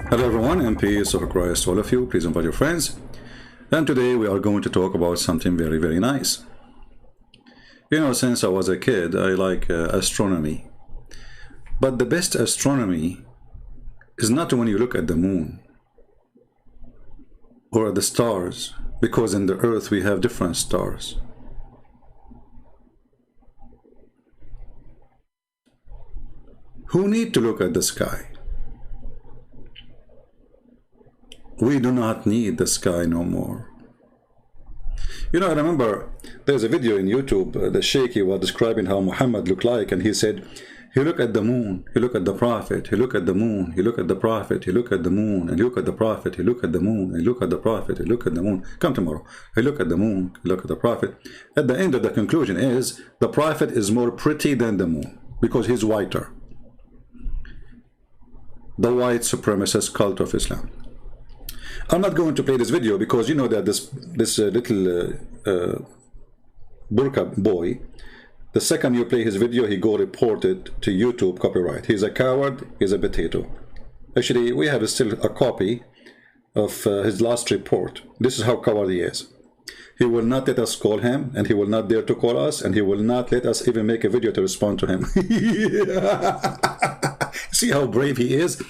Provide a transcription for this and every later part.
Hello everyone, and peace of Christ to all of you. Please invite your friends. And today we are going to talk about something very, very nice. You know, since I was a kid, I like astronomy. But the best astronomy is not when you look at the moon or at the stars, because in the earth we have different stars. Who need to look at the sky? We do not need the sky no more. You know, I remember there's a video in YouTube, the Sheikh, he was describing how Muhammad looked like, and he said, he looked at the moon, he looked at the Prophet, he looked at the moon, he looked at the Prophet, he looked at the moon, and he looked at the Prophet, he looked at the moon, he looked at the Prophet, he looked at the moon. Come tomorrow. He looked at the moon, he looked at the Prophet. At the end of the conclusion is, the Prophet is more pretty than the moon, because he's whiter. The white supremacist cult of Islam. I'm not going to play this video because you know that this little burqa boy, the second you play his video, he go report it to YouTube copyright. He's a coward, he's a potato. Actually, we have still a copy of his last report. This is how coward he is. He will not let us call him, and he will not dare to call us, and he will not let us even make a video to respond to him. See how brave he is?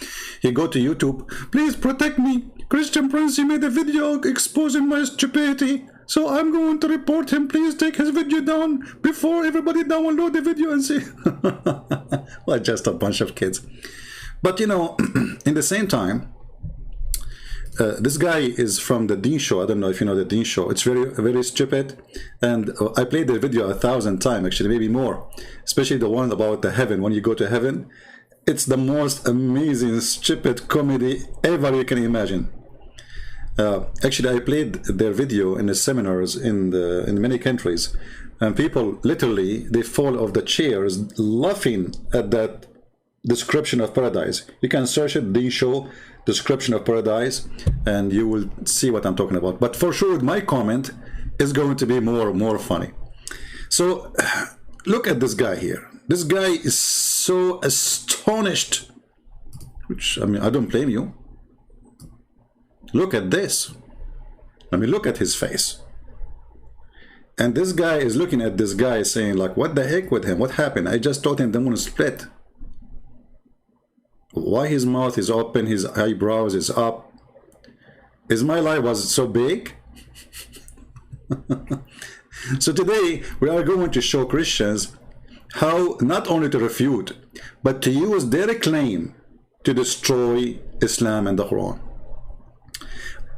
He go to YouTube, please protect me. Christian Prince, he made a video exposing my stupidity, so I'm going to report him. Please take his video down before everybody download the video and see. Well, just a bunch of kids. But you know, in the same time, this guy is from the Deen show. I don't know if you know the Deen show. It's very, very stupid. And I played the video 1,000 times, actually, maybe more. Especially the one about the heaven. When you go to heaven, it's the most amazing, stupid comedy ever you can imagine. Actually, I played their video in the seminars in many countries. And people, literally, they fall off the chairs laughing at that description of paradise. You can search it, Deen show, description of paradise, and you will see what I'm talking about. But for sure, my comment is going to be more funny. So look at this guy here. This guy is so astonished, which, I mean, I don't blame you. Look at this. I mean, look at his face. And this guy is looking at this guy saying, like, what the heck with him? What happened? I just told him the moon split. Why his mouth is open, his eyebrows is up? Is my life was so big? So today we are going to show Christians how not only to refute, but to use their claim to destroy Islam and the Quran.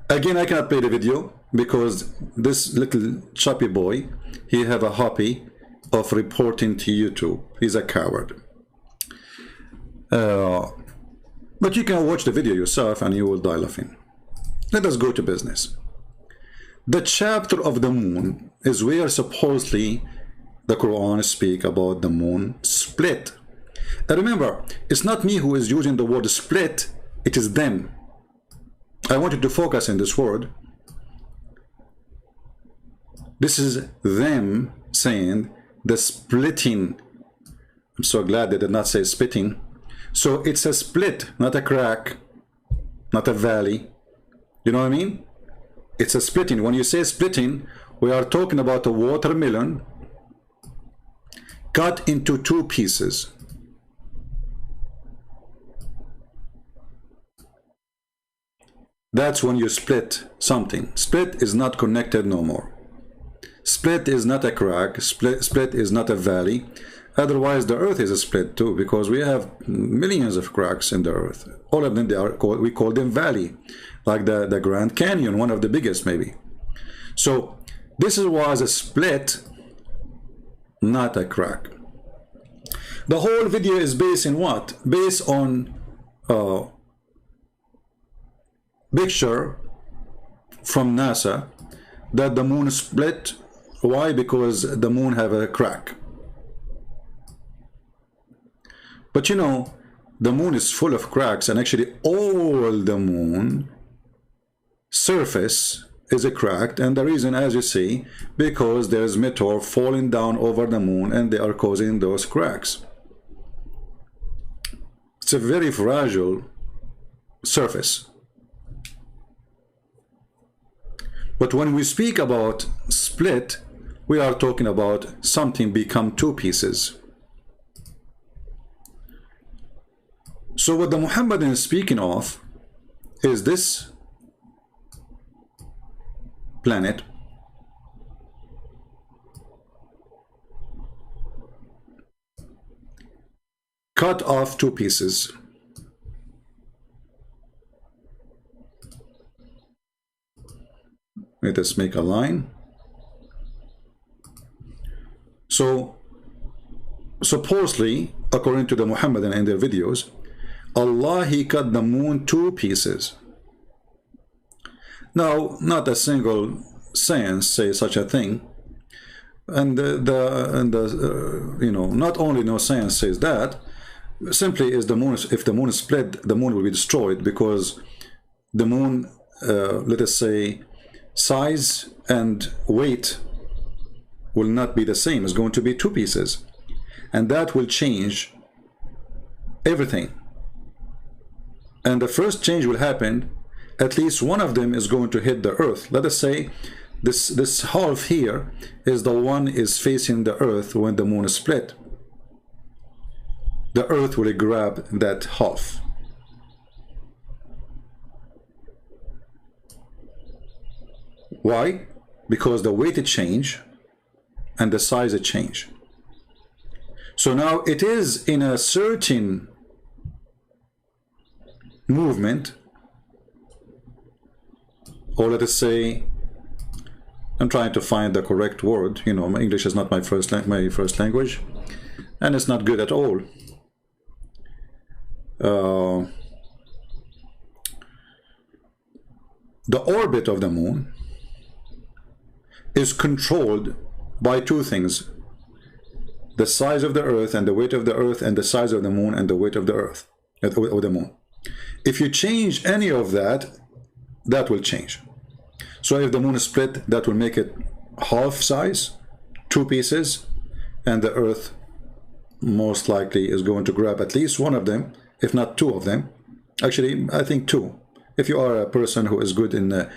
Again, I cannot play the video because this little choppy boy, he have a hobby of reporting to YouTube. He's a coward. But you can watch the video yourself and you will die laughing. Let us go to business. The chapter of the moon is where supposedly the Quran speak about the moon split. And remember, it's not me who is using the word split, it is them. I want you to focus in this word. This is them saying the splitting. I'm so glad they did not say spitting. So it's a split, not a crack, not a valley. You know what I mean? It's a splitting. When you say splitting, we are talking about a watermelon cut into two pieces. That's when you split something. Split is not connected no more. Split is not a crack. Split is not a valley. Otherwise, the earth is a split too, because we have millions of cracks in the earth. All of them, they are called, we call them valley, like the Grand Canyon, one of the biggest maybe. So this was a split, not a crack. The whole video is based in what? Based on picture from NASA that the moon split. Why? Because the moon have a crack. But you know, the moon is full of cracks, and actually all the moon surface is a cracked, and the reason, as you see, because there's meteor falling down over the moon and they are causing those cracks. It's a very fragile surface. But when we speak about split, we are talking about something become two pieces. So what the Muhammadan is speaking of is this planet cut off two pieces. Let us make a line. So supposedly, according to the Muhammadan and their videos, Allah, he cut the moon two pieces. Now, not a single science says such a thing, and you know, not only no science says that, simply is the moon. If the moon is split, the moon will be destroyed, because the moon, let us say, size and weight will not be the same. It's going to be two pieces, and that will change everything. And the first change will happen, at least one of them is going to hit the earth. Let us say this half here is the one is facing the earth. When the moon is split, the earth will grab that half. Why? Because the weight change and the size change. So now it is in a certain movement, or let us say, I'm trying to find the correct word. You know, my English is not my first language, and it's not good at all. The orbit of the moon is controlled by two things: the size of the earth and the weight of the earth, and the size of the moon and the weight of the earth, or the moon. If you change any of that, that will change. So if the moon is split, that will make it half size, two pieces, and the earth most likely is going to grab at least one of them, if not two of them. Actually, I think two. If you are a person who is good in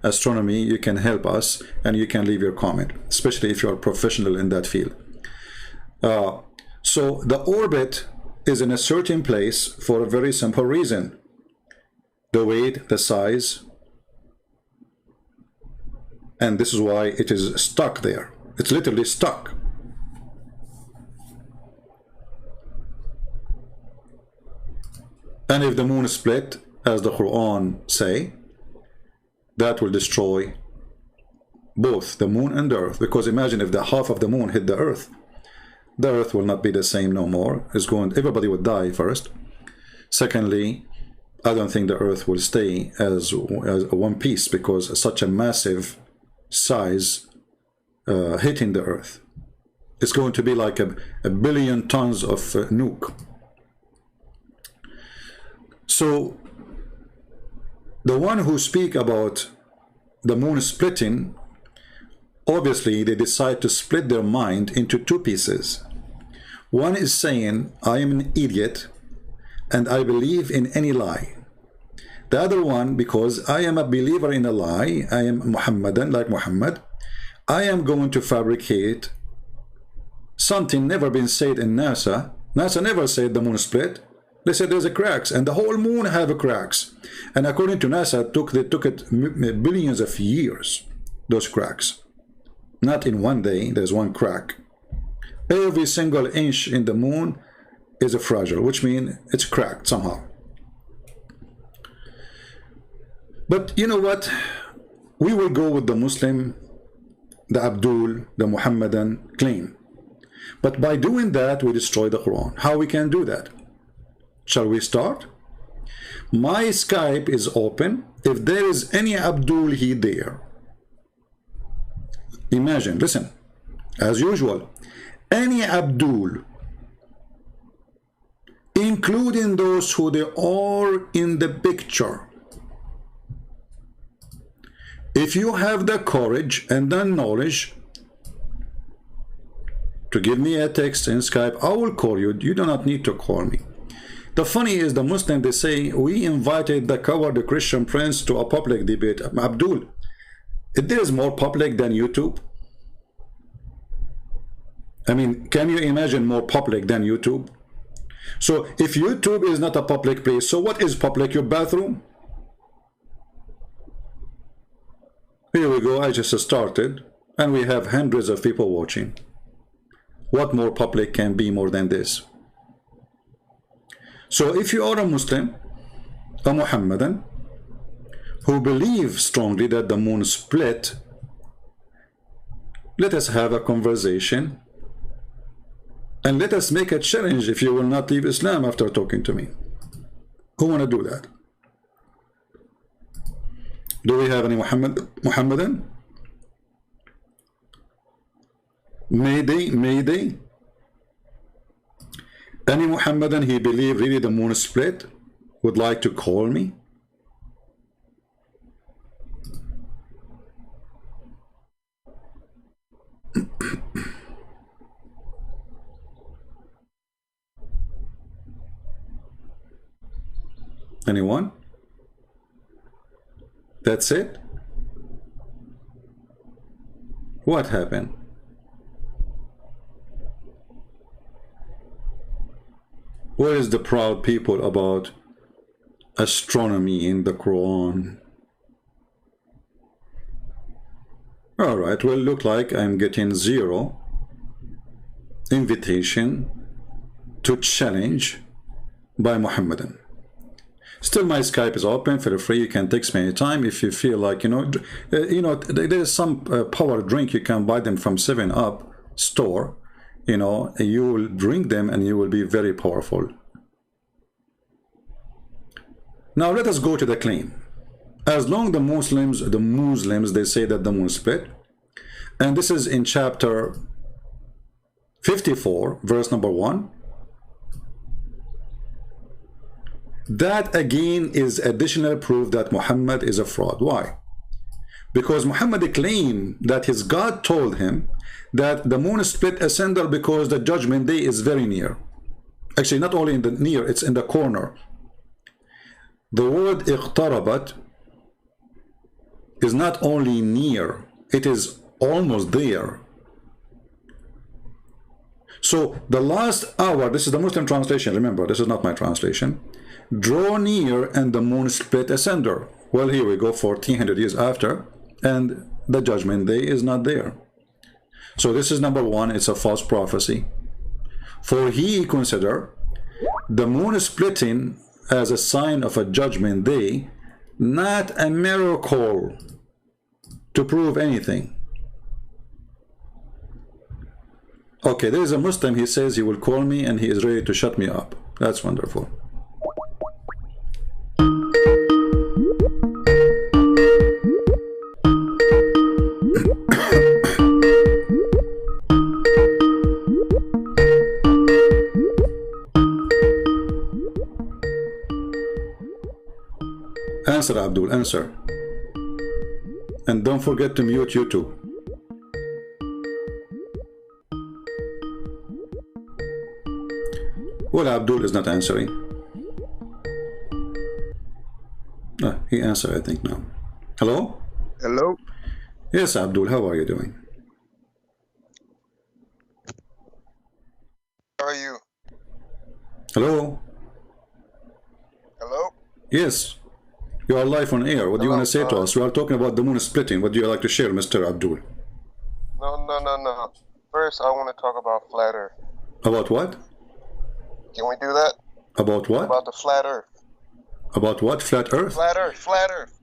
astronomy, you can help us and you can leave your comment, especially if you are professional in that field. So the orbit is in a certain place for a very simple reason: the weight, the size, and this is why it is stuck there. It's literally stuck. And if the moon is split, as the Quran say, that will destroy both the moon and the earth. Because imagine if the half of the moon hit the earth will not be the same no more. Everybody would die first. Secondly, I don't think the earth will stay as one piece, because such a massive size hitting the earth, it's going to be like a billion tons of nuke. So the one who speak about the moon splitting, obviously they decide to split their mind into two pieces. One is saying, I am an idiot and I believe in any lie. The other one, because I am a believer in a lie, I am Muhammadan, like Muhammad, I am going to fabricate something never been said in NASA. NASA never said the moon split. They said there's a cracks, and the whole moon have a cracks. And according to NASA, they took it billions of years, those cracks. Not in one day, there's one crack. Every single inch in the moon is a fragile, which means it's cracked somehow. But you know what? We will go with the Muslim, the Abdul, the Muhammadan claim. But by doing that, we destroy the Quran. How we can do that? Shall we start? My Skype is open. If there is any Abdul here there, imagine, listen, as usual, any Abdul, including those who they are in the picture, if you have the courage and the knowledge to give me a text in Skype, I will call you. You do not need to call me. The funny is the Muslim, they say, we invited the coward Christian prince to a public debate. Abdul, there is more public than YouTube. I mean, can you imagine more public than YouTube? So if YouTube is not a public place, so what is public? Your bathroom? Here we go, I just started, and we have hundreds of people watching. What more public can be more than this? So if you are a Muslim, a Muhammadan, who believes strongly that the moon split, let us have a conversation, and let us make a challenge if you will not leave Islam after talking to me. Who want to do that? Do we have any Muhammadan? Mayday? Any Muhammadan he believe really the moon split would like to call me? Anyone? That's it? What happened? Where is the proud people about astronomy in the Quran? Alright, well, look like I'm getting 0 invitation to challenge by Muhammadan. Still, my Skype is open. Feel free. You can text me anytime if you feel like, there's some power drink you can buy them from 7-Up store. You will drink them and you will be very powerful. Now let us go to the claim. As long the Muslims, they say that the moon split, and this is in chapter 54, verse number 1. That again is additional proof that Muhammad is a fraud. Why? Because Muhammad claimed that his God told him that the moon split asunder because the judgment day is very near. Actually, not only in the near, it's in the corner. The word iqtarabat is not only near, it is almost there. So the last hour, this is the Muslim translation, remember, this is not my translation. Draw near and the moon split asunder. Well, here we go, 1400 years after, and the judgment day is not there. So this is number 1, it's a false prophecy. For he consider the moon splitting as a sign of a judgment day, not a miracle to prove anything. Okay, there is a Muslim, he says he will call me and he is ready to shut me up. That's wonderful. Answer, Abdul, answer. And don't forget to mute YouTube. Well, Abdul is not answering. He answered, I think, now. Hello? Hello? Yes, Abdul, how are you doing? How are you? Hello? Hello? Yes. You are live on air. What do you want to say to us? We are talking about the moon splitting. What do you like to share, Mr. Abdul? No. First, I want to talk about flat earth. About what? Can we do that? About what? About the flat earth. About what? Flat earth? Flat earth.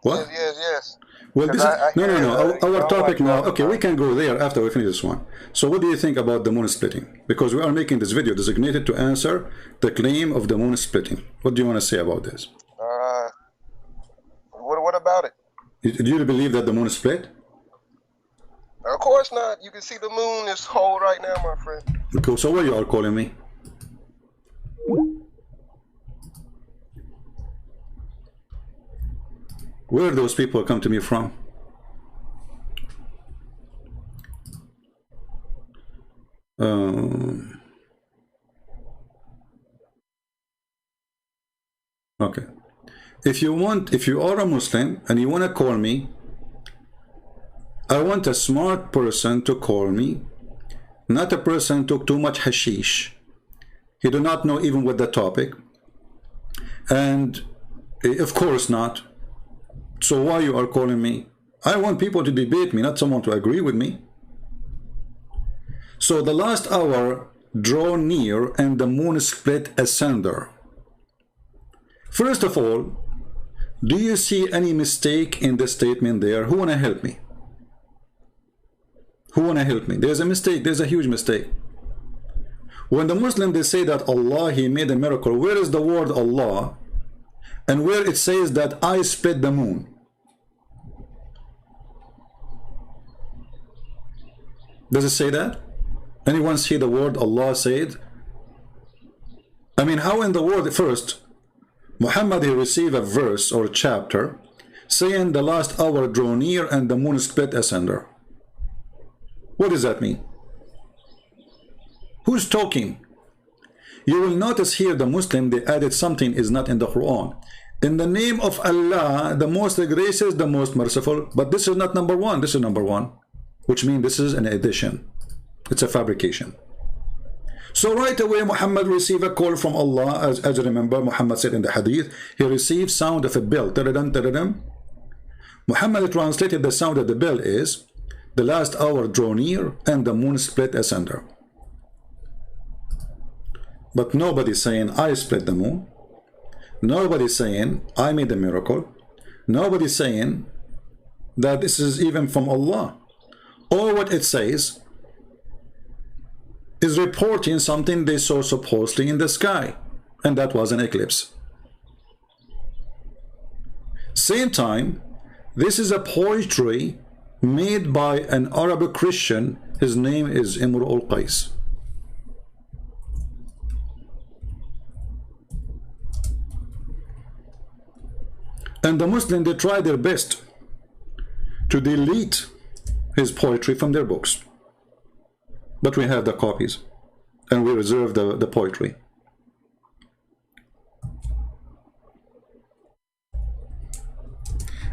What? Yes. Well, this is... No. Our topic now... Okay, we can go there after we finish this one. So what do you think about the moon splitting? Because we are making this video designated to answer the claim of the moon splitting. What do you want to say about this? What about it? Do you believe that the moon split? Of course not. You can see the moon is whole right now, my friend. Okay, so what you are calling me? Where those people come to me from? Okay. If you are a Muslim and you want to call me, I want a smart person to call me, not a person who took too much hashish. He do not know even what the topic. And of course not. So why you are calling me? I want people to debate me, not someone to agree with me. So the last hour draw near and the moon split asunder. First of all, do you see any mistake in the statement there? Who wanna help me? Who wanna help me? There's a mistake, there's a huge mistake. When the Muslim they say that Allah, he made a miracle, where is the word Allah? And where it says that I split the moon? Does it say that? Anyone see the word Allah said? I mean, how in the world? First, Muhammad, he received a verse or chapter saying the last hour drew near and the moon split asunder. What does that mean? Who's talking? You will notice here the Muslim, they added something is not in the Quran. In the name of Allah, the most gracious, the most merciful, but this is not number one, this is number one, which means this is an addition. It's a fabrication. So right away Muhammad received a call from Allah, as you remember, Muhammad said in the hadith, he received sound of a bell. Taradam, taradam. Muhammad translated the sound of the bell is, the last hour drew near and the moon split asunder. But nobody's saying I split the moon. Nobody's saying I made a miracle. Nobody's saying that this is even from Allah. All what it says is reporting something they saw supposedly in the sky, and that was an eclipse. Same time, this is a poetry made by an Arabic Christian. His name is Imru al-Qais. And the Muslims, they try their best to delete his poetry from their books. But we have the copies, and we reserve the poetry.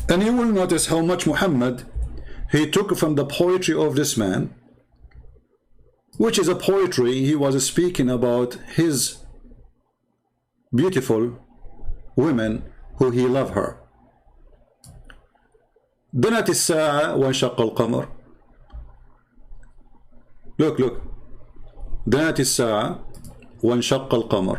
And you will notice how much Muhammad, he took from the poetry of this man, which is a poetry, he was speaking about his beautiful women who he loved her. دنت الساعة وانشق القمر. Look. دنت الساعة وانشق القمر.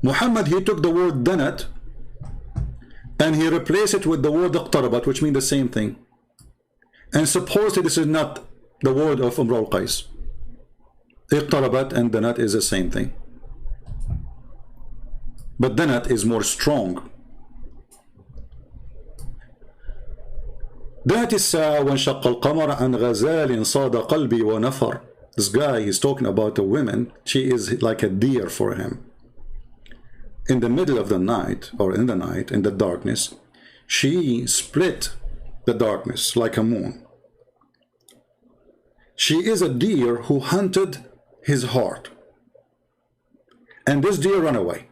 Muhammad, he took the word danat and he replaced it with the word اقتربت, which means the same thing. And supposedly this is not the word of Imru al-Qais. اقتربت and danat is the same thing. But danat is more strong. دنت الساعة وانشق القمر عن غزال صاد قلبي ونفر. This guy is talking about a woman. She is like a deer for him. In the middle of the night, or in the night, in the darkness, she split the darkness like a moon. She is a deer who hunted his heart. And this deer ran away.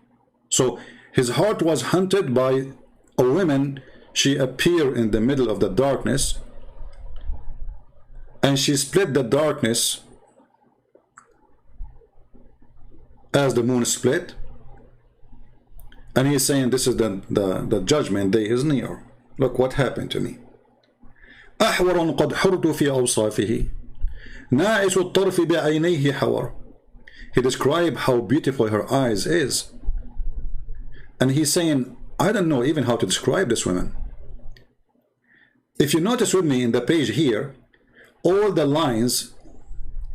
So his heart was hunted by a woman. She appeared in the middle of the darkness and she split the darkness as the moon split. And he's saying this is the judgment day is near. Look what happened to me. أحور قد حرت في أوصافه ناعس الطرف بعينيه حور. He described how beautiful her eyes is. And he's saying, I don't know even how to describe this woman. If you notice with me in the page here, all the lines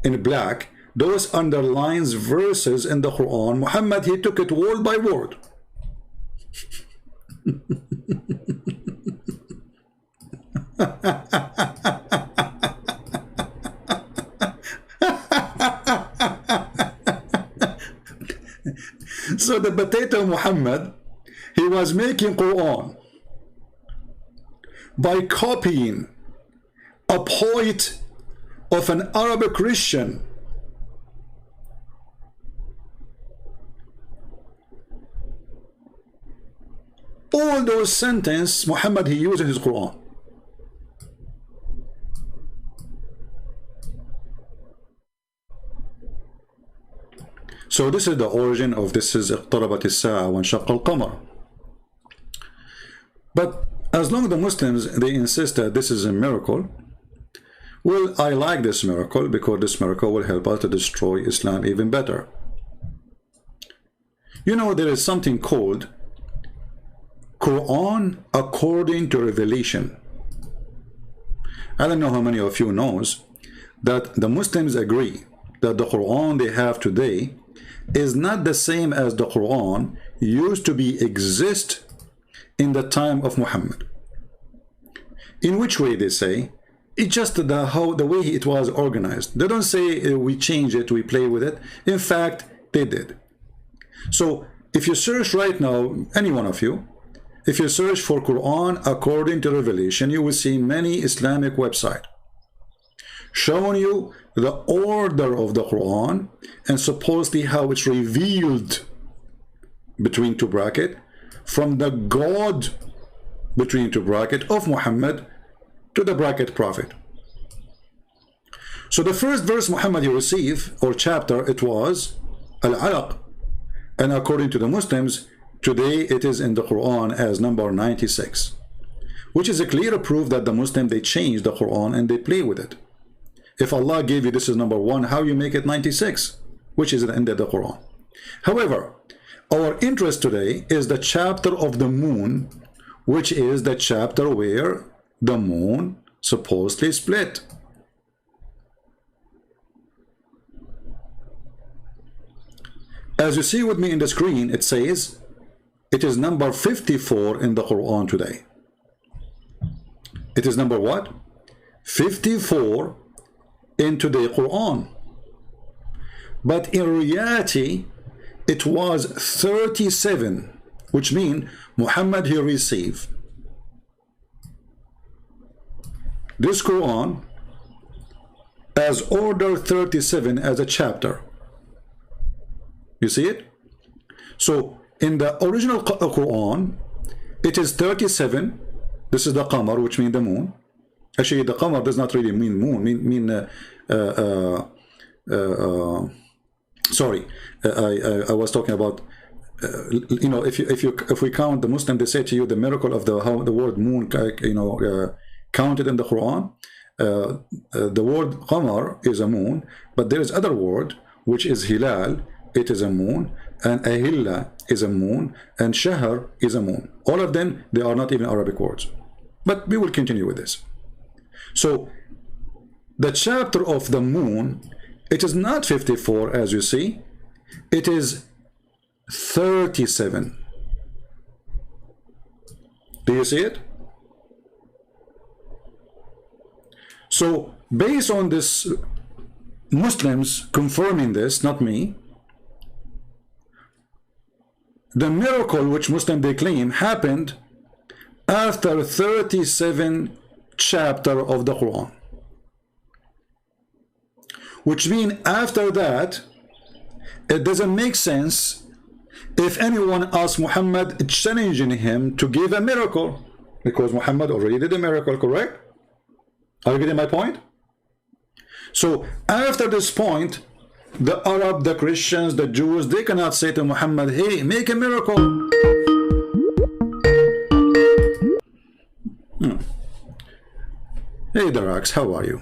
in black, those underlines verses in the Quran. Muhammad, he took it word by word. So the potato Muhammad, he was making Quran by copying a poet of an Arabic Christian all those sentences Muhammad he used in his Quran. So this is the origin of this is اقتربت الساعة وانشق القمر. But as long as the Muslims they insist that this is a miracle, well, I like this miracle because this miracle will help us to destroy Islam even better. You know, there is something called Quran according to revelation. I don't know how many of you knows that the Muslims agree that the Quran they have today is not the same as the Quran used to be exist in the time of Muhammad. In which way they say? It's just the way it was organized. They don't say we change it, we play with it. In fact, they did. So if you search right now, any one of you, if you search for Quran according to revelation, you will see many Islamic websites showing you the order of the Quran and supposedly how it's revealed between two brackets from the God between two brackets of Muhammad to the bracket prophet. So the first verse Muhammad he received or chapter it was Al-Alaq, and according to the Muslims today it is in the Quran as number 96, which is a clear proof that the Muslim they change the Quran and they play with it. If Allah gave you this is number 1, how you make it 96, which is the end of the Quran. However, our interest today is the chapter of the moon, which is the chapter where the moon supposedly split. As you see with me in the screen, it says it is number 54 in the Quran today. It is number what? 54 in the Quran. But in reality, it was 37, which means Muhammad he received this Quran as order 37 as a chapter. You see it? So in the original Quran, it is 37. This is the Qamar, which means the moon. Actually, the Qamar does not really mean moon. Sorry, I was talking about. You know, if we count the Muslim, they say to you the miracle of how the word moon, counted in the Quran. The word Qamar is a moon, but there is other word which is Hilal. It is a moon, and Ahilla is a moon, and Shahr is a moon. All of them, they are not even Arabic words. But we will continue with this. So the chapter of the moon, it is not 54 as you see, it is 37. Do you see it? So based on this, Muslims confirming this, not me, the miracle which Muslims they claim happened after 37 chapter of the Quran, which means after that it doesn't make sense if anyone asks Muhammad challenging him to give a miracle, because Muhammad already did a miracle, correct? Are you getting my point? So after this point, the Arab, the Christians, the Jews, they cannot say to Muhammad, hey, make a miracle. Hey Darax, how are you?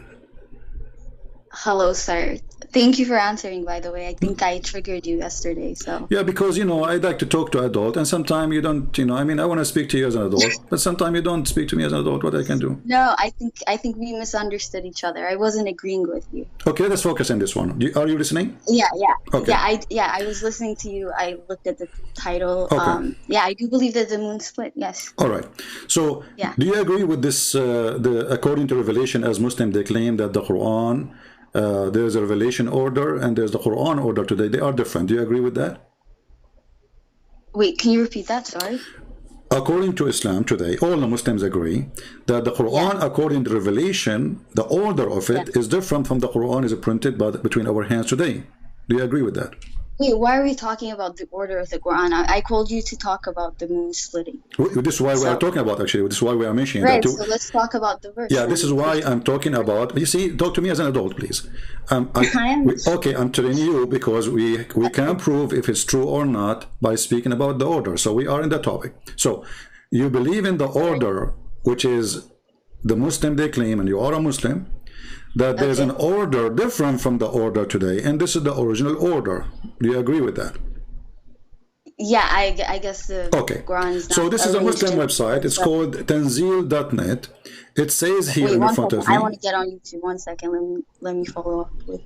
Hello, sir. Thank you for answering, by the way. I think I triggered you yesterday, so. Yeah, because, I like to talk to adult, and sometimes you don't, I mean, I want to speak to you as an adult, but sometimes you don't speak to me as an adult. What I can do? No, I think we misunderstood each other. I wasn't agreeing with you. Okay, let's focus on this one. Are you listening? Yeah. Okay. I was listening to you. I looked at the title. Okay. I do believe that the moon split, yes. All right. So, do you agree with this, according to Revelation, as Muslims, they claim that the Quran, there's a revelation order and there's the Quran order today. They are different. Do you agree with that? Wait, can you repeat that? Sorry. According to Islam today, all the Muslims agree that the Quran, according to revelation, the order of it is different from the Quran is printed between our hands today. Do you agree with that? Wait, why are we talking about the order of the Quran? I called you to talk about the moon splitting. This is why we are talking about, actually. This is why we are mentioning that too. So let's talk about the verse. Yeah, this is why I'm talking about. You see, talk to me as an adult, please. Okay, I'm telling you because we can prove if it's true or not by speaking about the order. So we are in the topic. So you believe in the order, which is the Muslim they claim, and you are a Muslim, that there's an order different from the order today, and this is the original order. Do you agree with that? Yeah, I guess the Quran is not. So this is a Muslim website. It's called tanzil.net. It says here in front of me. I want to get on YouTube. 1 second. Let me follow up with.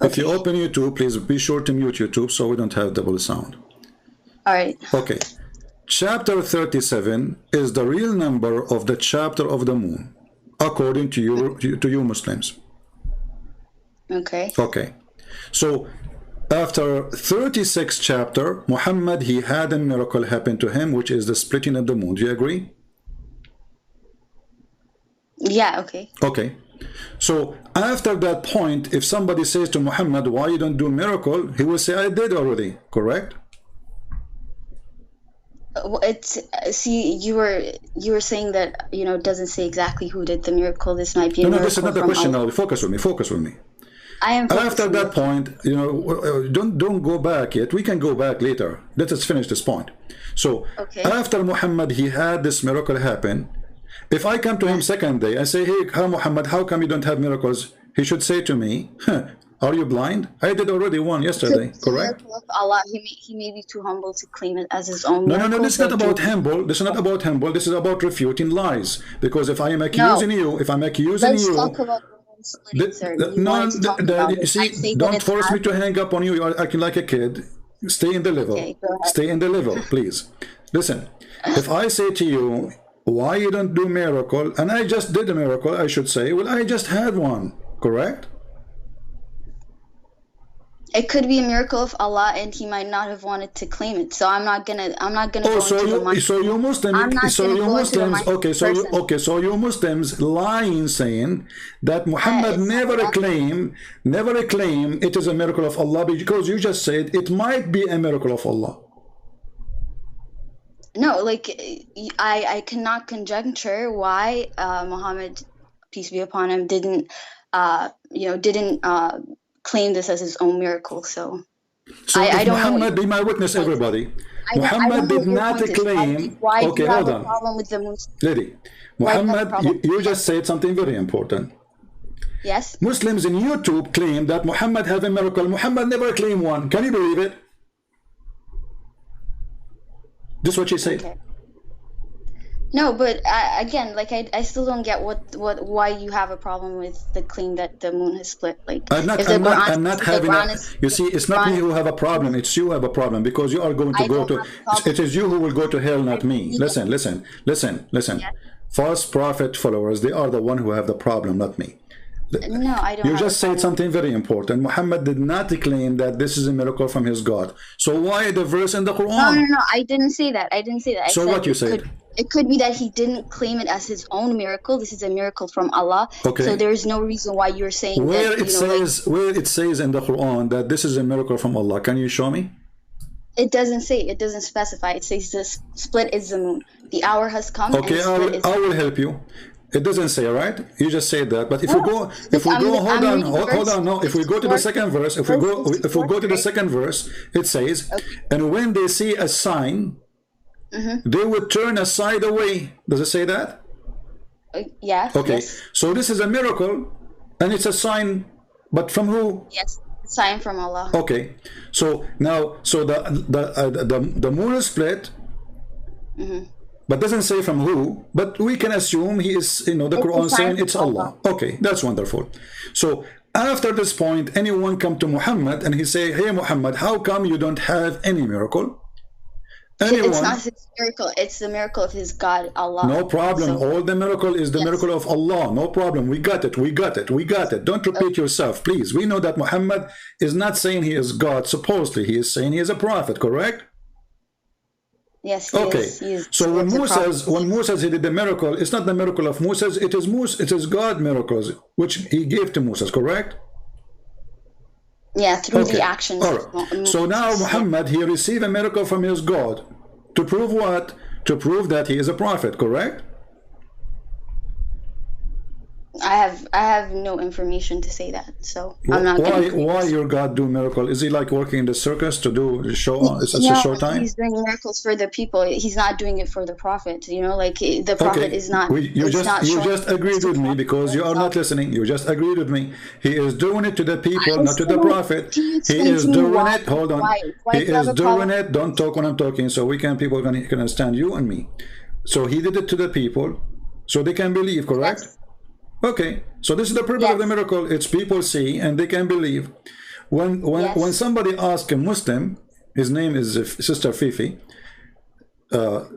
If you open YouTube, please be sure to mute YouTube so we don't have double sound. All right. Okay. Chapter 37 is the real number of the chapter of the moon, according to you Muslims. Okay. Okay. So after 36 chapter, Muhammad, he had a miracle happen to him, which is the splitting of the moon. Do you agree? Yeah, okay. Okay. So after that point, if somebody says to Muhammad, why you don't do miracle, he will say, I did already, correct? See, you were saying that, it doesn't say exactly who did the miracle. This might be a miracle. No, this is not the question now. Focus with me. I am after that point, don't go back yet. We can go back later. Let us finish this point. So after Muhammad, he had this miracle happen. If I come to him second day, I say, hey, Muhammad, how come you don't have miracles? He should say to me, are you blind? I did already one yesterday, correct? Allah, he may be too humble to claim it as his own miracle. No, this is not about humble. This is not about humble. This is about refuting lies. Because if I am accusing you, let's talk about you see, don't force me to hang up on you. You are acting like a kid. Stay in the level. Stay in the level, please. Listen, if I say to you, why you don't do miracle, and I just did a miracle, I should say, well, I just had one, correct? It could be a miracle of Allah, and he might not have wanted to claim it. So I'm not gonna. Oh, so you Muslims lying, saying that Muhammad never claim it is a miracle of Allah because you just said it might be a miracle of Allah. No, like I cannot conjecture why Muhammad, peace be upon him, didn't claim this as his own miracle. So I don't Muhammad know. Be my witness, everybody. Muhammad did not claim. Okay, hold on. Lady, Muhammad, you just said something very important. Yes. Muslims in YouTube claim that Muhammad have a miracle. Muhammad never claimed one. Can you believe it? This is what she said. Okay. No, but again, like I still don't get why you have a problem with the claim that the moon has split. Like I'm not having you see, it's not me who have a problem, it's you who have a problem, because you are going to go to it is you who will go to hell, not me. Listen. False prophet followers, they are the one who have the problem, not me. No, I don't. You just said something very important. Muhammad did not claim that this is a miracle from his God. So why the verse in the Quran? No, I didn't say that. So what you said? It could be that he didn't claim it as his own miracle. This is a miracle from Allah. Okay. So there is no reason why you're saying where it says in the Quran that this is a miracle from Allah. Can you show me? It doesn't say. It doesn't specify. It says the split is the moon. The hour has come. Okay, I will help you. It doesn't say, right? You just said that. But if we go, hold on. No, if we go to the second verse, if we go to the second verse, it says, and when they see a sign, they would turn aside away. Does it say that? Yeah. Okay. Yes. So this is a miracle, and it's a sign, but from who? Yes, sign from Allah. Okay. So now, the moon is split. But doesn't say from who, but we can assume he is, the Quran saying it's Allah. Okay, that's wonderful. So after this point, anyone come to Muhammad and he say, hey Muhammad, how come you don't have any miracle? It's not his miracle, it's the miracle of his God, Allah. No problem. All the miracle is the miracle of Allah. No problem. We got it. Don't repeat yourself, please. We know that Muhammad is not saying he is God, supposedly. He is saying he is a prophet, correct? Yes, he is. So when Moses he did the miracle, it's not the miracle of Moses, it is God miracles which he gave to Moses, correct? Yeah, through the actions. All right. So now Muhammad, he received a miracle from his God to prove what? To prove that he is a prophet, correct? I have no information to say that, so I'm not. Why your God do miracle? Is he like working in the circus to do show? It's such a short time. He's doing miracles for the people. He's not doing it for the prophet. You know, like the prophet is not. You just agreed with me because you are not listening. You just agreed with me. He is doing it to the people, not to the prophet. He is doing it. Hold on. He is doing it. Don't talk when I'm talking, so people can understand you and me. So he did it to the people, so they can believe. Correct? Yes. Okay, so this is the purpose of the miracle. It's people see and they can believe. When somebody asks a Muslim, his name is Sister Fifi,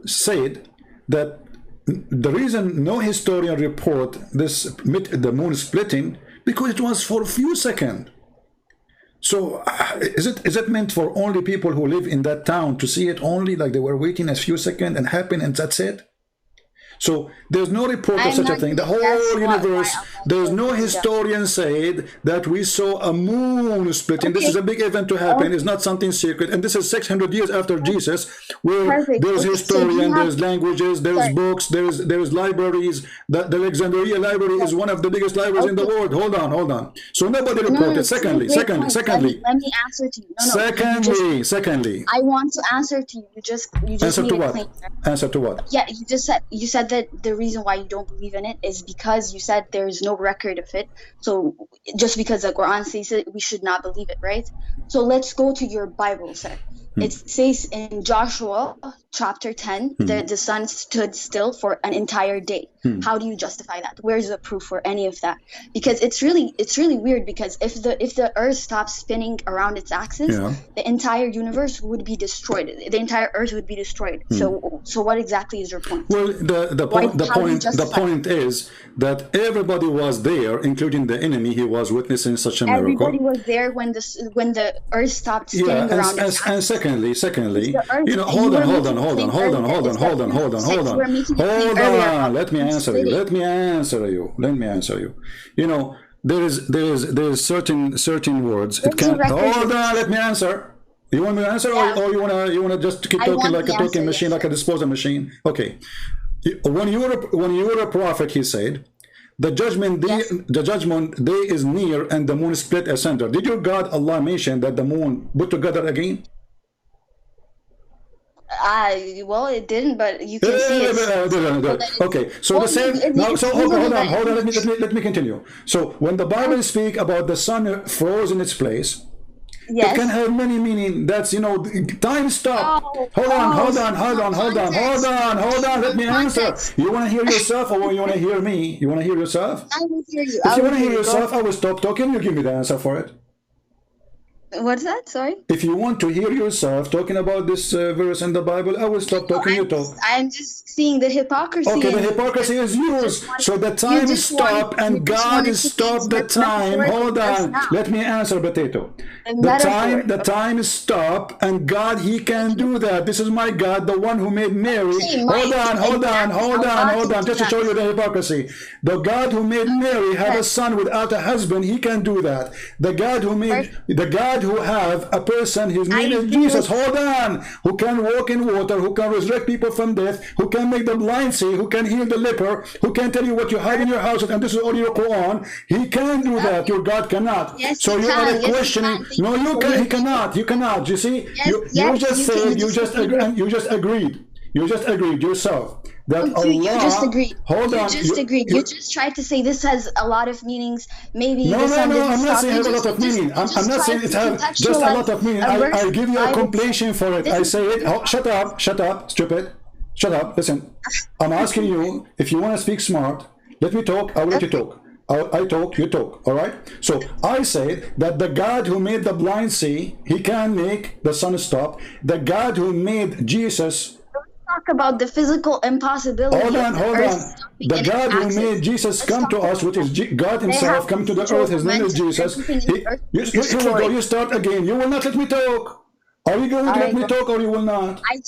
said that the reason no historian report the moon splitting because it was for a few seconds. So is it meant for only people who live in that town to see it only, like they were waiting a few seconds and happen and that's it? So there's no report of such a thing. The whole universe, there's no historian said that we saw a moon splitting. This is a big event to happen. It's not something secret. And this is 600 years after Jesus, where there's historian, there's languages, there's books, there's libraries. The Alexandria Library is one of the biggest libraries in the world.Hold on. So nobody reported. Secondly. Let me answer to you. Secondly. I want to answer to you. You just answer to what? Answer to what? Yeah, you said that the reason why you don't believe in it is because you said there's no record of it. So just because the Quran says it, we should not believe it, right? So let's go to your Bible, sir. It says in Joshua chapter 10 that the sun stood still for an entire day. How do you justify that? Where's the proof for any of that? Because it's really weird, because if the earth stops spinning around its axis, the entire universe would be destroyed. The entire earth would be destroyed. So what exactly is your point? Well, the point is that everybody was there, including the enemy. He was witnessing such a miracle. Everybody was there when the earth stopped spinning around its axis. And secondly, you know, hold on. Let me answer you. You know, there is certain words. It can't. Hold on. Let me answer. You want me to answer, or you wanna just keep talking like a talking machine, like a disposal machine? Okay. When you were a prophet, he said, the judgment day is near, and the moon split asunder. Did your God Allah mention that the moon put together again? Well, it didn't, but you can see it. Okay, so the same. Now, so hold on. Let me continue. So when the Bible speak about the sun froze in its place, it can have many meaning. That's, you know, time stop. Hold on. Let me answer. You want to hear yourself, or you want to hear me? You want to hear yourself? I will hear you. If you want to hear yourself, I will stop talking. You give me the answer for it. What's that? Sorry? If you want to hear yourself talking about this verse in the Bible, I will stop talking. You talk. I'm just seeing the hypocrisy. Okay, the hypocrisy is yours. So the time is stopped, and God is stopped the time. Hold on. Let me answer, Potato. The time is stopped, and God, He can do that. This is my God, the one who made Mary. Hold on. Just to show you the hypocrisy. The God who made Mary have a son without a husband, He can do that. The God who have a person, his name is Jesus, hold on, who can walk in water, who can resurrect people from death, who can make the blind see, who can heal the leper, who can tell you what you have in your house, and this is all your Quran. He can do that. Your God cannot. Yes, so you are questioning. No, you can. He cannot. You cannot. You see, you just said. You just agreed. You just agreed yourself. That Allah, you just agreed. Hold on. You just agreed. You just tried to say this has a lot of meanings. Maybe no. I'm not saying it has a lot of meaning. I'm not saying it has just a lot of meaning. I'll give you a completion for it. I say it. Oh, shut up, stupid. Shut up. Listen. I'm asking you, if you want to speak smart, let me talk. I will let you talk. I talk, you talk. All right. So I say that the God who made the blind see, He can make the sun stop. The God who made Jesus. Talk about the physical impossibility. Hold on. The God who made Jesus come to us, which is God Himself, come to the earth. His name is Jesus. You start again. You will not let me talk. Are you going to let me talk, or you will not? I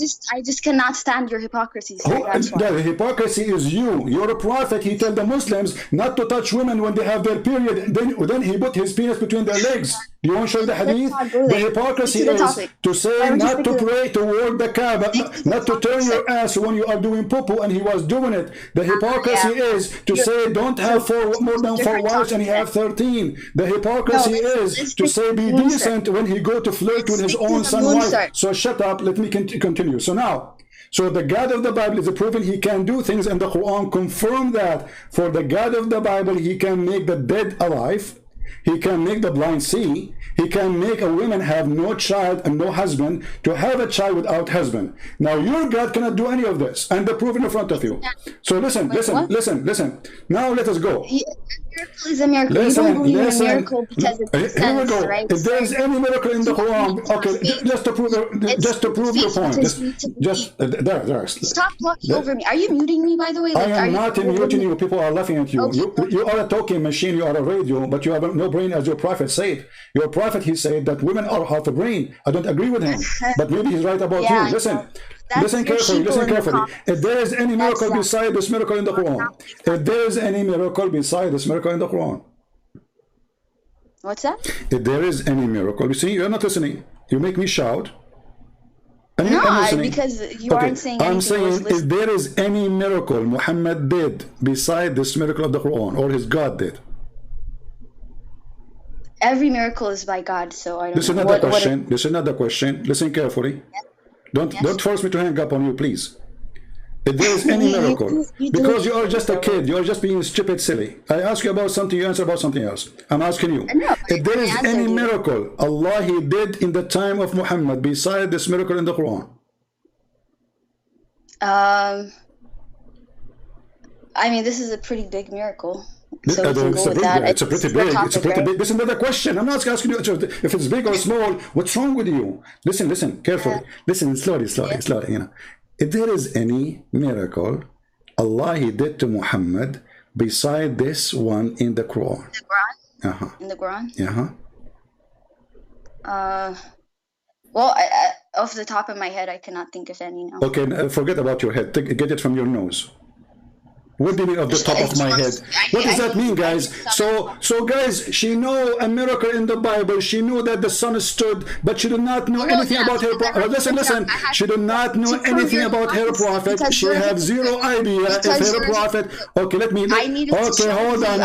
just cannot stand your hypocrisy. The hypocrisy is you. You're a prophet. He told the Muslims not to touch women when they have their period. Then He put His penis between their legs. Do you want to show the hadith? The hypocrisy is to say not to pray toward the Kaaba, not to turn your ass when you are doing poo-poo, and he was doing it. The hypocrisy is to say don't have more than 4 wives and he have 13. The hypocrisy is to say be decent when he go to flirt with his own son wife. So shut up, let me continue. So now, so the God of the Bible is proven he can do things, and the Quran confirmed that for the God of the Bible, he can make the dead alive. He can make the blind see. He can make a woman have no child and no husband to have a child without husband. Now your God cannot do any of this, and the proof in front of you. So listen. Now let us go. Miracle is a miracle. You don't believe in a miracle because it makes Here we sense, go. right? If there is any miracle in the Quran, okay, just to prove your point. There. Stop talking over me. Are you muting me, by the way? I am not muting you. People are laughing at you. Okay. You are a talking machine. You are a radio, but you have no brain, as your prophet said. Your prophet, he said that women are half a brain. I don't agree with him, but maybe he's right about you. Listen carefully. If there is any miracle beside this miracle in the Quran, if there is any miracle beside this miracle in the Quran, what's that? If there is any miracle, you see, you're not listening. You make me shout. Because you aren't saying anything. I'm saying if there is any miracle Muhammad did beside this miracle of the Quran, or his God did. Every miracle is by God, so I don't know. This is not the question. Listen carefully. Don't force me to hang up on you, please. If there is any miracle, because you are just a kid, you are just being stupid, silly. I ask you about something, you answer about something else. I'm asking you, if there is any miracle Allah he did in the time of Muhammad beside this miracle in the Quran. I mean, this is a pretty big miracle. So it's pretty big. This is another question. I'm not asking you if it's big or small. What's wrong with you? Listen carefully. Listen slowly. You know, if there is any miracle Allah he did to Muhammad beside this one in the Quran. The Quran. In the Quran. Well, off the top of my head, I cannot think of any now. Okay, forget about your head. Get it from your nose. What do you mean off the top of my head? What does that mean, guys? So guys, she knew a miracle in the Bible. She knew that the sun stood, but she did not know anything about her prophet. Listen. She did not know anything about her prophet. She had zero idea if her prophet. Okay, Okay, hold on.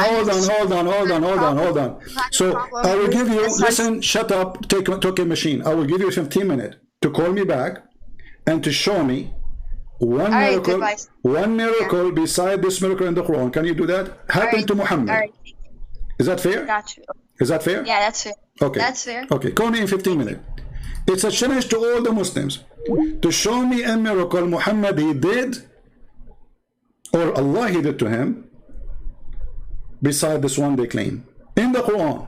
So I will give you. Listen, shut up. Take a machine. I will give you 15 minutes to call me back and to show me one miracle beside this miracle in the Quran. Can you do that? Happened to Muhammad. Is that fair? Got you. Is that fair? Yeah, that's fair. Okay. That's fair. Okay, call me in 15 minutes. It's a challenge to all the Muslims to show me a miracle Muhammad he did, or Allah he did to him, beside this one they claim. In the Quran.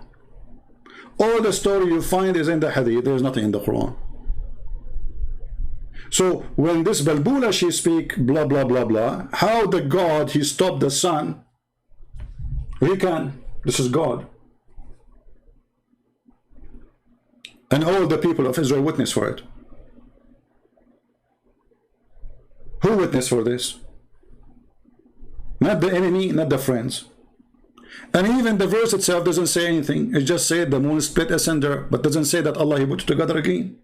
All the story you find is in the Hadith. There is nothing in the Quran. So when this Balbula she speak blah blah blah blah, how the God he stopped the sun, he can. This is God, and all the people of Israel witness for it. Who witnessed for this? Not the enemy, not the friends. And even the verse itself doesn't say anything. It just said the moon split asunder, but doesn't say that Allah he put it together again.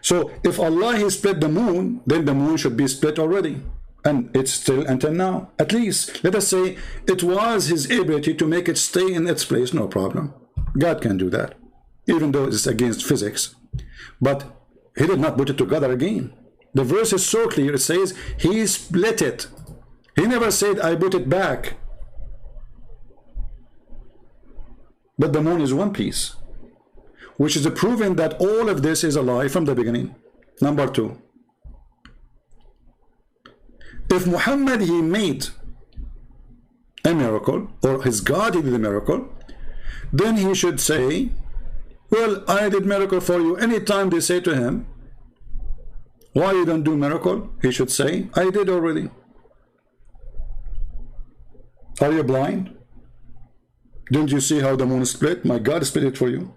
So if Allah he split the moon, then the moon should be split already, and it's still until now. At least let us say it was his ability to make it stay in its place. No problem. God can do that, even though it's against physics. But he did not put it together again. The verse is so clear. It says he split it. He never said I put it back. But the moon is one piece, which is a proven that all of this is a lie from the beginning. Number two, if Muhammad he made a miracle, or his God he did a miracle, then he should say, well, I did miracle for you. Anytime they say to him, why you don't do miracle, he should say, I did already. Are you blind? Didn't you see how the moon split? My God split it for you.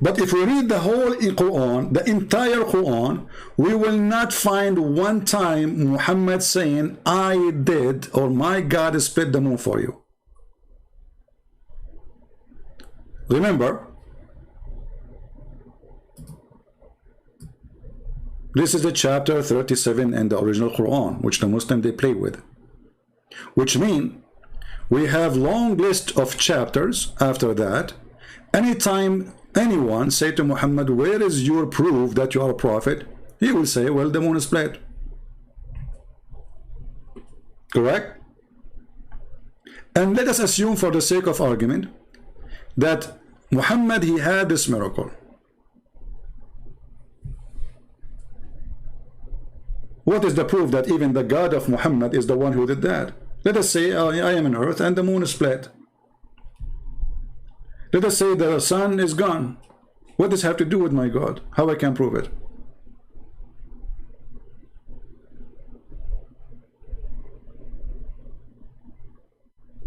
But if we read the whole Quran, the entire Quran, we will not find one time Muhammad saying, I did, or my God split the moon for you. Remember, this is the chapter 37 in the original Quran, which the Muslim they play with. Which means we have long list of chapters after that. Anytime anyone say to Muhammad, where is your proof that you are a prophet? He will say, well, the moon is split. Correct? And let us assume for the sake of argument that Muhammad, he had this miracle. What is the proof that even the God of Muhammad is the one who did that? Let us say I am on earth and the moon is split. Let us say the sun is gone. What does it have to do with my God? How I can prove it?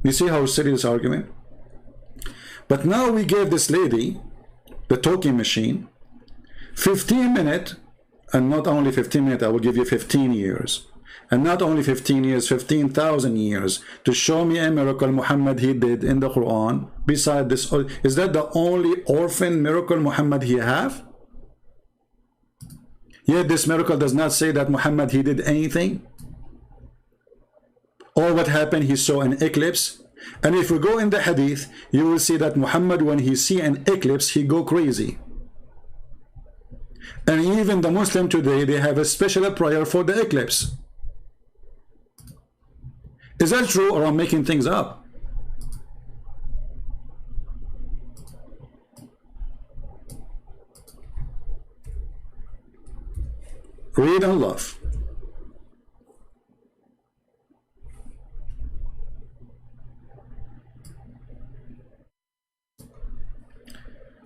You see how silly this argument? But now we gave this lady, the talking machine, 15 minutes, and not only 15 minutes, I will give you 15 years. And not only 15 years, 15,000 years to show me a miracle Muhammad he did in the Quran. Beside this, is that the only orphan miracle Muhammad he have? Yet this miracle does not say that Muhammad he did anything. Or what happened, he saw an eclipse. And if we go in the hadith, you will see that Muhammad, when he see an eclipse, he go crazy. And even the Muslim today, they have a special prayer for the eclipse. Is that true, or I'm making things up? Read and love.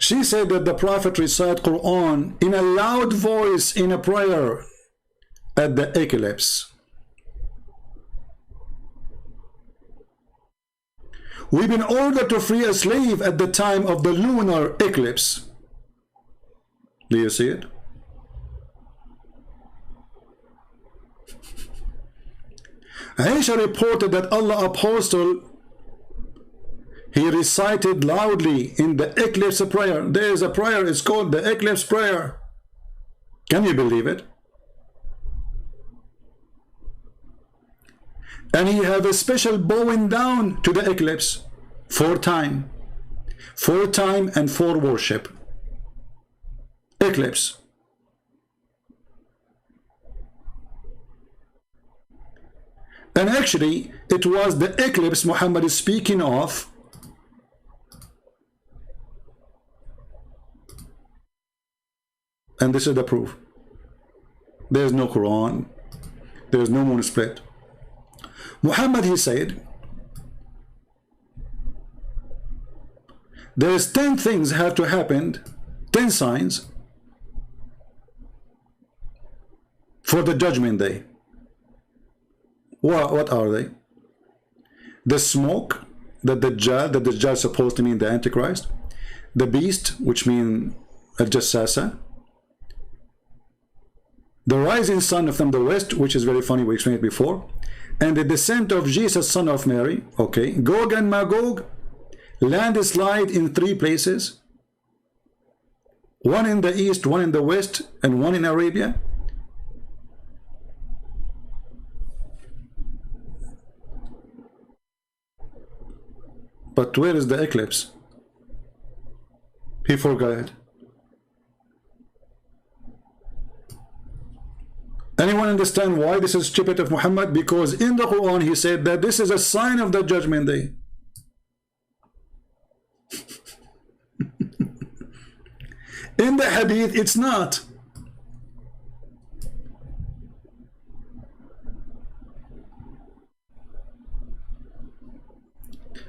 She said that the Prophet recited Quran in a loud voice in a prayer at the eclipse. We've been ordered to free a slave at the time of the lunar eclipse. Do you see it? Aisha reported that Allah Apostle, he recited loudly in the eclipse prayer. There is a prayer, it's called the eclipse prayer. Can you believe it? And he have a special bowing down to the eclipse 4 times. 4 times and 4 worship. Eclipse. And actually, it was the eclipse Muhammad is speaking of. And this is the proof. There is no Quran. There is no moon split. Muhammad, he said, there is 10 things have to happen, 10 signs for the judgment day. What are they? The smoke, the Dajjal is supposed to mean the Antichrist. The beast, which means Al-Jassasa. The rising sun from the west, which is very funny, we explained it before. And the descent of Jesus, son of Mary. Okay. Gog and Magog. Landslide in 3 places. 1 in the east, 1 in the west, and 1 in Arabia. But where is the eclipse? He forgot. Anyone understand why this is stupid of Muhammad? Because in the Quran he said that this is a sign of the judgment day. In the hadith it's not.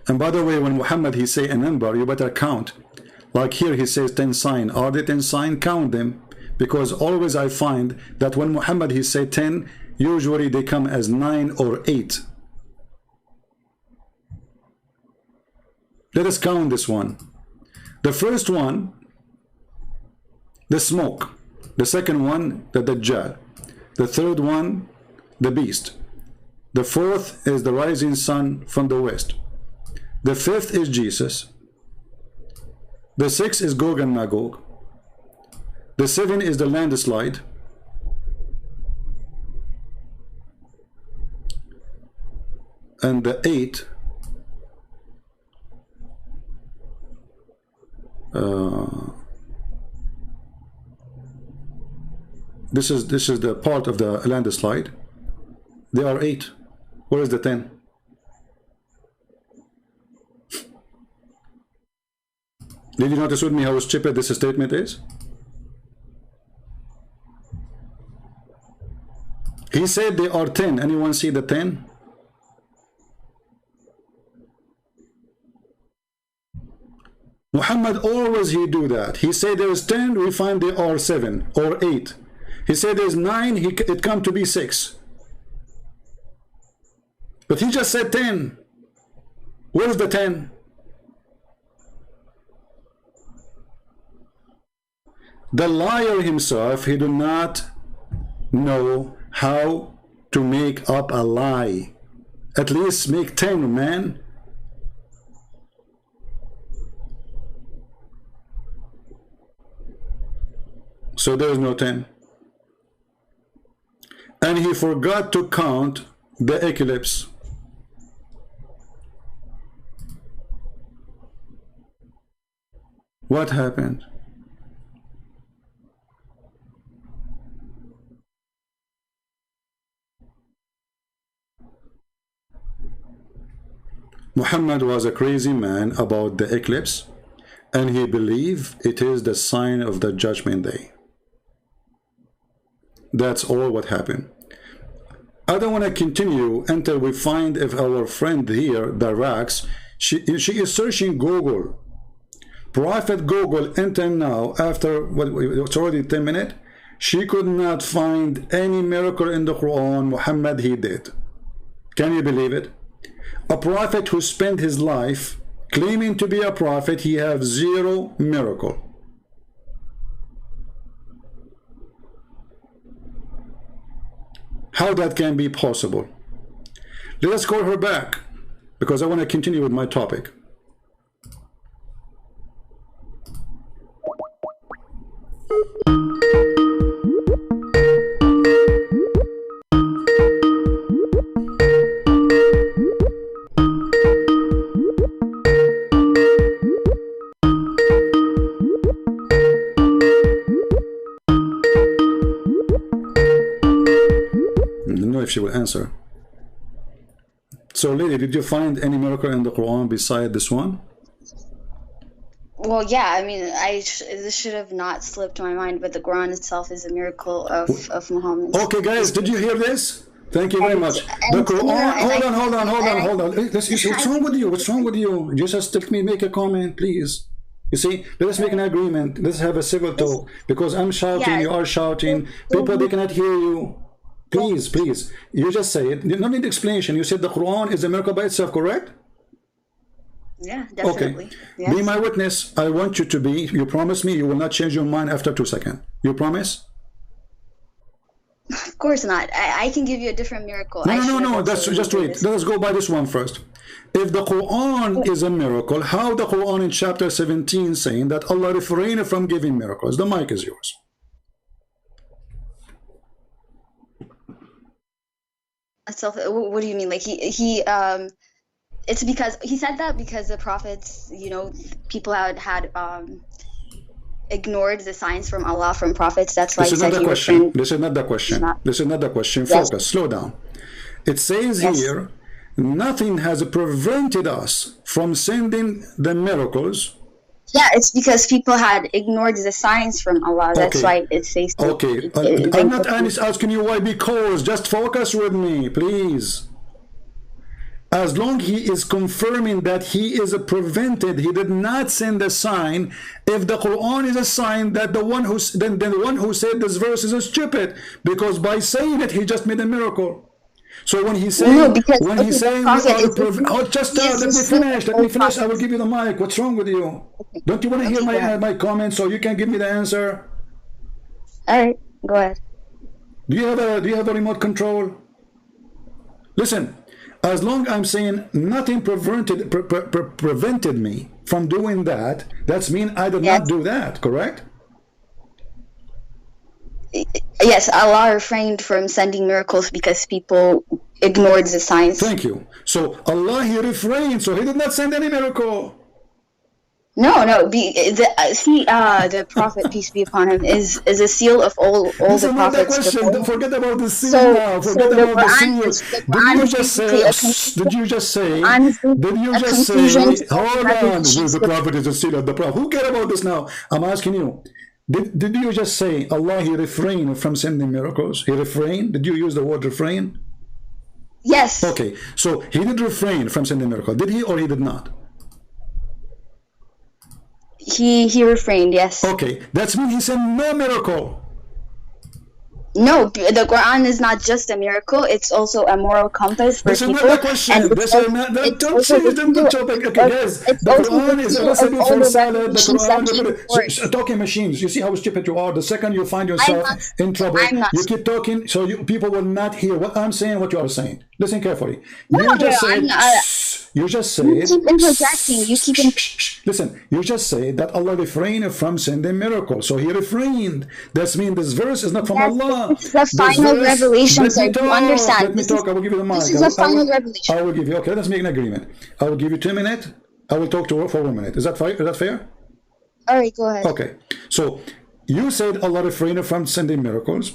And by the way, when Muhammad he say a number, you better count. Like here he says 10 sign. Are they 10 sign? Count them. Because always I find that when Muhammad he say 10, usually they come as 9 or 8. Let us count this one. The first one, the smoke. The second one, the Dajjal. The third one, the beast. The fourth is the rising sun from the west. The fifth is Jesus. The 6 is Gog and Magog. The 7 is the landslide. And the 8 this is the part of the landslide. There are 8. Where is the 10? Did you notice with me how stupid this statement is? He said there are 10. Anyone see the 10? Muhammad always he do that. He said there is 10, we find there are 7 or 8. He said there's 9, it come to be 6. But he just said 10. Where's the 10? The liar himself, he do not know how to make up a lie. At least make 10, man. So there is no 10. And he forgot to count the eclipse. What happened? Muhammad was a crazy man about the eclipse, and he believed it is the sign of the judgment day. That's all what happened. I don't want to continue until we find if our friend here, the Rax, she is searching Google. Prophet Google until now, after it's already 10 minutes, she could not find any miracle in the Quran. Muhammad, he did. Can you believe it? A prophet who spent his life claiming to be a prophet, he have 0 miracle. How that can be possible? Let us call her back, because I want to continue with my topic. If she will answer. So lady, did you find any miracle in the Quran beside this one? Well, yeah, I mean, this should have not slipped my mind, but the Quran itself is a miracle of Muhammad. Okay, guys, did you hear this? Thank you very much. The Quran, hold on. What's wrong with you? What's wrong with you? Just let me make a comment, please. You see, let us make an agreement. Let's have a civil talk, because I'm shouting, you are shouting. People, they cannot hear you. Please, please. You just say it. You don't need explanation. You said the Quran is a miracle by itself, correct? Yeah, definitely. Okay. Yes. Be my witness. I want you to be. You promise me you will not change your mind after 2 seconds. You promise? Of course not. I can give you a different miracle. No. That's just wait. Let us go by this one first. If the Quran is a miracle, how the Quran in chapter 17 saying that Allah refrained from giving miracles? The mic is yours. What do you mean? Like it's because he said that because the prophets, people had ignored the signs from Allah from prophets. That's why this is not the question. This is not the question. This is not the question. Focus. Slow down. It says here, nothing has prevented us from sending the miracles. Yeah, it's because people had ignored the signs from Allah. That's why it says. Okay, I'm not asking you why, because just focus with me, please. As long he is confirming that he is prevented, he did not send a sign. If the Quran is a sign, that the one who said this verse is stupid, because by saying it he just made a miracle. So when he's saying, let me finish. I will give you the mic. What's wrong with you? Okay. Don't you want to hear my comments so you can give me the answer? All right, go ahead. Do you have a remote control? Listen, as long as I'm saying nothing prevented me from doing that, that's mean I did not do that, correct? Yes, Allah refrained from sending miracles because people ignored the signs. Thank you. So Allah, he refrained, so he did not send any miracle. No, the Prophet, peace be upon him, is a seal of all the prophets. Another question. Don't forget about the seal now. Forget about the seal. Did you just say? Did you just say? Hold on. The Prophet is a seal of the Prophet. Who cares about this now? I'm asking you. Did you just say Allah, he refrained from sending miracles? He refrained? Did you use the word refrain? Yes. Okay. So he did refrain from sending miracles. Did he or he did not? He refrained, yes. Okay, that's mean he sent no miracle. No, the Quran is not just a miracle, it's also a moral compass for people. This is not the question. Don't change the topic. Okay, guys, the Quran is a recipe for salad. The Quran, talking machines. You see how stupid you are. The second you find yourself in trouble, you keep talking, so people will not hear what I'm saying, what you are saying. Listen carefully. You just said. You keep interjecting. Listen, you just said that Allah refrained from sending miracles. So he refrained. That means this verse is not from Allah. This is the final revelation, sir. You understand? Let me talk. I will give you the mic. This is the final revelation. I will give you. Okay, let's make an agreement. I will give you 2 minutes. I will talk to her for 1 minute. Is that fair? Is that fair? All right, go ahead. Okay. So you said Allah refrained from sending miracles.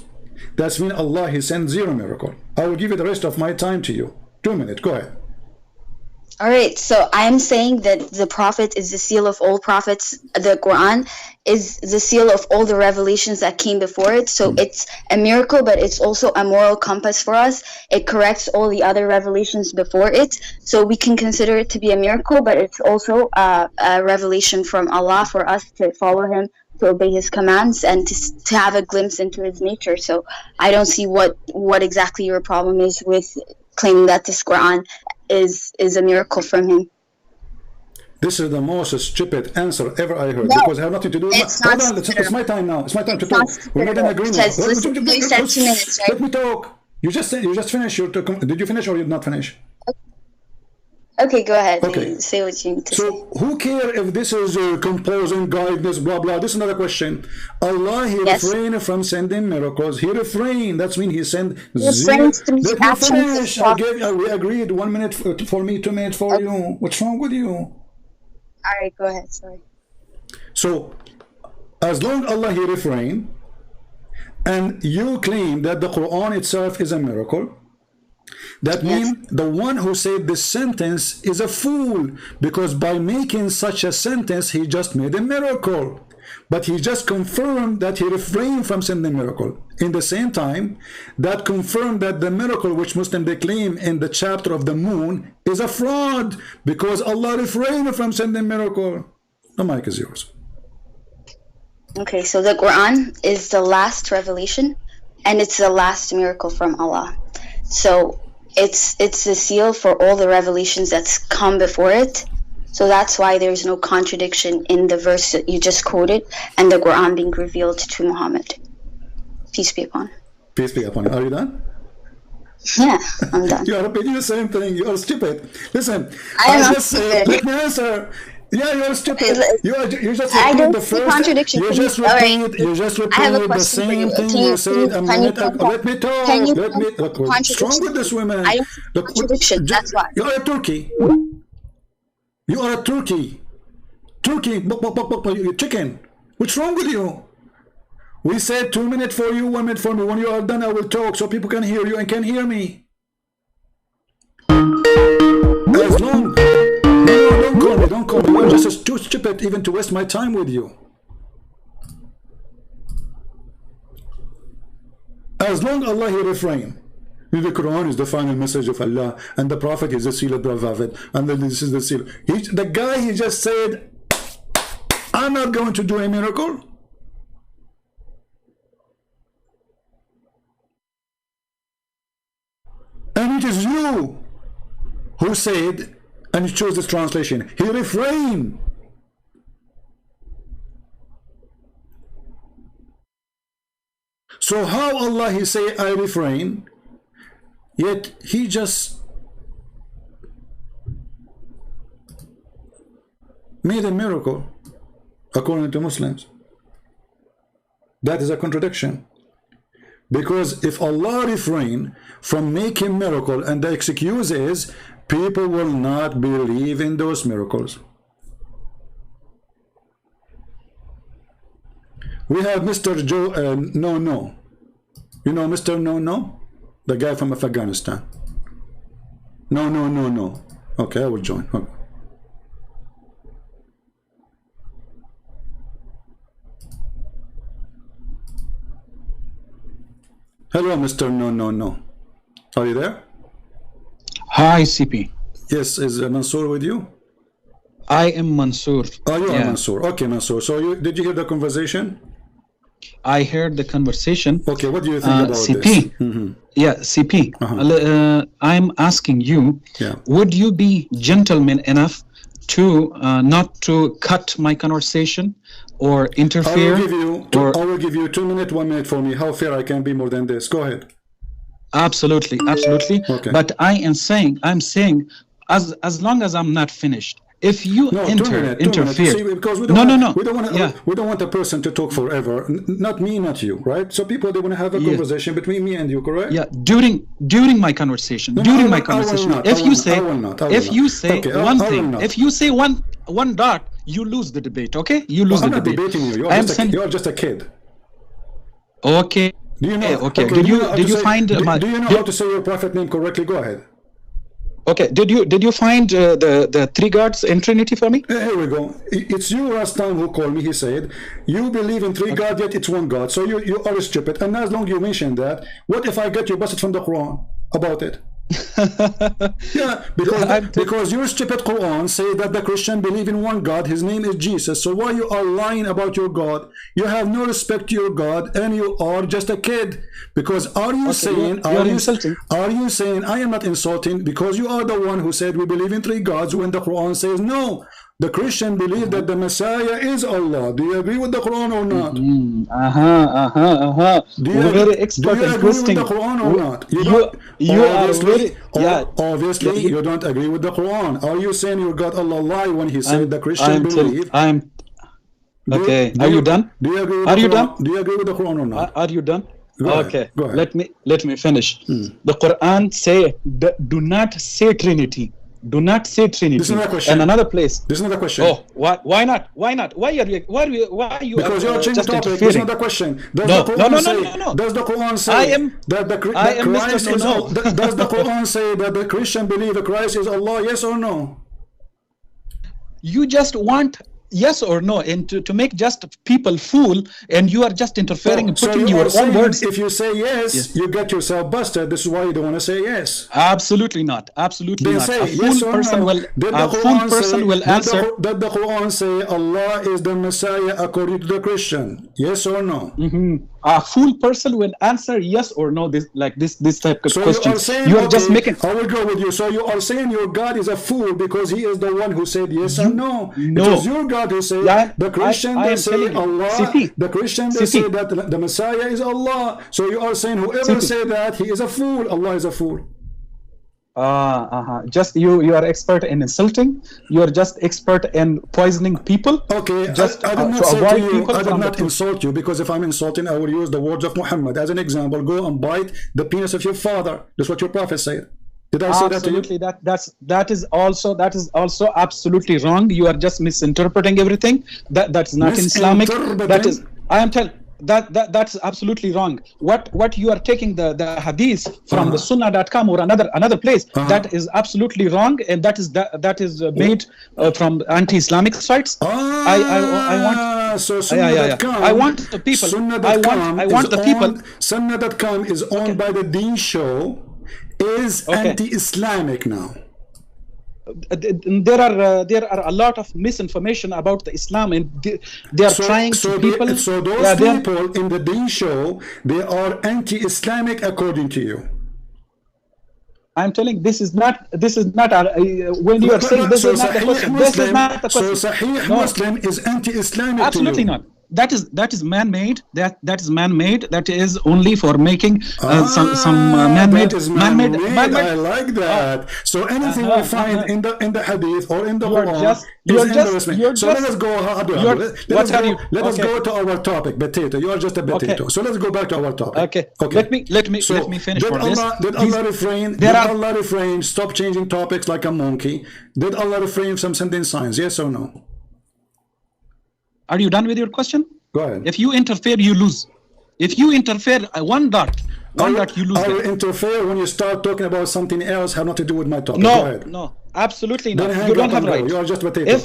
That's mean Allah, he sent 0 miracle. I will give you the rest of my time to you. 2 minutes. Go ahead. All right, so I'm saying that the Prophet is the seal of all prophets. The Quran is the seal of all the revelations that came before it. So it's a miracle, but it's also a moral compass for us. It corrects all the other revelations before it. So we can consider it to be a miracle, but it's also a revelation from Allah for us to follow him, to obey his commands, and to have a glimpse into his nature. So I don't see what exactly your problem is with claiming that this Quran is a miracle from him. This is the most stupid answer ever I heard, because I have nothing to do with Hold on, it's my time now. It's my time to talk. We made an agreement. You said 2 minutes, right? Let me talk. You just finished your did you finish or you did not finish? Okay, go ahead. Okay. Say what you need to say. So who care if this is composing guidance, blah blah. This is another question. Allah, he refrained from sending miracles. He refrained. That's mean he sent 0. Let me finish. We agreed. 1 minute for me, 2 minutes for you. What's wrong with you? All right, go ahead. Sorry. So as long Allah, he refrained, and you claim that the Quran itself is a miracle, that means the one who said this sentence is a fool, because by making such a sentence he just made a miracle, but he just confirmed that he refrained from sending miracle. In the same time, that confirmed that the miracle which Muslims they claim in the chapter of the moon is a fraud, because Allah refrained from sending miracle. The mic is yours. Okay, so the Quran is the last revelation, and it's the last miracle from Allah. So it's the seal for all the revelations that's come before it. So that's why there's no contradiction in the verse that you just quoted and the Quran being revealed to Muhammad. Peace be upon him. Peace be upon him. Are you done? Yeah, I'm done. You are repeating the same thing. You are stupid. Listen, I just let me answer. Yeah, you're stupid. You just repeat the first. Contradiction. You just repeat the same thing you said a minute ago. Let me talk. Let me. Look, what's wrong with this woman? I don't see contradiction. That's why. You are a turkey. You are a turkey. Turkey. You chicken. What's wrong with you? We said 2 minutes for you, 1 minute for me. When you are done, I will talk so people can hear you and can hear me. As long. No, don't call me. I'm just too stupid even to waste my time with you. As long as Allah, he refrain. The Quran is the final message of Allah, and the Prophet is the seal of the Prophet, and this is the seal. The guy, he just said, I'm not going to do a miracle. And it is you who said, and you chose this translation, he refrained. So how Allah, he say, I refrain, yet he just made a miracle, according to Muslims. That is a contradiction. Because if Allah refrain from making miracle, and the excuse is people will not believe in those miracles. We have Mr. Joe No. You know Mr. No? The guy from Afghanistan. No. Okay, I will join. Okay. Hello, Mr. No. Are you there? Hi, CP. Yes, is Mansoor with you? I am Mansoor. Oh, you are Mansoor. Okay, Mansoor. So did you hear the conversation? I heard the conversation. Okay, what do you think about CP? This? Yeah, CP. I'm asking you, would you be gentleman enough to not to cut my conversation or interfere? I will give you 2 minutes, 1 minute for me. How fair I can be more than this? Go ahead. Absolutely. Okay. But I'm saying, as long as I'm not finished, if you interfere, See, because we don't want a person to talk forever. Not me, not you, right? So people, they want to have a conversation between me and you, correct? Yeah. During my conversation, if you say one thing, if you say one dot, you lose the debate. Okay, you lose the debate. I'm not debating you. You're just a kid. Okay. Do you know? Okay. Did you find? Do you know how to say your prophet name correctly? Go ahead. Okay, did you find the 3 gods in Trinity for me? Here we go. It's you last time who called me. He said, you believe in 3 gods, yet it's 1 God. So you are stupid. And as long as you mention that, what if I get you busted from the Quran about it? Yeah, because your stupid Quran say that the Christian believe in 1 God, his name is Jesus. So why you are lying about your God? You have no respect to your God, and you are just a kid. Because are you saying I am not insulting, because you are the one who said we believe in 3 gods when the Quran says no. The Christian believe that the Messiah is Allah. Do you agree with the Quran or not? You're very expert in twisting. Do you agree with the Quran or not? Obviously, you don't agree with the Quran. Are you saying you got Allah lie when he said the Christian believe? Okay. Are you done? Do you agree with the Quran? Do you agree with the Quran or not? Are you done? Go ahead. Let me finish. Hmm. The Quran say do not say Trinity. Do not say Trinity. This is not a question. And another place. This is not a question. Oh, why not? Why are you? Because you're changing the topic. This is not a question. Does the Quran say that the Christ is Allah? Does the Quran say that the Christian believe Christ is Allah? Yes or no? You just want yes or no, and to make just people fool, and you are just interfering and putting your own words. If you say yes, you get yourself busted. This is why you don't want to say yes. Absolutely not. Absolutely not. Say a fool person will answer. Did the Quran say Allah is the Messiah according to the Christian? Yes or no? A fool person will answer yes or no. This type of question. You are just making. I will go with you. So you are saying your God is a fool because he is the one who said yes and no. No. It is your God who say the Christian they say Allah. The Christian they say that the Messiah is Allah. So you are saying whoever say that he is a fool. Allah is a fool. Just you are expert in insulting. You are just expert in poisoning people. Okay, just I did not say to you, I did not insult you, because if I'm insulting, I will use the words of Muhammad as an example. Go and bite the penis of your father. That's what your prophet said. Did I say that to you? That is also absolutely wrong. You are just misinterpreting everything. That's not Islamic. That is, I am telling. That's absolutely wrong. What you are taking the hadith from the sunnah.com or another place, that is absolutely wrong, and that is made from anti-Islamic sites. I want the people. Sunnah.com is owned by the Deen Show, is anti-Islamic now. There are a lot of misinformation about the Islam, and they are trying to people. So those people in the Deen Show, they are anti-Islamic according to you. I'm telling this is not when you are saying this is not the question. This is not the question. So Sahih Muslim is anti-Islamic. Absolutely not. that is man-made. That is man-made. That is only for making some man-made. I like that. So anything we find in the hadith or in the Quran is so let us go. Let us go to our topic. Potato. You are just a potato. Okay. So let's go back to our topic. Okay. Let me finish. Did Allah refrain? Stop changing topics like a monkey. Did Allah refrain from sending signs? Yes or no? Are you done with your question? Go ahead. If you interfere, you lose. If you interfere, one dot, you lose. I will interfere when you start talking about something else, have nothing to do with my topic. No, absolutely not. You don't have right. You are just potato.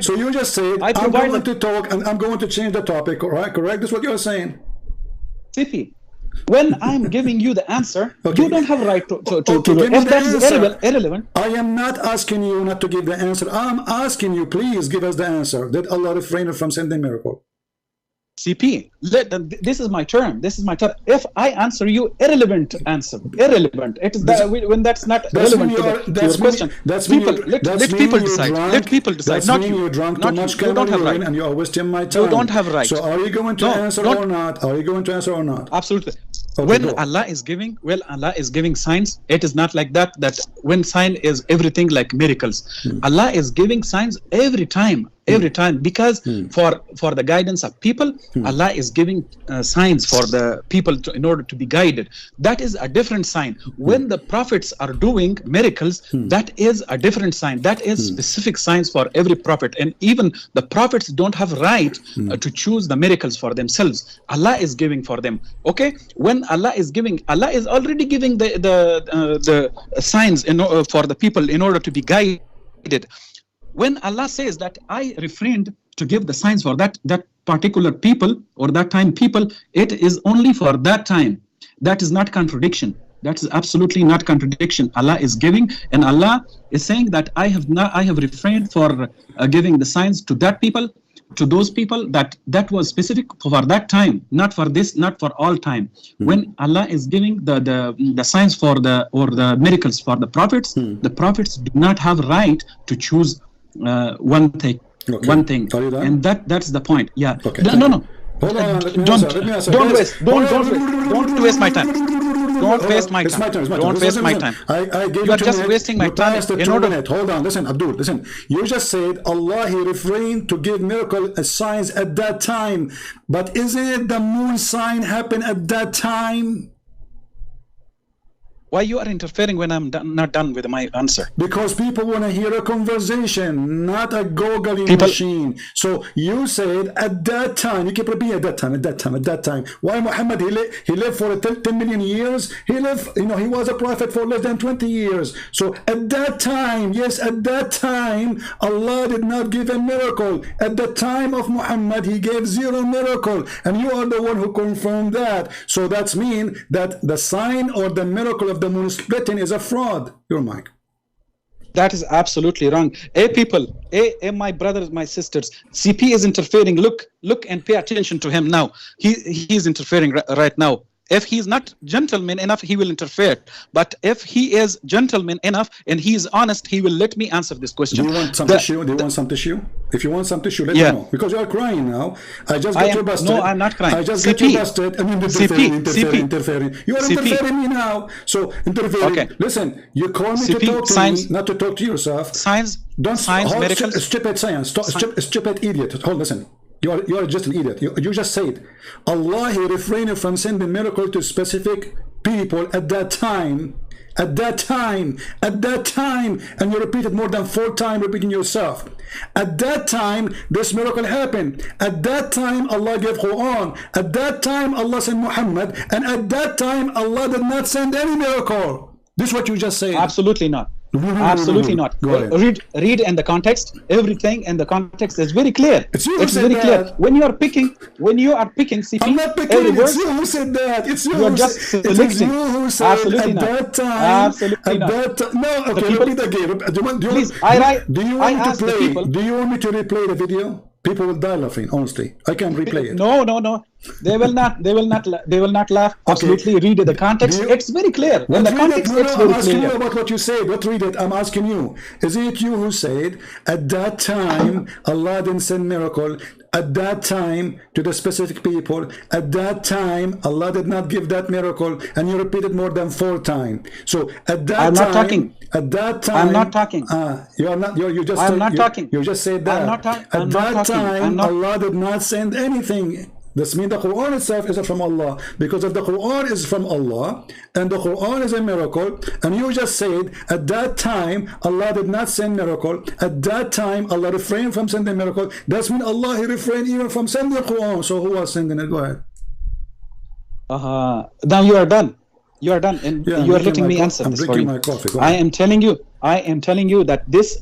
So you just said, I'm going to talk and I'm going to change the topic, right? Correct? That's what you're saying. CP, when I'm giving you the answer, you don't have a right to if that's irrelevant. I am not asking you not to give the answer. I'm asking you, please give us the answer. Did Allah refrain from sending miracle? CP, this is my turn. If I answer you irrelevant answer, irrelevant. It is when that's not relevant to your question. Let people decide. Let people decide. Not you. You're drunk too much. You don't have right. And you are wasting my time. You don't have right. So are you going to answer or not? Are you going to answer or not? Absolutely. Okay, when Allah is giving signs, it is not like that when sign is everything like miracles. Allah is giving signs every time because for the guidance of people, Allah is giving signs for the people in order to be guided. That is a different sign. When the prophets are doing miracles, that is a different sign. That is specific signs for every prophet, and even the prophets don't have right to choose the miracles for themselves. Allah is giving for them. Okay, when Allah is already giving the signs for the people in order to be guided. When Allah says that I refrained to give the signs for that particular people or that time people, it is only for that time. That is not contradiction. That is absolutely not contradiction. Allah is giving, and Allah is saying that I have refrained for giving the signs to that people, to those people that was specific for that time, not for this, not for all time. When Allah is giving the signs for the miracles for the prophets do not have right to choose one thing. And that's the point. Yeah. Okay. No. Hold on, don't waste my time. Don't waste my time. Don't waste my time. You are just wasting my time. Hold on, listen, Abdul, listen. You just said Allah, He refrained to give miracle signs at that time. But isn't it the moon sign happened at that time? Why you are interfering when I'm not done with my answer? Because people want to hear a conversation, not a googling machine. So you said at that time, you keep repeating at that time. Why Muhammad, he lived for 10 million years? He lived, he was a prophet for less than 20 years. So at that time, yes, at that time, Allah did not give a miracle. At the time of Muhammad, He gave 0 miracle. And you are the one who confirmed that. So that means that the sign or the miracle of the moon splitting is a fraud. Your mic. That is absolutely wrong. People, my brothers, my sisters, CP is interfering. Look and pay attention to him now. He is interfering right now. If he is not gentleman enough, he will interfere. But if he is gentleman enough and he is honest, he will let me answer this question. Do you want some tissue? Do you want some tissue? If you want some tissue, let me know. Because you are crying now. I just got you busted. No, I'm not crying. I just got you busted. I mean, interfering. You are interfering me now. So, interfering. Okay. Listen, you call me to talk to me, not to talk to yourself. Science, miracles. Stupid science. Stupid idiot. Hold, listen. You are just an idiot. You just said Allah, He refrained from sending miracle to specific people at that time, and you repeated more than 4 times, repeating yourself. At that time, this miracle happened. At that time, Allah gave Quran. At that time, Allah sent Muhammad, and at that time, Allah did not send any miracle. This is what you just said. Absolutely not. Absolutely not. Read in the context. Everything in the context is very clear. It's very clear. When you are picking CP, I'm not picking. It's you who said that. It's you. You are just selecting. You who said absolutely at not. That time. Absolutely not. No. Okay. Repeat again. Do you want me to replay the video? People will die laughing. Honestly, I can replay it. No. They will not. They will not. They will not laugh. Absolutely. Read the context. It's very clear. In the context, it's very I'm asking clear. you about what you said. What read it? I'm asking you. Is it you who said at that time Allah didn't send miracle? At that time to the specific people. At that time Allah did not give that miracle, and you repeated more than 4 times. So at that I'm time, not talking. At that time, I'm not talking. You are not. You just. I'm not talking. You just said that. I'm not at I'm that not time, not... Allah did not send anything. This means the Quran itself is from Allah, because if the Quran is from Allah and the Quran is a miracle, and you just said at that time Allah did not send miracle, at that time Allah refrained from sending miracle, that's mean Allah he refrained even from sending the Quran. So who was sending it? Go ahead. Now you are done. You are done, and Yeah, you are letting me answer this for you. My coffee. I am telling you that this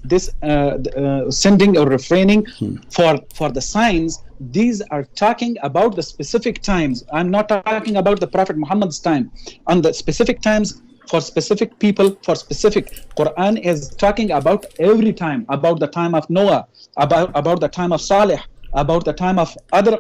sending or refraining for the signs, these are talking about the specific times. I'm not talking about the Prophet Muhammad's time. On the specific times for specific people, for specific, Quran is talking about every time, about the time of Noah, about the time of Salih, about the time of other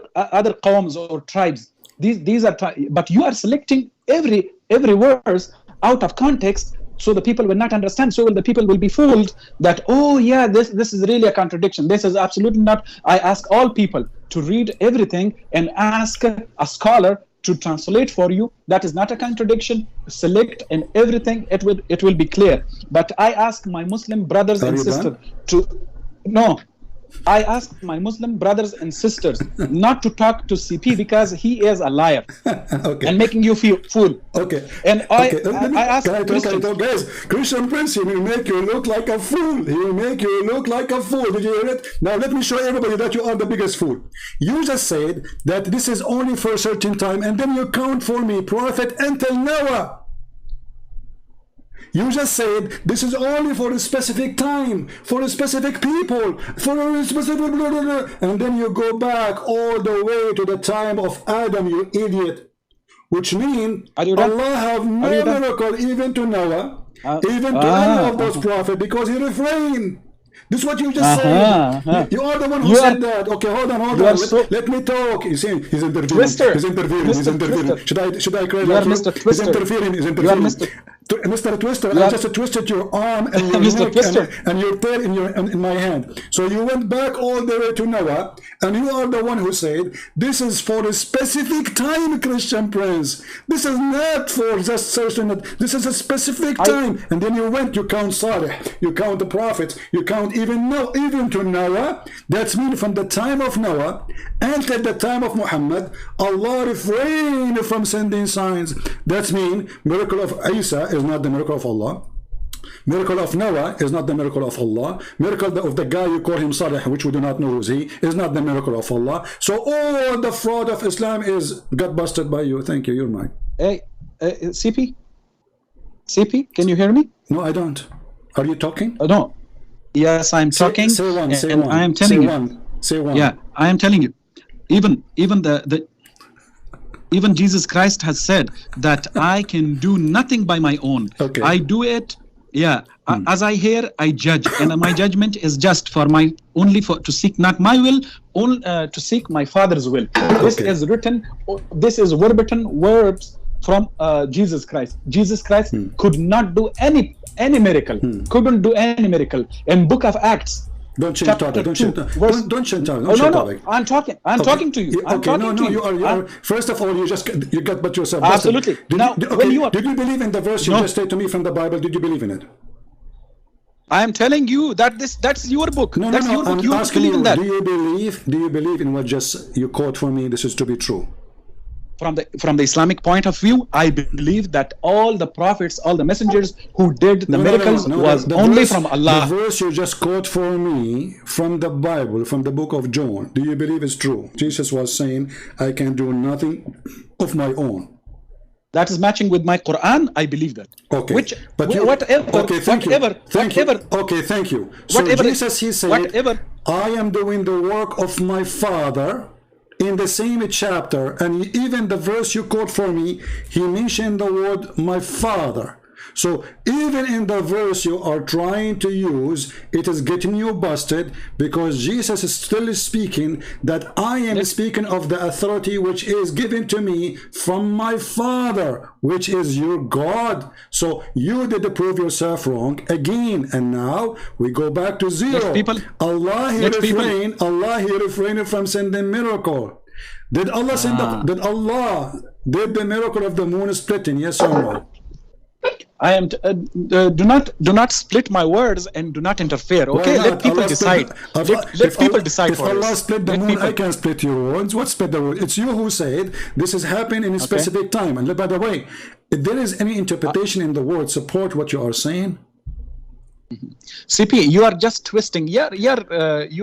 qawms or tribes. These are, but you are selecting every verse out of context, so the people will not understand. So the people will be fooled that, oh yeah, this is really a contradiction. This is absolutely not. I ask all people to read everything and ask a scholar to translate for you. That is not a contradiction. Select and everything, it will be clear. But I ask my Muslim brothers and sisters I ask my Muslim brothers and sisters not to talk to CP because he is a liar and making you feel fool. Okay. And I ask Christians. Guys, Christian Prince, he will make you look like a fool. He will make you look like a fool. Did you hear it? Now let me show everybody that you are the biggest fool. You just said that this is only for a certain time, and then you count for me prophet until Noah. You just said this is only for a specific time, for a specific people, for a specific blah, blah, blah. And then you go back all the way to the time of Adam, you idiot. Which means Allah have no miracle even to Noah, even to any of those prophets, because he refrained. This is what you just said. You are the one who said that. Okay, hold on. Let me talk. You see, he's interfering. He's interfering. Should I cry like you? He's interfering. Mr. Twister, I just twisted your arm and your neck and your tail in my hand. So you went back all the way to Noah, and you are the one who said, this is for a specific time, Christian Prince. This is not for just certain, this is a specific time. And then you count Salih, you count the prophets, you count even to Noah. That's mean from the time of Noah until the time of Muhammad, Allah refrained from sending signs. That's mean miracle of Isa is not the miracle of Allah. Miracle of Noah is not the miracle of Allah. Miracle of the guy you call him Salih, which we do not know who's he, is not the miracle of Allah. So all the fraud of Islam got busted by you. Thank you. You're mine. Hey, CP, can you hear me? No, I don't. Are you talking? No. Yes, I'm talking. Say one. I am telling you. Say one. Yeah, I am telling you. Even Jesus Christ has said that I can do nothing by my own. Okay. I do it, as I hear, I judge, and my judgment is just for to seek not my will, only to seek my Father's will. This is written. This is verbatim words from Jesus Christ. Jesus Christ could not do any miracle. Couldn't do any miracle. In Book of Acts. Don't change topic. Don't change topic. No. I'm talking to you. You are. First of all, you got but yourself. Absolutely. Did you believe in the verse you just said to me from the Bible? Did you believe in it? I am telling you that that's your book. No. Your book. I'm asking you. Do you believe in what just you quote for me? This is to be true. From the Islamic point of view, I believe that all the prophets, all the messengers who did the miracles was only from Allah. The verse you just quote for me from the Bible, from the book of John, do you believe it's true? Jesus was saying, I can do nothing of my own. That is matching with my Quran. I believe that. Okay. Thank you. Okay, thank you. So Jesus, he said, I am doing the work of my Father. In the same chapter, and even the verse you quote for me, he mentioned the word my Father. So even in the verse you are trying to use, it is getting you busted, because Jesus is still speaking that I am speaking of the authority which is given to me from my Father, which is your God. So you did prove yourself wrong again, and now we go back to zero. Allah he refrained from sending miracle. Did Allah send did the miracle of the moon splitting? Yes or no? I am do not split my words and do not interfere. Okay, let people decide. Let people decide. If Allah split the moon, I can split your words. What split the words? It's you who said this is happening in a specific time. And by the way, if there is any interpretation in the word support what you are saying, CP, you are just twisting. You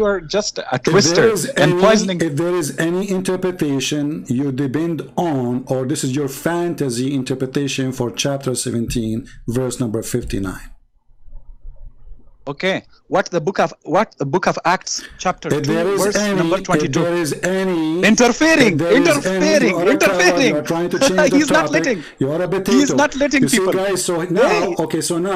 are just a twister and poisoning. If there is any interpretation you depend on, or this is your fantasy interpretation for chapter 17, verse number 59. Okay, what the book of Acts chapter 2 verse number 22. If there is any interfering. You are trying to change the He's topic. not letting. You are a potato. He's not letting you people. See, guys, so now,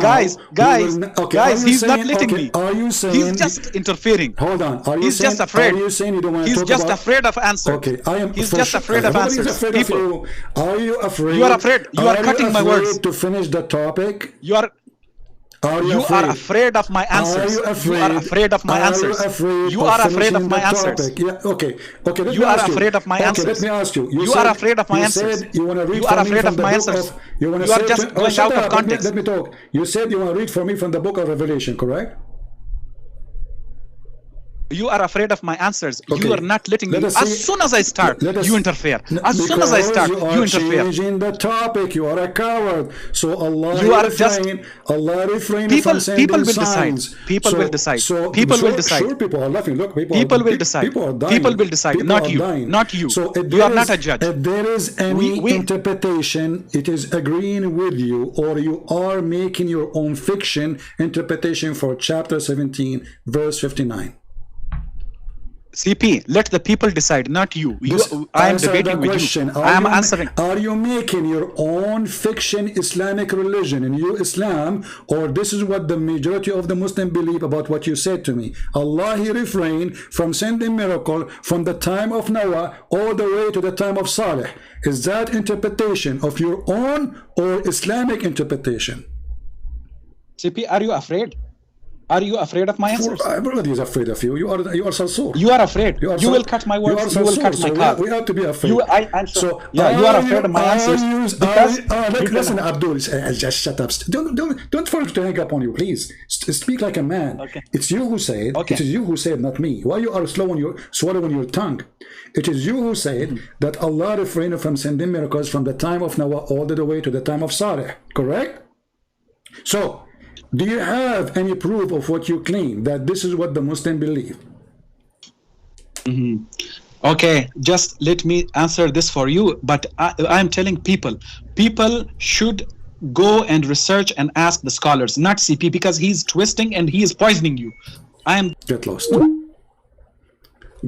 guys, he's not letting me. Are you saying he's just interfering? Hold on. Are you he's saying, just afraid. Are you saying you don't want to he's talk just about, afraid of answers. Okay, I am. He's just afraid of answers. Afraid people, of you. Are you afraid? You are afraid. You are cutting my words. To finish the topic. You are afraid of my answers. You are afraid of my answers. You are afraid of my answers. Yeah, okay. You are afraid of my answers. Let me ask you. You are afraid of my answers. You want to read you are afraid of my answers. You are just going out of context. Let me talk. You said you want to read for me from the book of Revelation, correct? You are afraid of my answers. Okay. You are not letting me. As soon as I start, you interfere. As soon as I start, you interfere. Changing the topic. You are a coward. So Allah refrain people, from sending people will signs. Decide. People will decide. People will decide. Sure, people are laughing. Look, people will decide. People are dying. People will decide. People not you. Dying. Not you. So you are not a judge. If there is any interpretation, it is agreeing with you, or you are making your own fiction interpretation for chapter 17, verse 59. CP, let the people decide, not you. I am debating with you. I am answering. Are you making your own fiction Islamic religion in you Islam, or this is what the majority of the Muslims believe about what you said to me? Allah he refrained from sending miracle from the time of Noah all the way to the time of Salih. Is that interpretation of your own or Islamic interpretation? CP, are you afraid? Are you afraid of my answers? Everybody is afraid of you. You are so. You are afraid. You will cut my words. You will cut my card. We have to be afraid. I'm sure. So you are afraid of my answers. Listen, Abdul, just shut up. Don't force to hang up on you, please. Speak like a man. Okay. It's you who said. Okay. It is you who said, not me. Why you are swallowing your tongue? It is you who said that Allah refrained from sending miracles from the time of Noah all the way to the time of Salih. Correct? So, do you have any proof of what you claim, that this is what the Muslim believe? Okay, just let me answer this for you. But I'm telling people should go and research and ask the scholars, not CP, because he's twisting and he is poisoning you. Get lost.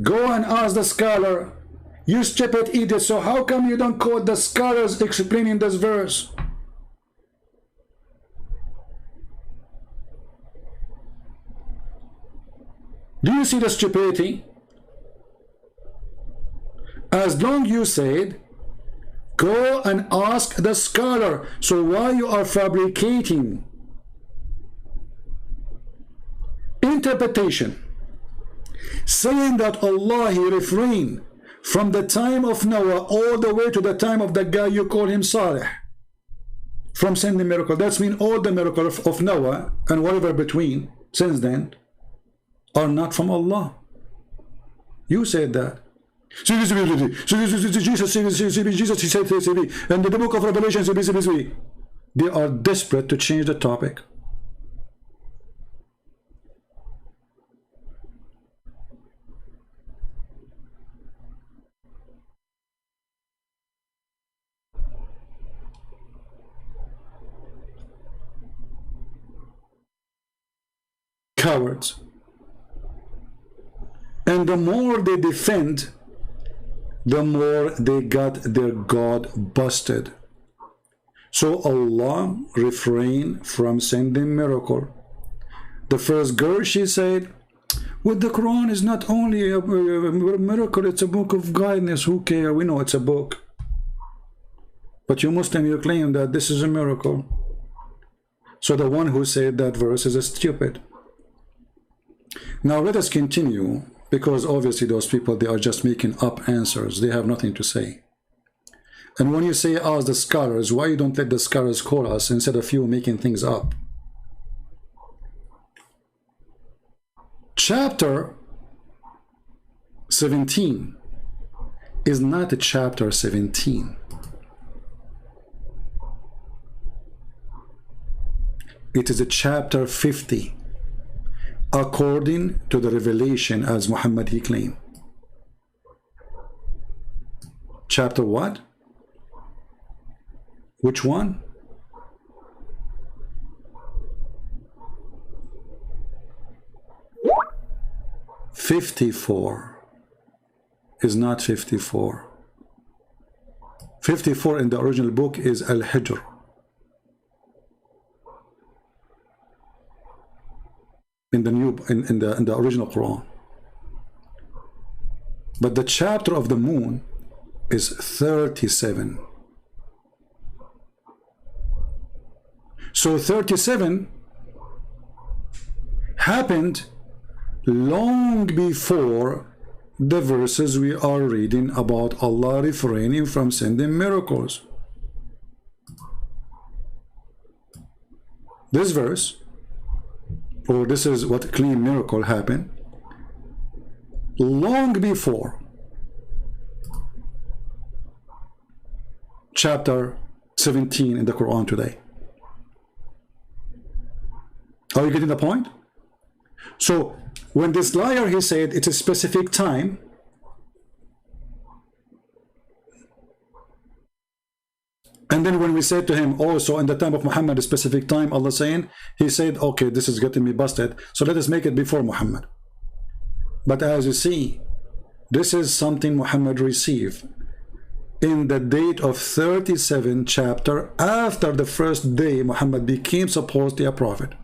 Go and ask the scholar. You stupid idiot. So how come you don't quote the scholars explaining this verse? Do you see the stupidity? As long you said, go and ask the scholar. So why you are fabricating interpretation, saying that Allah he refrained from the time of Noah all the way to the time of the guy you call him Salih from sending miracle? That's mean all the miracle of Noah and whatever between since then are not from Allah. You said that. Jesus, he said, and the book of Revelation, they are desperate to change the topic. Cowards. And the more they defend, the more they got their God busted. So Allah refrained from sending miracle. The first girl, she said, well, the Quran is not only a miracle, it's a book of guidance. Who cares? We know it's a book. But you Muslim, you claim that this is a miracle. So the one who said that verse is a stupid. Now let us continue, because obviously those people, they are just making up answers. They have nothing to say. And when you say ask the scholars, why you don't let the scholars call us instead of you making things up? Chapter 17 is not a chapter 17. It is a chapter 50, according to the revelation as Muhammad he claimed. Chapter what? Which one? "54" is not 54. 54 in the original book is Al-Hijr. In the original Quran. But the chapter of the moon is 37. So 37 happened long before the verses we are reading about Allah refraining from sending miracles. This verse, or this is what claim miracle happened long before chapter 17 in the Quran today. Are you getting the point? So when this liar, he said it's a specific time, and then when we said to him also in the time of Muhammad, a specific time, Allah saying, he said, okay, this is getting me busted, so let us make it before Muhammad. But as you see, this is something Muhammad received in the date of 37 chapter after the first day Muhammad became supposedly a prophet.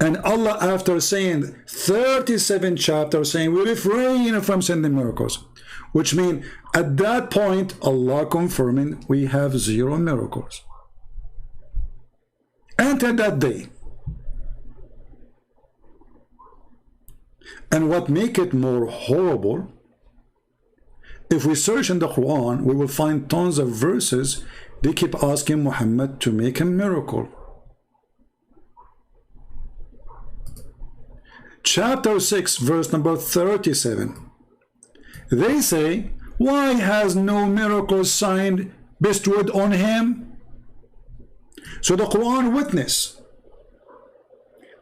And Allah, after saying 37 chapters, saying we refrain from sending miracles, which means at that point Allah confirming we have 0 miracles until that day. And what make it more horrible, if we search in the Quran, we will find tons of verses they keep asking Muhammad to make a miracle. Chapter 6, verse number 37. They say, why has no miracle sign bestowed on him? So the Quran witness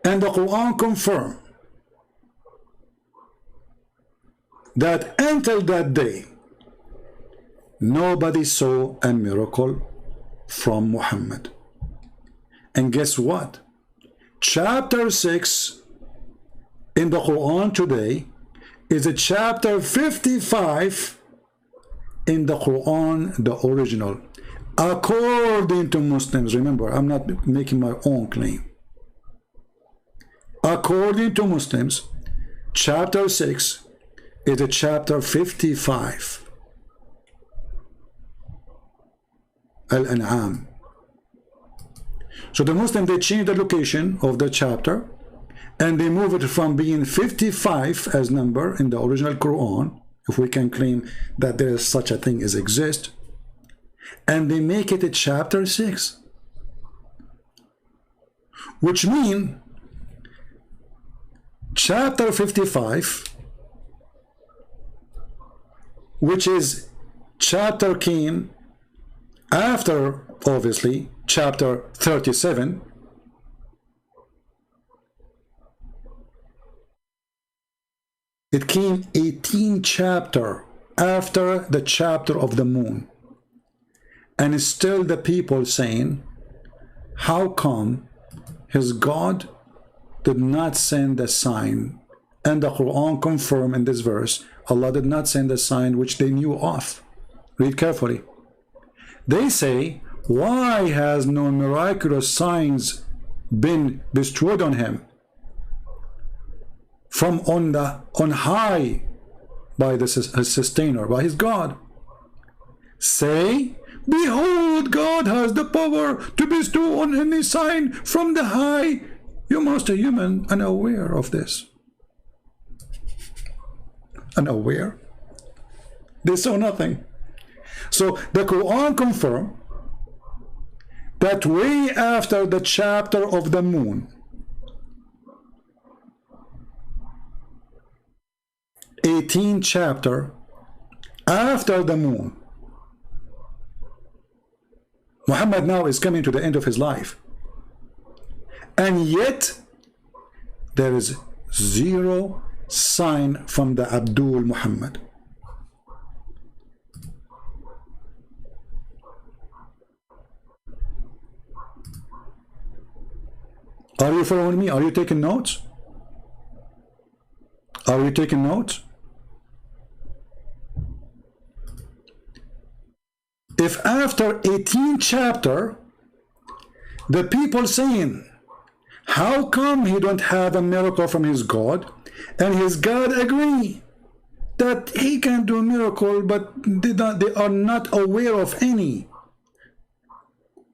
and the Quran confirm that until that day, nobody saw a miracle from Muhammad. And guess what? Chapter 6 in the Quran today is a chapter 55 in the Quran, the original, according to Muslims. Remember, I'm not making my own claim. According to Muslims, chapter 6 is a chapter 55. Al-An'am. So the Muslim, they change the location of the chapter and they move it from being 55 as number in the original Quran, if we can claim that there is such a thing as exist, and they make it a chapter 6, which means chapter 55, which is chapter came after obviously chapter 37, it came 18 chapter after the chapter of the moon. And still the people saying, how come his God did not send a sign? And the Quran confirmed in this verse, Allah did not send a sign which they knew of. Read carefully. They say, why has no miraculous signs been bestowed on him from on high by his sustainer, by his God? Say, behold, God has the power to bestow on any sign from the high. You must be human, unaware of this. Unaware. They saw nothing. So the Quran confirms that way after the chapter of the moon, 18th chapter after the moon, Muhammad now is coming to the end of his life, and yet there is zero sign from the Abdul Muhammad. Are you following me? Are you taking notes? Are you taking notes? If after 18th chapter the people saying, how come he don't have a miracle from his God, and his God agree that he can do a miracle, but they are not aware of any.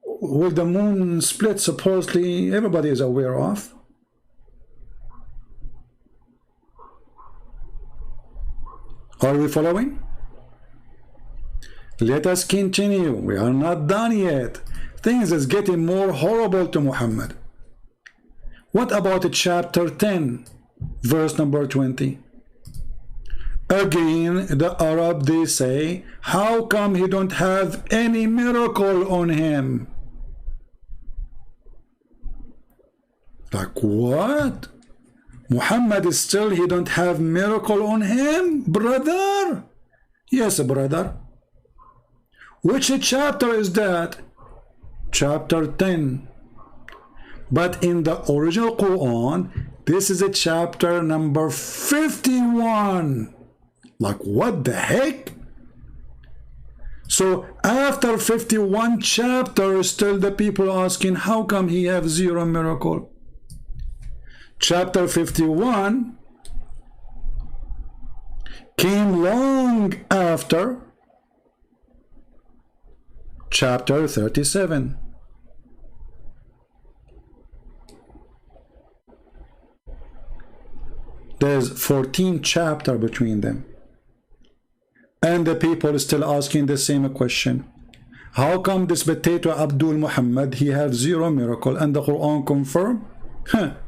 Will the moon split? Supposedly everybody is aware of. Are we following? Let us continue. We are not done yet. Things is getting more horrible to Muhammad. What about chapter 10, verse number 20? Again, the Arab, they say, how come he don't have any miracle on him? Like what? Muhammad is still, he don't have miracle on him, brother? Yes, brother. Which chapter is that? Chapter 10. But in the original Quran, this is a chapter number 51. Like what the heck? So after 51 chapters, still the people asking, how come he have zero miracle? Chapter 51 came long after chapter 37. There's 14 chapters between them. And the people are still asking the same question. How come this potato Abdul Muhammad, he have zero miracle, and the Quran confirm?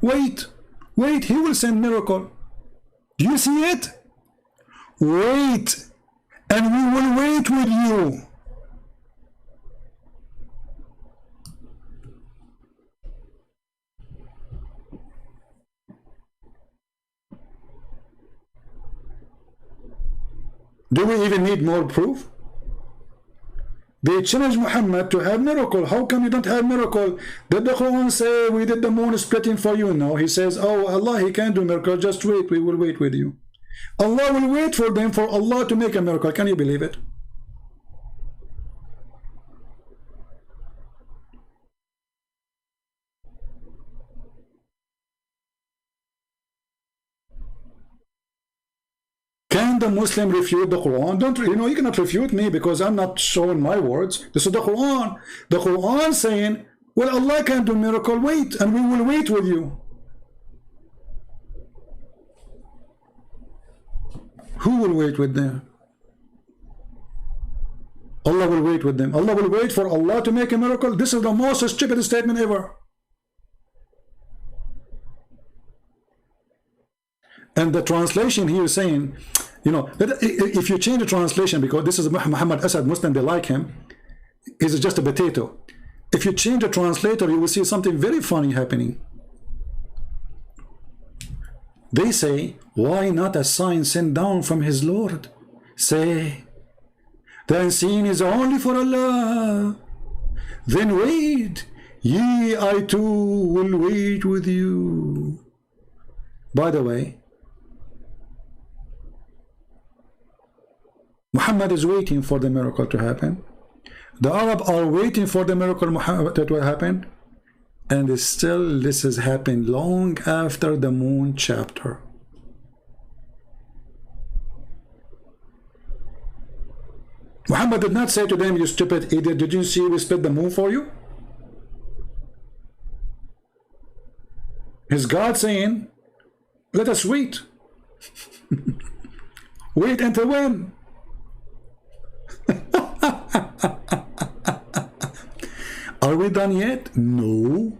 Wait, he will send miracle. Do you see it? Wait, and we will wait with you. Do we even need more proof? They challenge Muhammad to have miracle. How come you don't have miracle? Did the Quran say we did the moon splitting for you? No, he says, oh Allah, he can do miracle. Just wait, we will wait with you. Allah will wait for them for Allah to make a miracle. Can you believe it? Can the Muslim refute the Quran? Don't, you cannot refute me because I'm not showing my words. This is the Quran. The Quran saying, well, Allah can do miracle, wait, and we will wait with you. Who will wait with them? Allah will wait with them. Allah will wait for Allah to make a miracle. This is the most stupid statement ever. And the translation here is saying, if you change the translation, because this is Muhammad Asad Muslim, they like him, he's just a potato. If you change the translator, you will see something very funny happening. They say, why not a sign sent down from his Lord? Say, the unseen is only for Allah. Then wait, ye, I too will wait with you. By the way, Muhammad is waiting for the miracle to happen. The Arab are waiting for the miracle Muhammad that will happen, and still this has happened long after the moon chapter. Muhammad did not say to them, you stupid idiot, did you see we split the moon for you? Is God saying, let us wait? Wait until when? Are we done yet? No.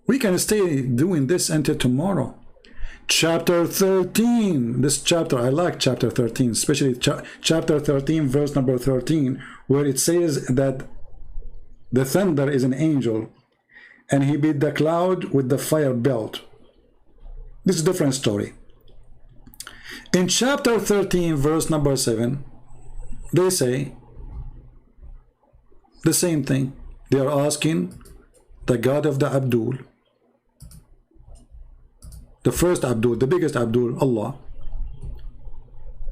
We can stay doing this until tomorrow. Chapter 13. This chapter, I like chapter 13, especially chapter 13, verse number 13, where it says that the thunder is an angel and he beat the cloud with the fire belt. This is a different story. In chapter 13, verse number 7, they say the same thing. They are asking the God of the Abdul, the first Abdul, the biggest Abdul, Allah.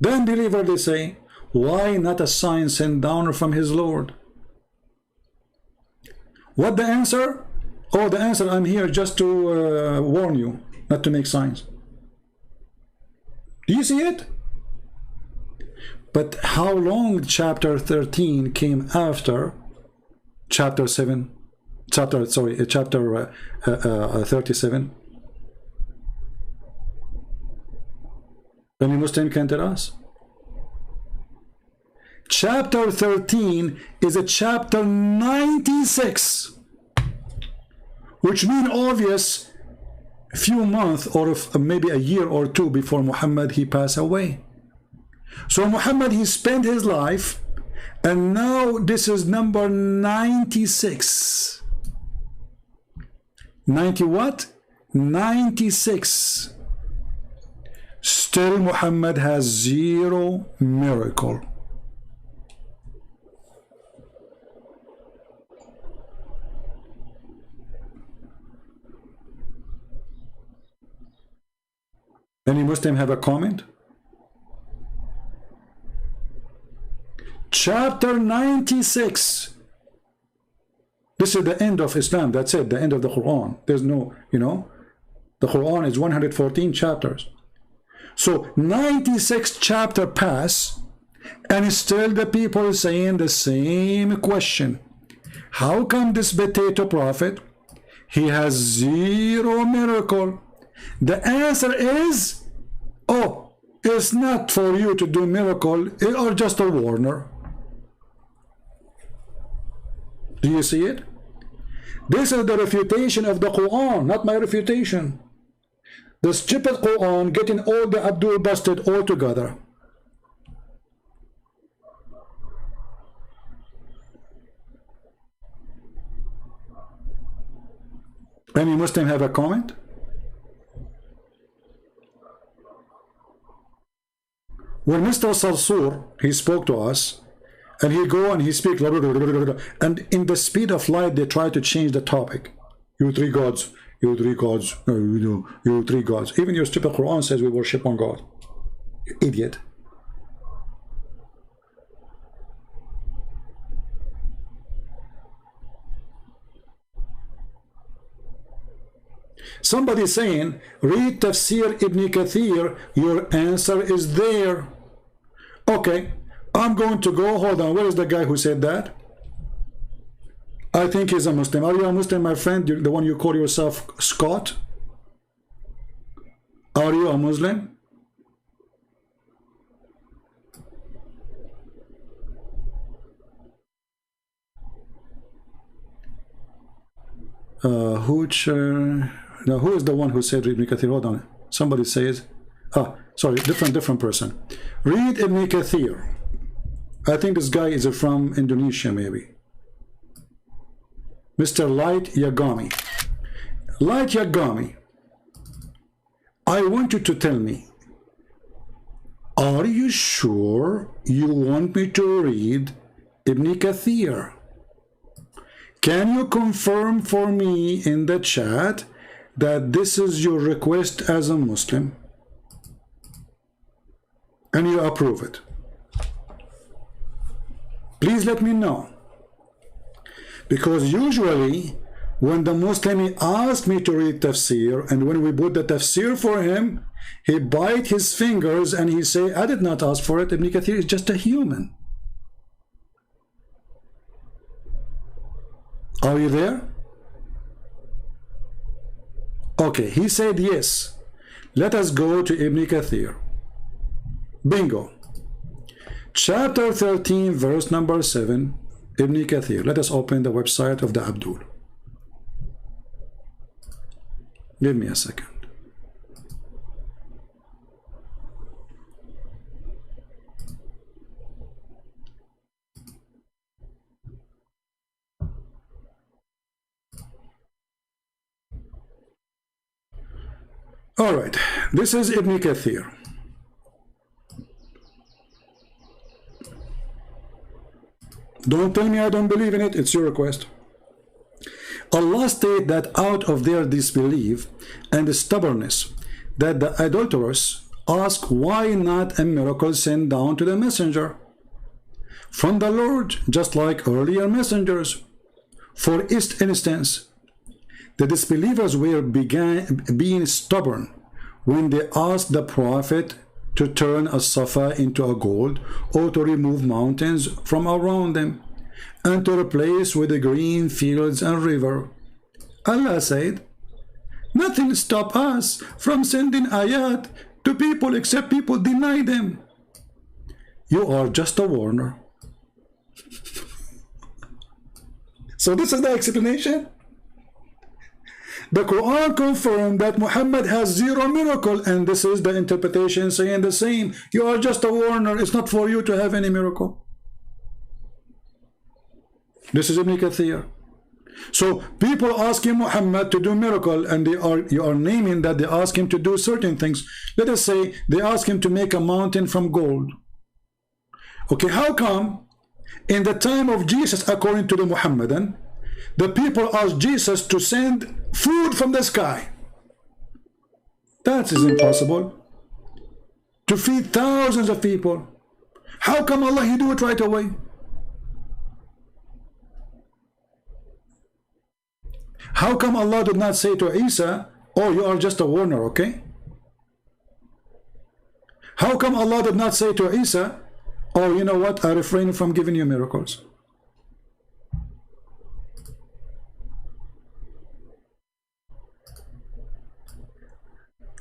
The unbeliever, they say, why not a sign sent down from his Lord? What the answer? Oh, the answer, I'm here just to warn you, not to make signs. Do you see it? But how long chapter 13 came after chapter 7? Chapter 37? Any Muslim can tell us? Chapter 13 is a chapter 96, which means obvious few months or maybe a year or two before Muhammad he passed away. So Muhammad he spent his life, and now this is number 96. 90 what? 96. Still Muhammad has zero miracle. Any Muslim have a comment? Chapter 96. This is the end of Islam. That's it, the end of the Quran. There's no, the Quran is 114 chapters. So 96 chapter pass, and still the people saying the same question. How come this potato prophet, he has zero miracle? The answer is, oh, it's not for you to do miracle, or just a warner. Do you see it? This is the refutation of the Quran, not my refutation. The stupid Quran getting all the Abdul busted all together. Any Muslim have a comment? When Mr. Sarsur, he spoke to us, and he go and he speak, and in the speed of light they try to change the topic. You three gods, you three gods, no, you three gods. Even your stupid Quran says we worship one God. You idiot. Somebody saying, read Tafsir Ibn Kathir, your answer is there. Okay, I'm going to go, hold on, where is the guy who said that? I think he's a Muslim. Are you a Muslim, my friend? The one you call yourself Scott? Are you a Muslim? Now, who is the one who said read Ibn Kathir? Hold on. Somebody says, sorry, different person. Read Ibn Kathir. I think this guy is from Indonesia, maybe. Mr. Light Yagami. Light Yagami, I want you to tell me, are you sure you want me to read Ibn Kathir? Can you confirm for me in the chat that this is your request as a Muslim? And you approve it. Please let me know. Because usually when the Muslim asks me to read tafsir, and when we put the tafsir for him, he bites his fingers and he say, I did not ask for it. Ibn Kathir is just a human. Are you there? Okay, he said yes. Let us go to Ibn Kathir. Bingo. Chapter 13, verse number 7, Ibn Kathir. Let us open the website of the Abdul. Give me a second. All right, this is Ibn Kathir. Don't tell me I don't believe in it, it's your request. Allah stated that out of their disbelief and stubbornness, that the adulterers ask why not a miracle sent down to the messenger from the Lord, just like earlier messengers. For instance, the disbelievers were being stubborn when they asked the Prophet to turn a safa into a gold, or to remove mountains from around them, and to replace with the green fields and river. Allah said, nothing stops us from sending ayat to people except people deny them. You are just a warner. So this is the explanation. The Quran confirmed that Muhammad has zero miracle, and this is the interpretation saying the same. You are just a warner. It's not for you to have any miracle. This is Ibn Kathir. So people asking Muhammad to do miracle, and you are naming that they ask him to do certain things. Let us say they ask him to make a mountain from gold. Okay, how come in the time of Jesus, according to the Muhammadan, the people asked Jesus to send food from the sky? That is impossible. To feed thousands of people. How come Allah, He do it right away? How come Allah did not say to Isa, oh, you are just a warner, okay? How come Allah did not say to Isa, oh, you know what, I refrain from giving you miracles?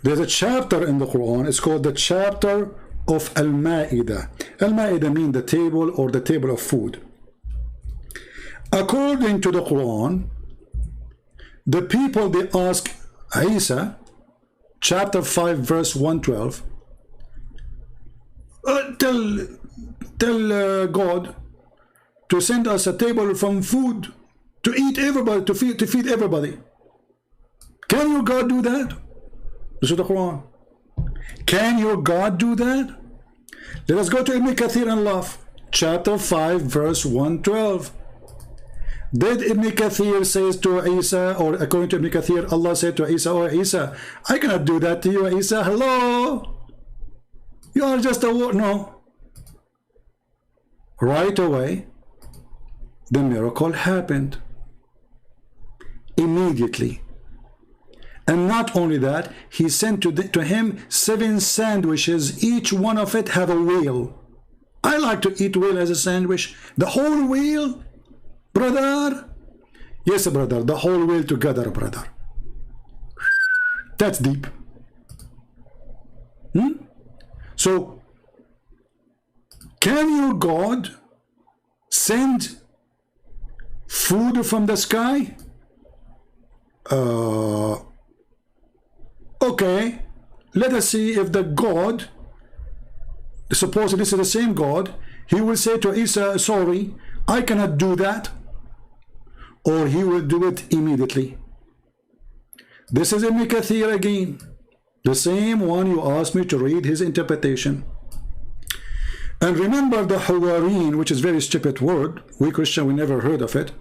There's a chapter in the Quran, it's called the chapter of Al-Ma'idah. Al-Ma'idah means the table or the table of food. According to the Quran, the people, they ask Isa, chapter 5, verse 112, tell God to send us a table from food to eat everybody, to feed everybody. Can your God do that? This is the Quran. Can your God do that? Let us go to Ibn Kathir and laugh. Chapter 5, verse 112. Did Ibn Kathir says to Isa, or according to Ibn Kathir, Allah said to Isa, oh Isa, I cannot do that to you, Isa. Hello? You are just a word. No. Right away, the miracle happened. Immediately. And not only that, he sent to him 7 sandwiches, each one of it have a whale. I like to eat whale as a sandwich. The whole whale, brother? Yes, brother, the whole whale together, brother. That's deep. So, can your God send food from the sky? Okay, let us see if the God, suppose this is the same God, he will say to Isa, sorry, I cannot do that, or he will do it immediately. This is Ibn Kathir again, the same one you asked me to read his interpretation. And remember the Hawarin, which is a very stupid word. We Christian, we never heard of it.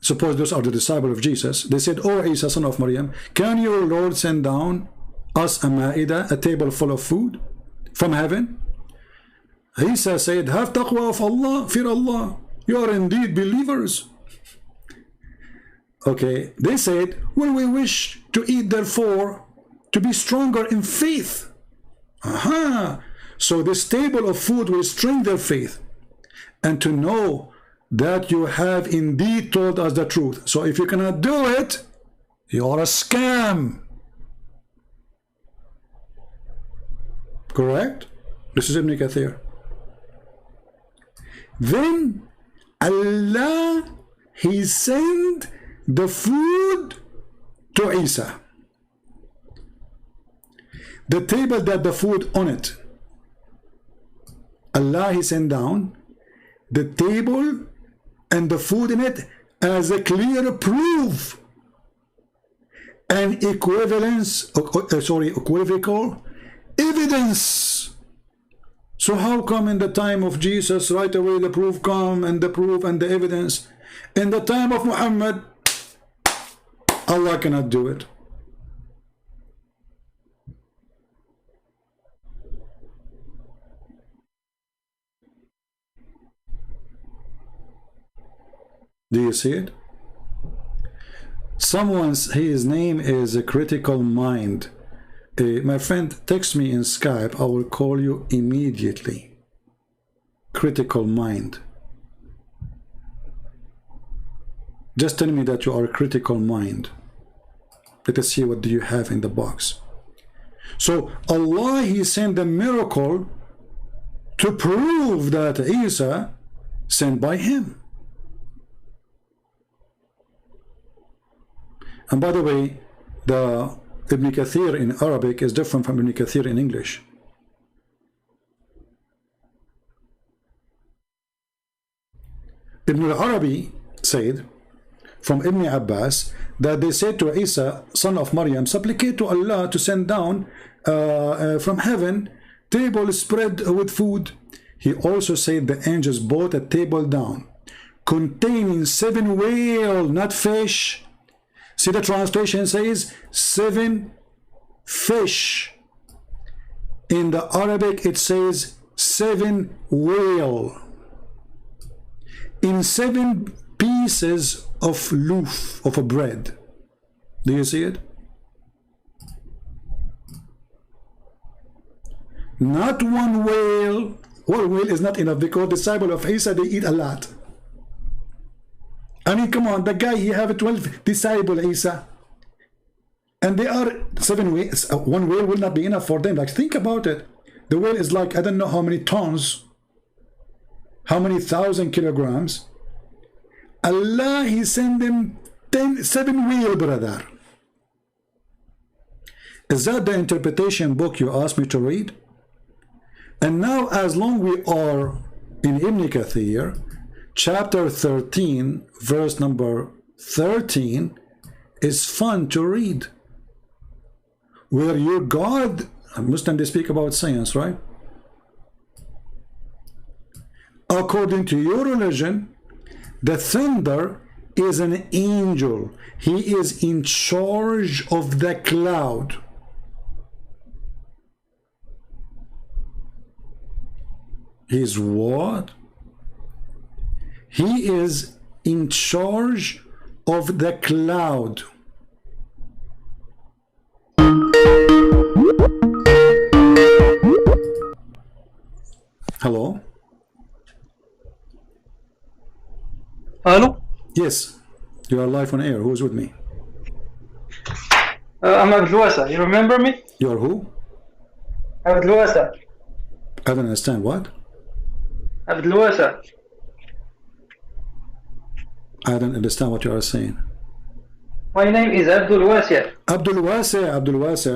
Suppose those are the disciples of Jesus. They said, oh Isa, son of Maryam, can your Lord send down us a ma'idah, a table full of food from heaven? Isa said, have taqwa of Allah, fear Allah. You are indeed believers. Okay, they said, well, we wish to eat, therefore, to be stronger in faith. Aha! So this table of food will strengthen their faith, and to know that you have indeed told us the truth. So if you cannot do it, you are a scam. Correct? This is Ibn Kathir. Then Allah, He sent the food to Isa. The table that the food on it, Allah, He sent down the table and the food in it as a clear proof and equivocal evidence. So how come in the time of Jesus right away the proof come and the proof and the evidence? In the time of Muhammad, Allah cannot do it. Do you see it? His name is a critical mind. My friend, text me in Skype. I will call you immediately. Critical mind. Just tell me that you are a critical mind. Let us see what do you have in the box. So Allah, He sent the miracle to prove that Isa sent by Him. And by the way, the Ibn Kathir in Arabic is different from Ibn Kathir in English. Ibn al-Arabi said from Ibn Abbas that they said to Isa, son of Maryam, supplicate to Allah to send down from heaven table spread with food. He also said the angels brought a table down containing 7 whales, not fish. See, the translation says 7 fish. In the Arabic it says 7 whale. In 7 pieces of loaf, of a bread. Do you see it? Not 1 whale. 1 whale is not enough because the disciple of Isa, they eat a lot. I mean, come on, the guy, he have 12 disciples, Isa. And they are 7 whales. 1 whale will not be enough for them. Like, think about it. The whale is like, I don't know how many tons, how many 1,000 kilograms. Allah, He sent them 7 whale, brother. Is that the interpretation book you asked me to read? And now, as long we are in Ibn Kathir, chapter 13, verse number 13 is fun to read. Where your God, Muslim, they speak about science, right? According to your religion, the thunder is an angel. He is in charge of the cloud. He's what? He is in charge of the cloud. Hello? Hello? Yes, you are live on air. Who's with me? I'm Abdul. You remember me? You are who? Abdul. I don't understand. What? Abdul. I don't understand what you are saying. My name is Abdul. Abdul Wasi.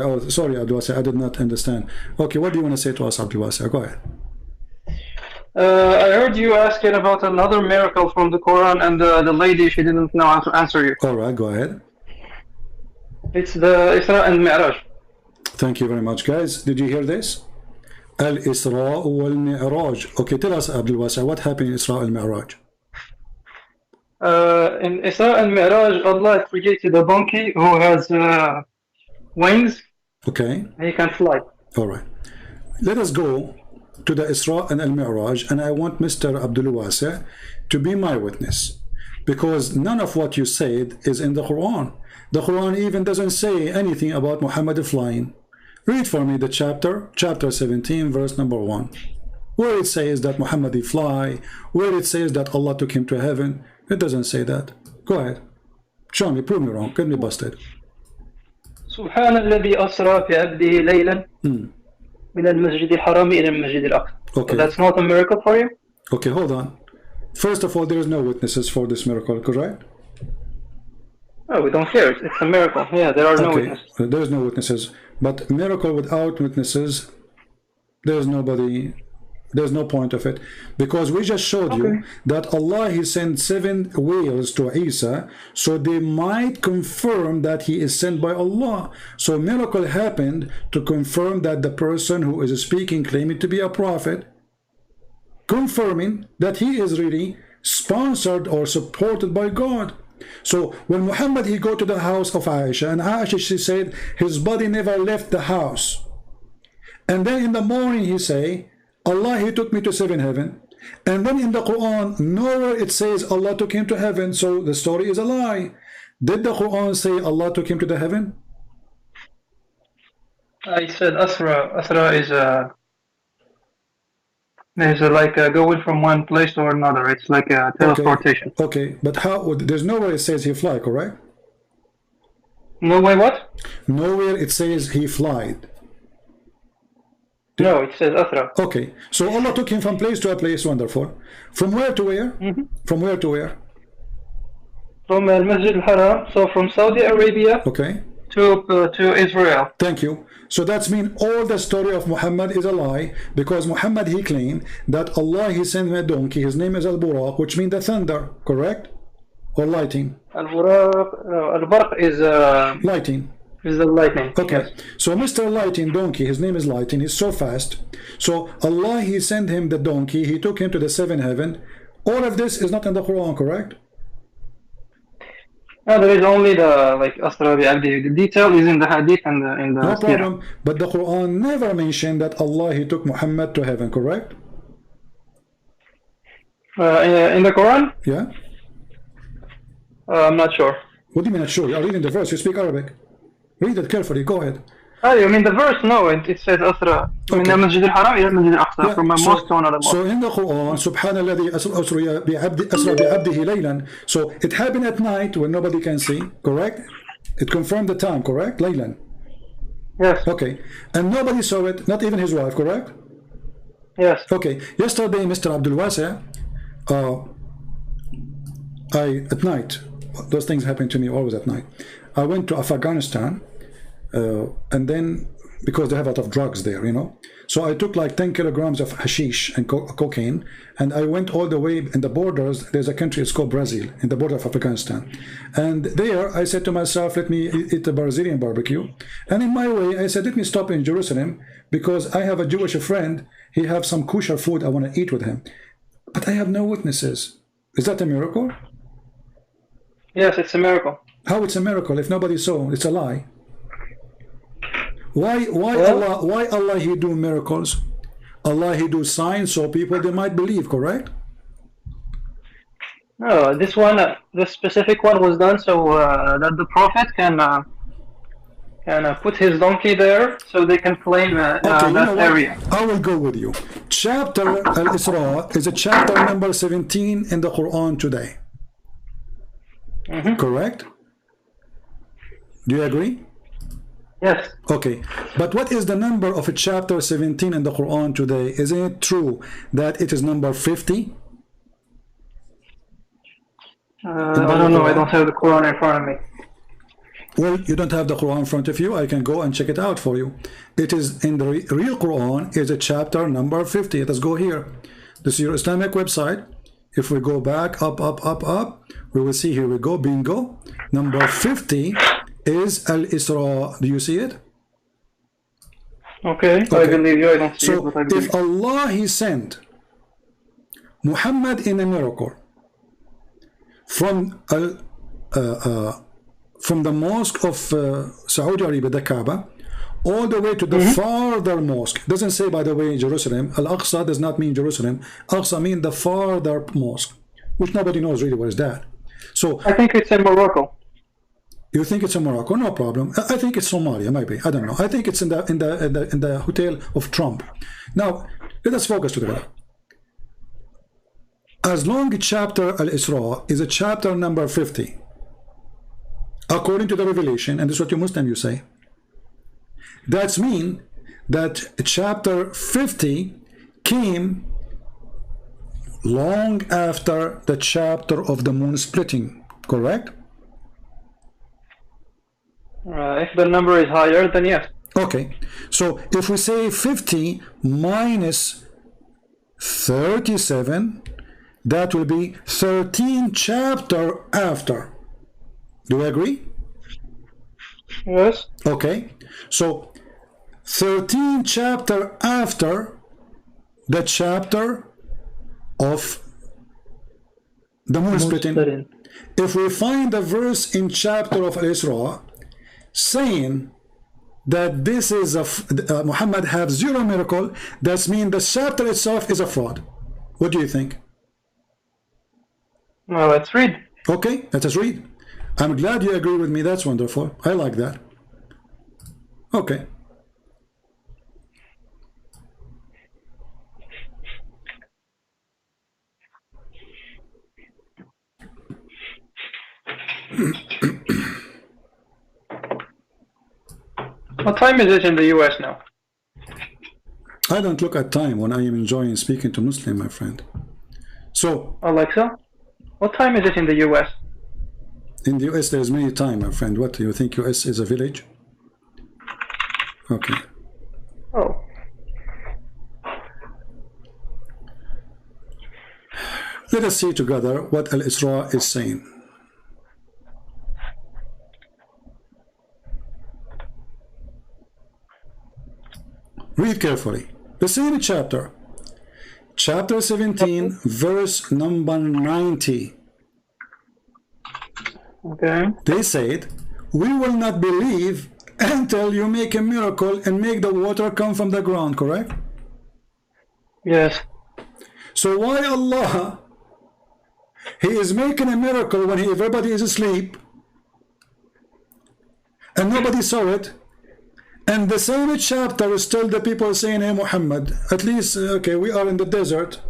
Oh, sorry, Abdul Wasi. I did not understand. Okay, what do you want to say to us, Abdul Wasi? Go ahead. I heard you asking about another miracle from the Quran, and the lady, she didn't know how to answer you. All right, go ahead. It's the Isra and Mi'raj. Thank you very much, guys. Did you hear this? Al-Isra wal-Mi'raj. Okay, tell us, Abdul Wasi, what happened in Isra al-Mi'raj? In Isra and Mi'raj, Allah created a donkey who has wings. Okay. And he can fly. All right. Let us go to the Isra and Al-Mi'raj, and I want Mr. Abdul Wasi to be my witness, because none of what you said is in the Quran. The Quran even doesn't say anything about Muhammad flying. Read for me the chapter 17, verse number 1, where it says that Muhammad fly, where it says that Allah took him to heaven. It doesn't say that. Go ahead. Show me, prove me wrong, get me busted. سبحان الذي أسرى بعبده ليلا من المسجد الحرام إلى المسجد الأقصى. Okay. So that's not a miracle for you? Okay, hold on. First of all, there is no witnesses for this miracle, correct? Oh, we don't care. It's a miracle. Yeah, there are no witnesses. There is no witnesses. But miracle without witnesses, there's nobody. There's no point of it, because we just showed you that Allah He sent 7 whales to Isa, so they might confirm that he is sent by Allah. So miracle happened to confirm that the person who is speaking, claiming to be a prophet, confirming that he is really sponsored or supported by God. So when Muhammad he go to the house of Aisha, and Aisha she said his body never left the house, and then in the morning he say, Allah he took me to 7 heaven, and then in the Quran nowhere it says Allah took him to heaven, so the story is a lie. Did the Quran say Allah took him to the heaven? I said Asra. Asra is like going from one place to another. It's like a teleportation. Okay, but how? There's nowhere it says he fly, correct? No way. What? Nowhere it says he flied. No, it says Asra. Okay, so Allah took him from place to a place. Wonderful. From where to where? From where to where? From Al-Masjid al-Haram, so from Saudi Arabia to Israel. Thank you. So that's mean all the story of Muhammad is a lie, because Muhammad he claimed that Allah he sent him a donkey. His name is Al-Buraq, which means the thunder, correct? Or lighting? Al-Barq is lighting. Is the lightning. Okay, yes. So Mr. Lighting donkey, his name is Lighting, he's so fast. So Allah he sent him the donkey, he took him to the 7 heaven. All of this is not in the Quran, correct? No, there is only the Asra bi Abdi. The detail is in the Hadith and in the no problem. But the Quran never mentioned that Allah he took Muhammad to heaven, correct? In the Quran? Yeah. I'm not sure. What do you mean not sure? You are reading the verse. You speak Arabic. Read it carefully. Go ahead. Oh, you mean the verse? No, it says Asra. من المسجد الحرام إلى المسجد الأقصى, from a mosque to another mosque. So in the Quran, سبحان الذي أسرى بعبده ليلا. So it happened at night when nobody can see, correct? It confirmed the time, correct? Laylan. Yes. Okay. And nobody saw it, not even his wife, correct? Yes. Okay. Yesterday, Mr. Abdul Wasi, at night, those things happen to me always at night. I went to Afghanistan. And then because they have a lot of drugs there, you know, so I took like 10 kilograms of hashish and cocaine, and I went all the way in the borders. There's a country, it's called Brazil, in the border of Afghanistan, and there I said to myself, let me eat a Brazilian barbecue. And in my way I said, let me stop in Jerusalem, because I have a Jewish friend, he have some kosher food I want to eat with him, but I have no witnesses. Is that a miracle? Yes, it's a miracle. How it's a miracle if nobody saw? It's a lie. Why Allah he do miracles? Allah he do signs so people they might believe, correct? No, this one, the specific one was done so that the Prophet can put his donkey there so they can claim that area. I will go with you. Chapter Al-Isra is a chapter number 17 in the Quran today. Correct? Do you agree? Yes. Okay, but what is the number of a chapter 17 in the Quran today? Isn't it true that it is number 50? I don't know, I don't have the Quran in front of me. Well, you don't have the Quran in front of you, I can go and check it out for you. It is in the real Quran, is a chapter number 50. Let's go here. This is your Islamic website. If we go back, up, we will see, here we go, bingo. Number 50 is Al-Isra. Do you see it? Okay. I believe you. I don't see it, but I believe. If Allah he sent Muhammad in a miracle from the mosque of Saudi Arabia, the Kaaba, all the way to the farther mosque. It doesn't say, by the way, Jerusalem. Al-Aqsa does not mean Jerusalem. Aqsa means the farther mosque, which nobody knows really what is that. So I think it's in Morocco. you think it's in Morocco? No problem. I think it's Somalia, maybe. I don't know. I think it's in the hotel of Trump. Now let us focus together. As long chapter Al-Isra is a chapter number 50, according to the revelation, and this is what you Muslim you say, that's mean that chapter 50 came long after the chapter of the moon splitting, correct? If the number is higher, then yes. Okay, so if we say 50 minus 37, that will be 13 chapter after. Do you agree? Yes. Okay, so 13 chapter after the chapter of the moon splitting. If we find a verse in chapter of Al-Isra saying that this is Muhammad have zero miracle, that means the chapter itself is a fraud. What do you think? Well, let's read. Okay, let us read. I'm glad you agree with me. That's wonderful. I like that. Okay. What time is it in the US now? I don't look at time when I am enjoying speaking to Muslim, my friend. So, Alexa, what time is it in the US? in the US there's many time, my friend. What do you think US is a village? Okay. Oh. Let us see together what Al-Isra is saying. Read carefully. The same chapter. Chapter 17, verse number 90. Okay. They said, we will not believe until you make a miracle and make the water come from the ground, correct? Yes. So why Allah, He is making a miracle when everybody is asleep and nobody saw it, and the same chapter is still the people saying, hey Muhammad, at least, okay, we are in the desert,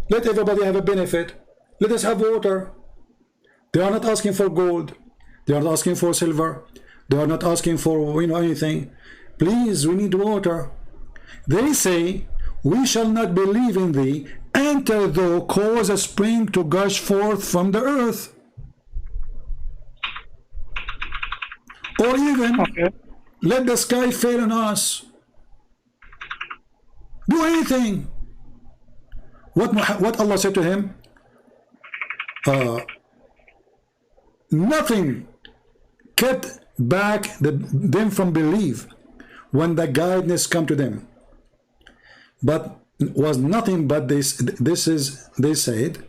let everybody have a benefit, let us have water. They are not asking for gold, they are not asking for silver, they are not asking for anything. Please, we need water. They say, we shall not believe in thee until thou cause a spring to gush forth from the earth, or even let the sky fail on us. Do anything. What Allah said to him? Nothing kept back them from belief when the guidance come to them, but was nothing but they said,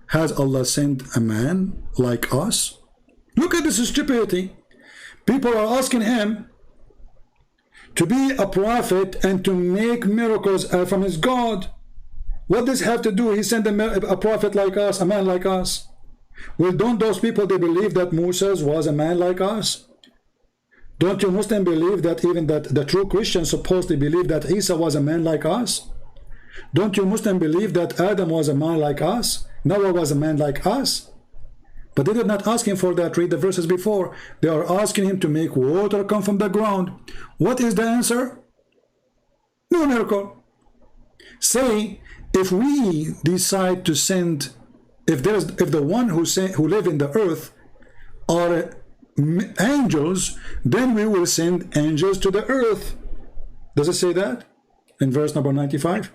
has Allah sent a man like us? Look at this stupidity. People are asking him to be a prophet and to make miracles from his God. What does have to do? He sent a prophet like us, a man like us. Well, don't those people, they believe that Moses was a man like us? Don't you Muslims believe that even that the true Christians supposedly believe that Isa was a man like us? Don't you Muslims believe that Adam was a man like us? Noah was a man like us? But they did not ask him for that. Read the verses before. They are asking him to make water come from the ground. What is the answer? No miracle. Say, if we decide to send, if the one who live in the earth are angels, then we will send angels to the earth. Does it say that in verse number 95?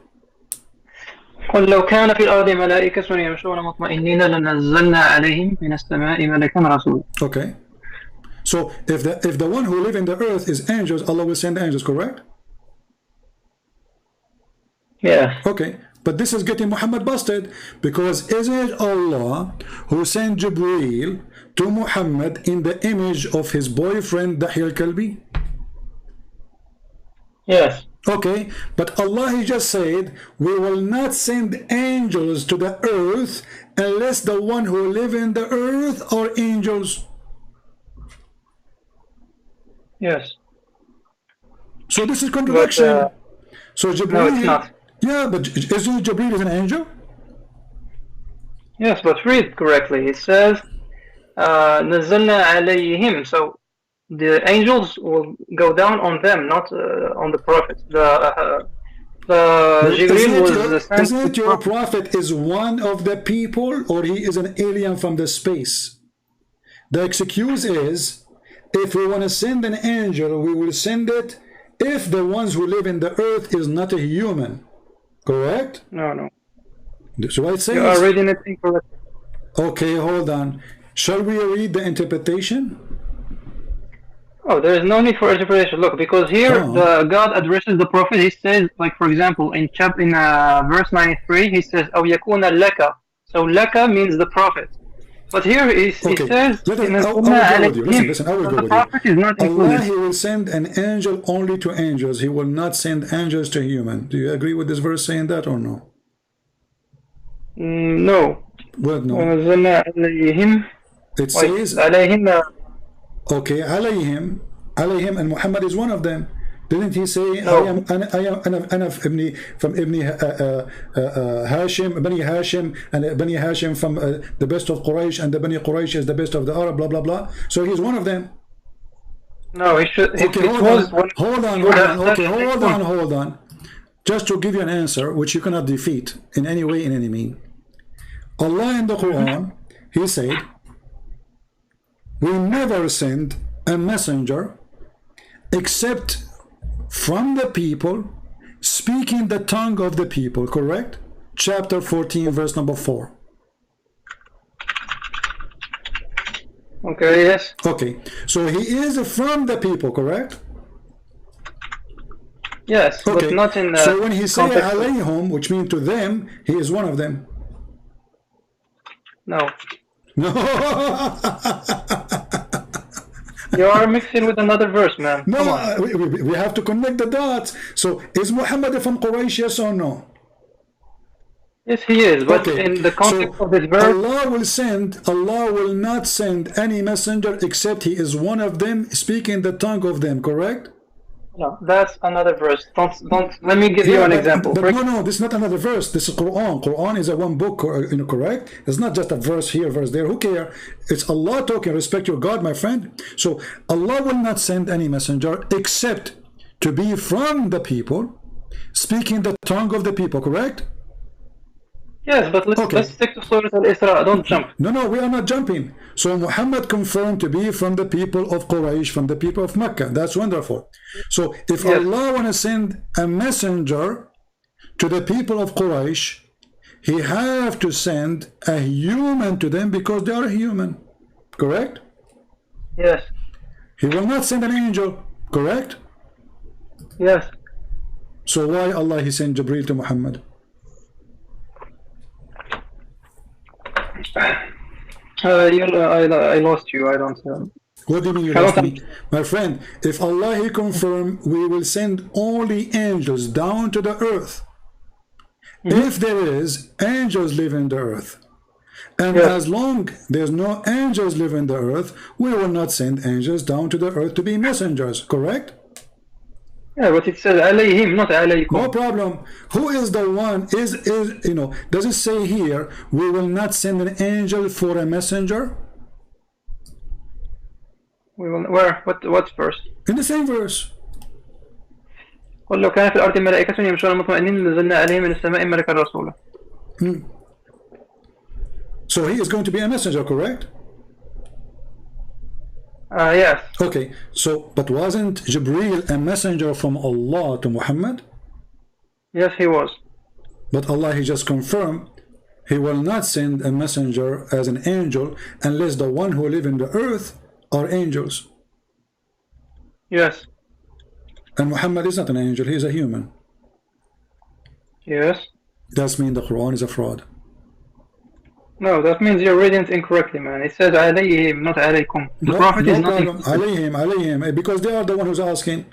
قل لو كان في الأرض ملائكة يمشون مطمئنين لنزلنا عليهم من السماء ملكا رسولا. Okay, so if the one who live in the earth is angels, Allah will send angels, correct? Yeah. Okay, but this is getting Muhammad busted, because isn't it Allah who sent Jibreel to Muhammad in the image of his boyfriend Dahi al-Kalbi? Yes. Okay, but Allah he just said, we will not send angels to the earth unless the one who live in the earth are angels. Yes. So this is contradiction. But, so Jibreel, no, it's not. Yeah, but isn't Jibreel an angel? Yes, but read correctly. It says, نزلنا عليهم. So the angels will go down on them, not on the prophet. The Jibreel was sent. Isn't your prophet is one of the people, or he is an alien from the space? The excuse is, if we want to send an angel, we will send it if the ones who live in the earth is not a human. Correct? No. So what it says? You are reading it incorrectly. Okay, hold on. Shall we read the interpretation? Oh, there is no need for interpretation. Look, because here God addresses the prophet. He says, like for example, in verse 93, he says, "أو يكون لك." So laka means the prophet. But here he says, Listen, I will go with you. Prophet is not Allah, he will send an angel only to angels. He will not send angels to human. Do you agree with this verse saying that or no? No. What no? It says, okay, alayhim, and Muhammad is one of them. Didn't he say, no. I am from Ibn Hashim, Bani Hashim, and Bani Hashim from the best of Quraysh, and the Bani Quraysh is the best of the Arab, blah, blah, blah. So he's one of them. No, he should. Okay, hold on. Just to give you an answer, which you cannot defeat in any way, in any mean. Allah in the Quran, he said, we never send a messenger except from the people, speaking the tongue of the people, correct? Chapter 14, verse number 4. Okay, yes. Okay, so he is from the people, correct? Yes, okay. But not in so when he says alayhum, which means to them, he is one of them. No. No. You are mixing with another verse, man. No, we have to connect the dots. So is Muhammad from Quraysh, yes or no? Yes, he is, but okay. In the context of this verse, Allah will not send any messenger except he is one of them, speaking the tongue of them, correct? No, that's another verse. Don't. Let me give you an example. But no, this is not another verse. This is Quran. Quran is a one book, correct? It's not just a verse here, verse there. Who cares? It's Allah talking. Respect your God, my friend. So Allah will not send any messenger except to be from the people, speaking the tongue of the people, correct? Yes, but let's stick to Surah Al-Isra. Don't jump. No, we are not jumping. So Muhammad confirmed to be from the people of Quraysh, from the people of Mecca. That's wonderful. So if Allah want to send a messenger to the people of Quraysh, he have to send a human to them because they are human. Correct? Yes. He will not send an angel. Correct? Yes. So why Allah he sent Jibreel to Muhammad? I lost you. I don't know. What do you mean you lost me? My friend, if Allah he confirm, we will send only angels down to the earth. If there is, angels live in the earth. And as long there's no angels live in the earth, we will not send angels down to the earth to be messengers, correct? Yeah, but it says alayhim, not alaykum. No problem. Who is the one? Does it say here, we will not send an angel for a messenger? We will, where? What verse? In the same verse. قل لو كان في الأرض ملائكة يمشون مطمئنين لنزلنا عليهم من السماء ملكا رسولا. So he is going to be a messenger, correct? Yes. Okay, so, but wasn't Jibreel a messenger from Allah to Muhammad? Yes, he was. But Allah, he just confirmed, he will not send a messenger as an angel unless the one who live in the earth are angels. Yes. And Muhammad is not an angel, he is a human. Yes. That means the Quran is a fraud. No, that means you're reading it incorrectly, man. It says alayhim, not alaykum. The Prophet is not alayhim, because they are the one who's asking.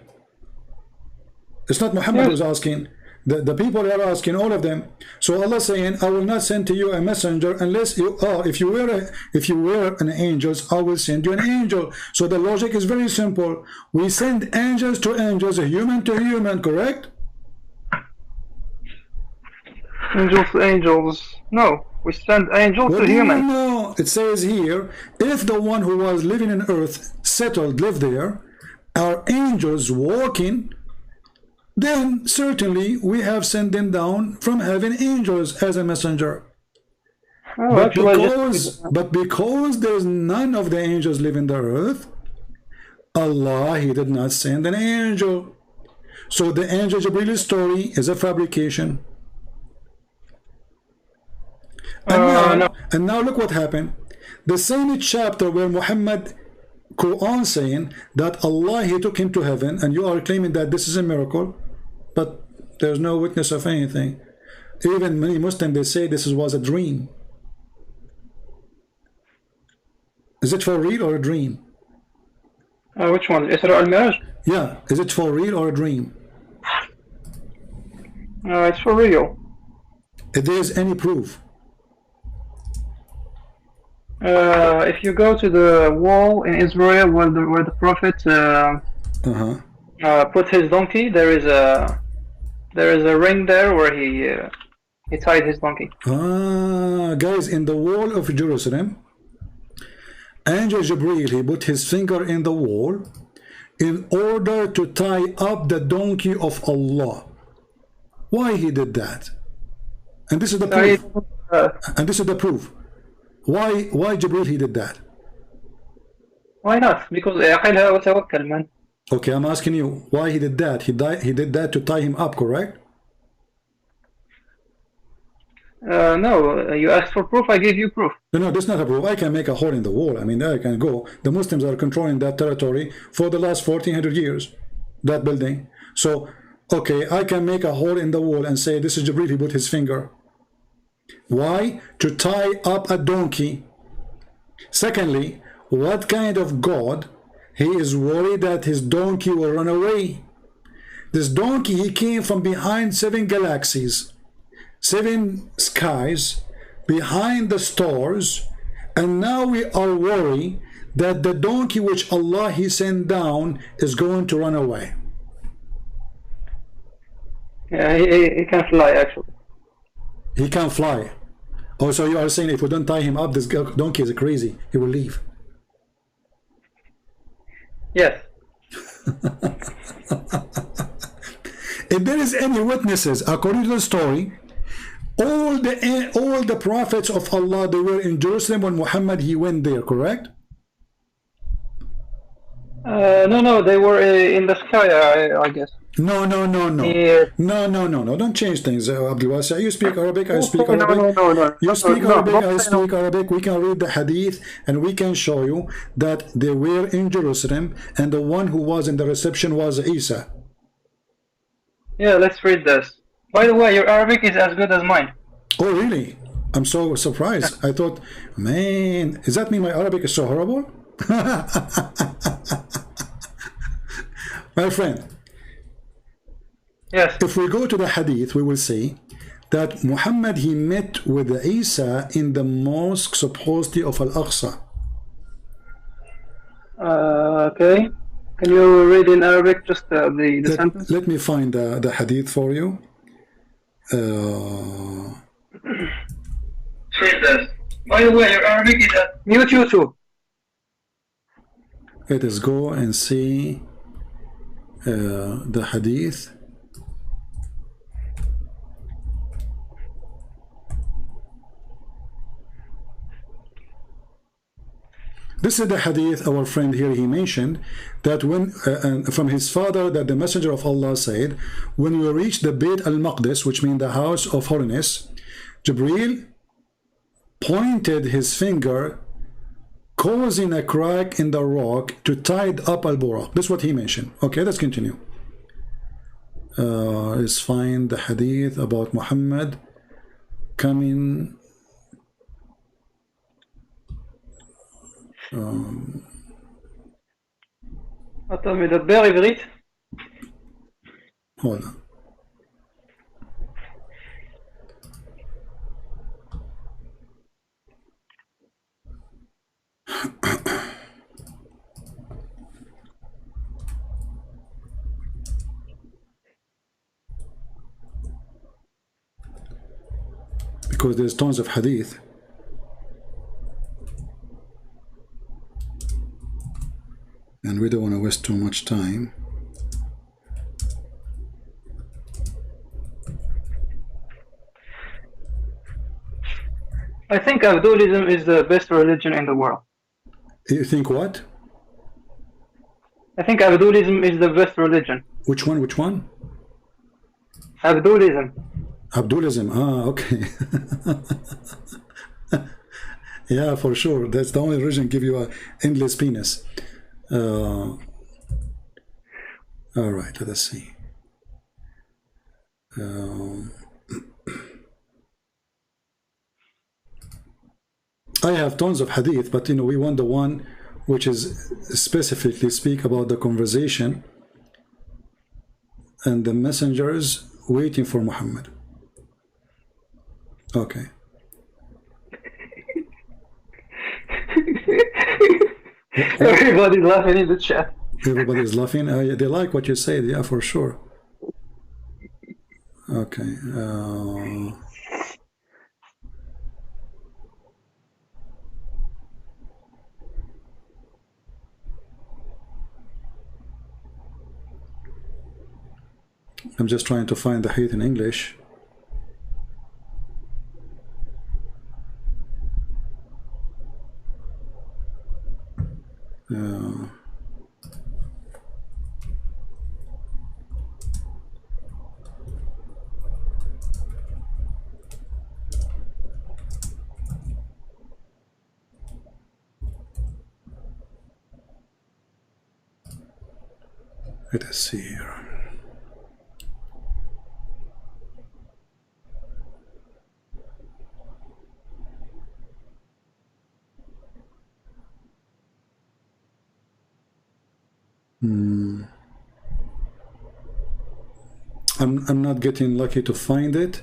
It's not Muhammad who's asking. The people are asking, all of them. So Allah saying, I will not send to you a messenger unless you are, if you were an angel, I will send you an angel. So the logic is very simple. We send angels to angels, a human to human, correct? Angels to angels. No, we send angels to humans. No, it says here, if the one who was living in earth lived there, are angels walking, then certainly we have sent them down from heaven angels as a messenger. Oh, but because there's none of the angels living the earth, Allah, He did not send an angel. So the angel Jibril's story is a fabrication. And now look what happened. The same chapter where Muhammad Quran saying that Allah, He took him to heaven, and you are claiming that this is a miracle, but there's no witness of anything. Even many Muslims, they say this was a dream. Is it for real or a dream? Which one? Isra al-Miraj? Yeah, is it for real or a dream? It's for real. If there's any proof. If you go to the wall in Israel where the Prophet put his donkey, there is a ring there where he tied his donkey. Guys, in the wall of Jerusalem, Angel Jibreel, he put his finger in the wall in order to tie up the donkey of Allah. Why he did that? And this is the proof. And this is the proof. Why Jibreel he did that? Why not? Because عقلها وتوكل, man. Okay, I'm asking you why he did that. He did that to tie him up, correct? No, you asked for proof, I gave you proof. No, that's not a proof. I can make a hole in the wall. I mean, there I can go. The Muslims are controlling that territory for the last 1400 years, that building. So, okay, I can make a hole in the wall and say this is Jibreel, he put his finger. Why? To tie up a donkey. Secondly, what kind of God? He is worried that his donkey will run away. This donkey, he came from behind 7 galaxies, 7 skies, behind the stars, and now we are worried that the donkey which Allah He sent down is going to run away. Yeah, he can fly actually. He can fly. Oh, so you are saying if we don't tie him up, this donkey is crazy, he will leave. Yes. If there is any witnesses, according to the story, all the prophets of Allah, they were in Jerusalem when Muhammad he went there, correct? No, they were in the sky, I guess. No. Yeah. No. Don't change things, Abdul. You speak Arabic, I speak Arabic. No. You speak Arabic, I speak Arabic. We can read the hadith and we can show you that they were in Jerusalem and the one who was in the reception was Isa. Yeah, let's read this. By the way, your Arabic is as good as mine. Oh, really? I'm so surprised. I thought, man, does that mean my Arabic is so horrible? My friend. Yes. If we go to the hadith, we will see that Muhammad, he met with Isa in the mosque supposedly of Al-Aqsa. Okay. Can you read in Arabic just the sentence? Let me find the hadith for you. By the way, your Arabic is at mute you too. Let us go and see the hadith. This is the hadith our friend here, he mentioned that when from his father, that the messenger of Allah said, when we reach the Bayt al-Maqdis, which means the house of holiness, Jibreel pointed his finger, causing a crack in the rock to tie up al-Buraq. This is what he mentioned. Okay, let's continue. Let's find the hadith about Muhammad coming. אתה מדבר עברית? Hold on. Because there's tons of hadith. And we don't want to waste too much time. I think Abdulism is the best religion in the world. You think what? I think Abdulism is the best religion. Which one? Which one? Abdulism. Abdulism. Ah, okay. Yeah, for sure. That's the only religion give you a endless penis. All right, let us see. I have tons of hadith, but we want the one which is specifically speak about the conversation and the messengers waiting for Muhammad. Okay. Everybody's laughing in the chat. Everybody's laughing. They like what you said, yeah, for sure. Okay. I'm just trying to find the hadith in English. Let us see here. I'm not getting lucky to find it,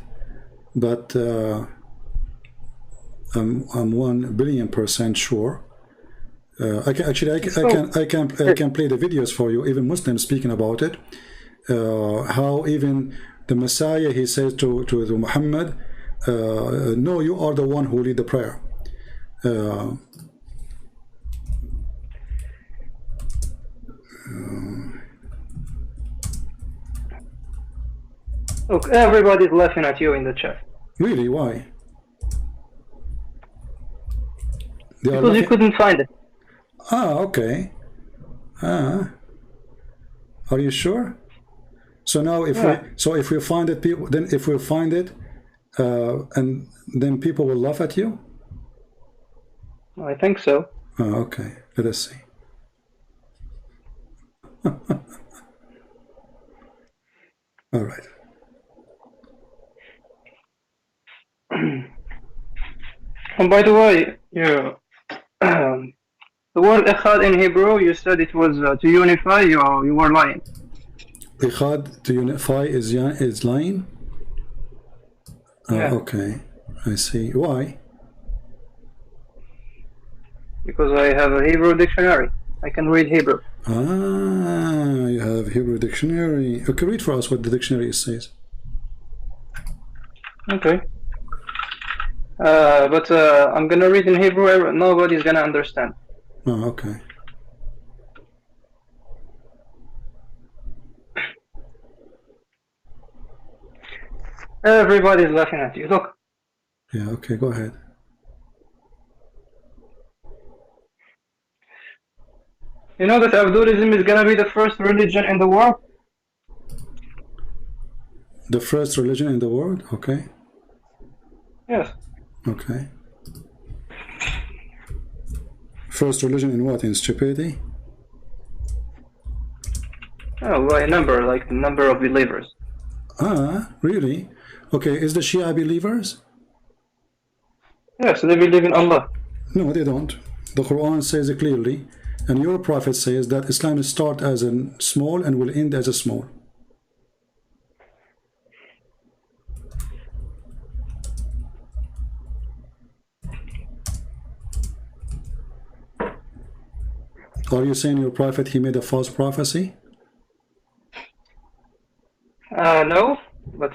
but I'm 1,000,000,000% sure. I can play the videos for you, even Muslims speaking about it. How even the Messiah, he says to Muhammad, no, you are the one who lead the prayer. Look, everybody's laughing at you in the chat. Really? Why? Because you couldn't find it. Ah, okay. Are you sure? So now, if we find it, people, then if we find it, and then people will laugh at you. I think so. Oh, okay. Let us see. All right. And by the way, the word Echad in Hebrew, you said it was to unify, you were lying. Echad, to unify, is lying? Yeah. Okay, I see. Why? Because I have a Hebrew dictionary. I can read Hebrew. Ah, you have Hebrew dictionary. Okay, read for us what the dictionary says. Okay. But I'm gonna read in Hebrew. Nobody's gonna understand. Oh, okay. Everybody's laughing at you. Look. Yeah. Okay. Go ahead. You know that Abdulism is gonna be the first religion in the world? The first religion in the world? Okay. Yes. Okay. First religion in what? In stupidity? Oh, by a number, like the number of believers. Ah, really? Okay, is the Shia believers? Yes, they believe in Allah. No, they don't. The Quran says it clearly, and your prophet says that Islam starts as a small and will end as a small. Are you saying your prophet, he made a false prophecy? No, but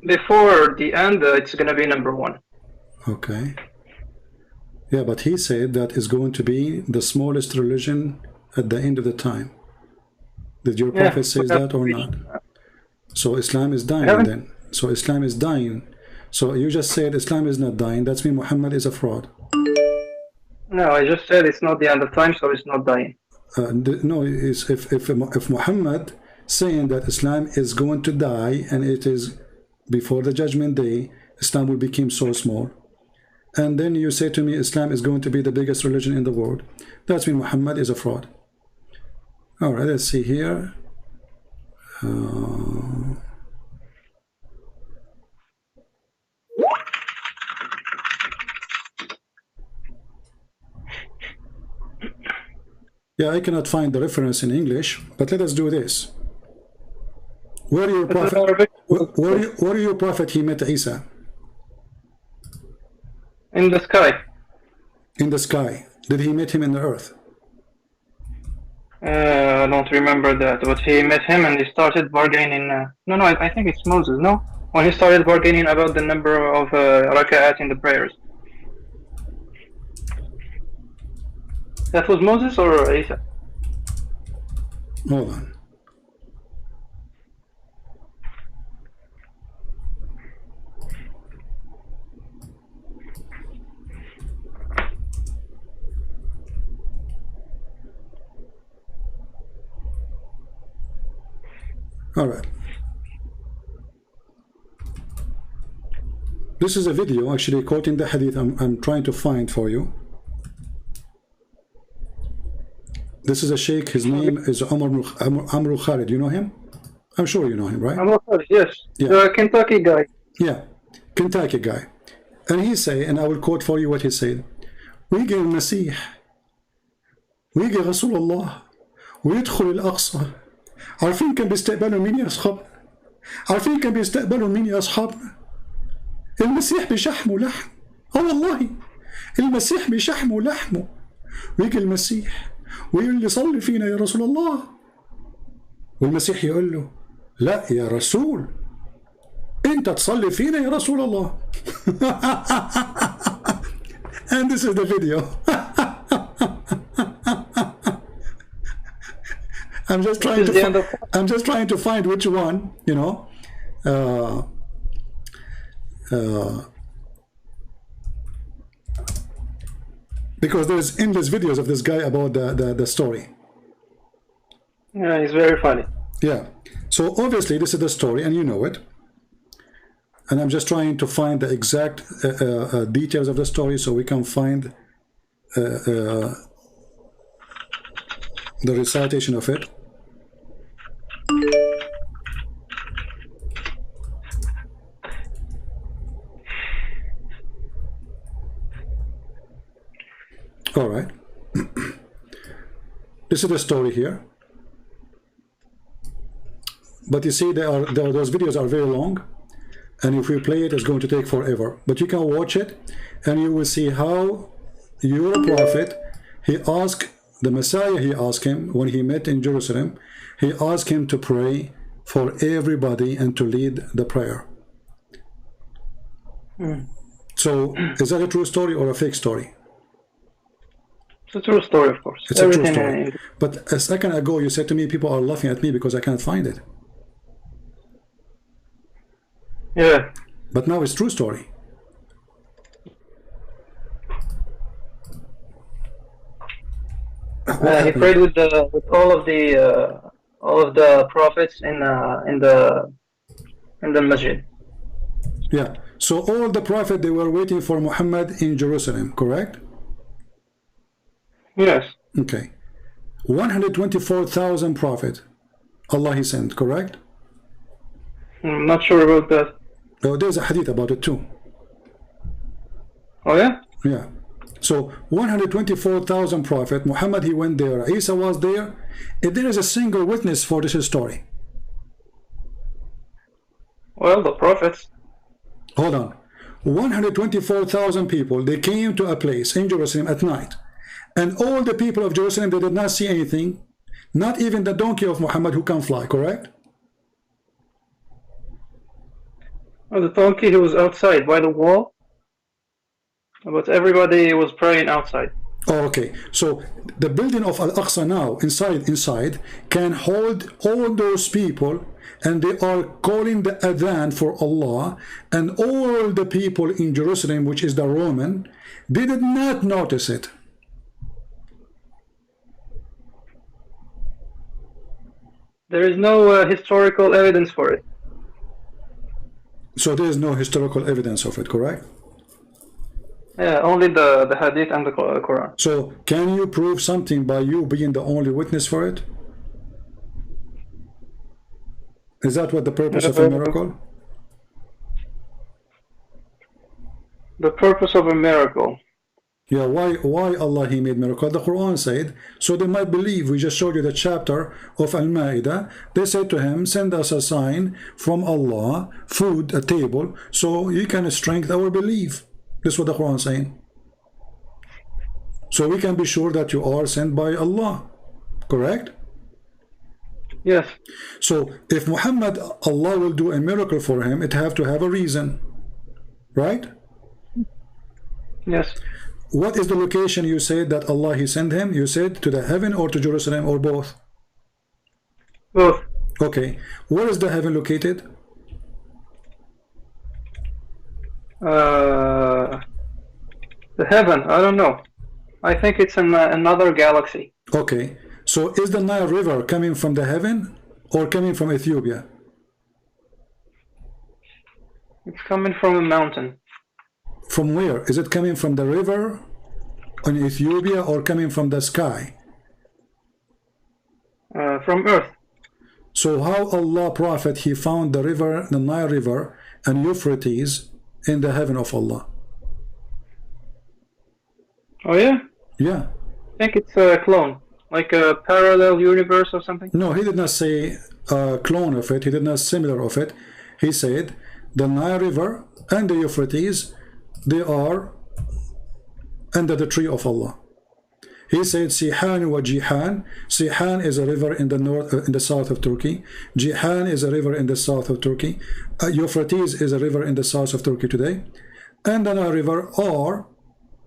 before the end, it's going to be number 1. Okay. Yeah, but he said that is going to be the smallest religion at the end of the time. Did your prophet say that or not? So Islam is dying then. So Islam is dying. So you just said Islam is not dying. That's mean Muhammad is a fraud. No, I just said it's not the end of time, so it's not dying. No, it's if Muhammad saying that Islam is going to die and it is before the judgment day, Islam will become so small. And then you say to me Islam is going to be the biggest religion in the world. That's mean Muhammad is a fraud. All right, let's see here. Yeah, I cannot find the reference in English, but let us do this. Where your prophet? Where your prophet he met Isa? In the sky. In the sky. Did he meet him in the earth? I don't remember that, but he met him and he started bargaining. No, I think it's Moses, no? When he started bargaining about the number of raka'at in the prayers. That was Moses or Isa? Hold on. All right. This is a video actually quoting the hadith I'm trying to find for you. This is a sheikh, his name is Amr Khalid. You know him? I'm sure you know him, right? Amr Khalid, yes. Yeah. The Kentucky guy. Yeah, Kentucky guy. And he say, and I will quote for you what he said. ويجي المسيح ويجي رسول الله ويدخل الأقصى. عارفين كان بيستقبلوا مين يا أصحاب؟ عارفين كان بيستقبلوا مين يا أصحابنا؟ المسيح بشحمه ولحم. والله المسيح بشحمه ولحمه. ويجي المسيح ويقول لي صلي فينا يا رسول الله. والمسيح يقول له لا يا رسول انت تصلي فينا يا رسول الله. And this is the video. I'm just trying to find which one, you know. Because there's endless videos of this guy about the story. Yeah, he's very funny. Yeah. So obviously this is the story and you know it. And I'm just trying to find the exact details of the story so we can find the recitation of it. All right. This is the story here. But you see, those videos are very long. And if we play it, it's going to take forever. But you can watch it, and you will see how your prophet, he asked, the Messiah, he asked him, when he met in Jerusalem, he asked him to pray for everybody and to lead the prayer. So, is that a true story or a fake story? It's a true story, of course. It's a true story. But a second ago, you said to me, people are laughing at me because I can't find it. Yeah. But now it's true story. He prayed with all of the prophets in the masjid. Yeah. So all the prophets, they were waiting for Muhammad in Jerusalem, correct? Yes. Okay. 124,000 prophets Allah he sent, correct? I'm not sure about that. Oh, there's a hadith about it too. Oh yeah? Yeah. So 124,000 prophets, Muhammad he went there, Isa was there. If there is a single witness for this story. Well, the prophets. Hold on. 124,000 people, they came to a place in Jerusalem at night. And all the people of Jerusalem, they did not see anything, not even the donkey of Muhammad who can fly, correct? Oh, the donkey, he was outside by the wall, but everybody was praying outside. Oh, okay. So the building of Al-Aqsa now, inside, can hold all those people, and they are calling the adhan for Allah, and all the people in Jerusalem, which is the Roman, they did not notice it. There is no historical evidence for it. So there is no historical evidence of it, correct? Yeah, only the hadith and the Quran. So can you prove something by you being the only witness for it? Is that what the purpose of a miracle? The purpose of a miracle. Yeah, why Allah He made miracle? The Quran said, so they might believe. We just showed you the chapter of Al-Ma'idah. They said to him, send us a sign from Allah, food, a table, so you can strengthen our belief. This is what the Quran is saying. So we can be sure that you are sent by Allah. Correct? Yes. So if Muhammad, Allah will do a miracle for him, it have to have a reason. Right? Yes. What is the location you said that Allah He sent him? You said to the heaven or to Jerusalem or both? Both. Okay. Where is the heaven located? The heaven, I don't know. I think it's in another galaxy. Okay. So is the Nile River coming from the heaven or coming from Ethiopia? It's coming from a mountain. From where? Is it coming from the river in Ethiopia or coming from the sky? From earth. So how Allah Prophet, he found the river, the Nile River and Euphrates in the heaven of Allah? Oh yeah? Yeah. I think it's a clone. Like a parallel universe or something? No, he did not say a clone of it. He did not similar of it. He said the Nile River and the Euphrates, they are under the tree of Allah. He said Sihan wa Jihan. Sihan is a river in the north, in the south of Turkey. Jihan is a river in the south of Turkey. Euphrates is a river in the south of Turkey today. And the Nile River are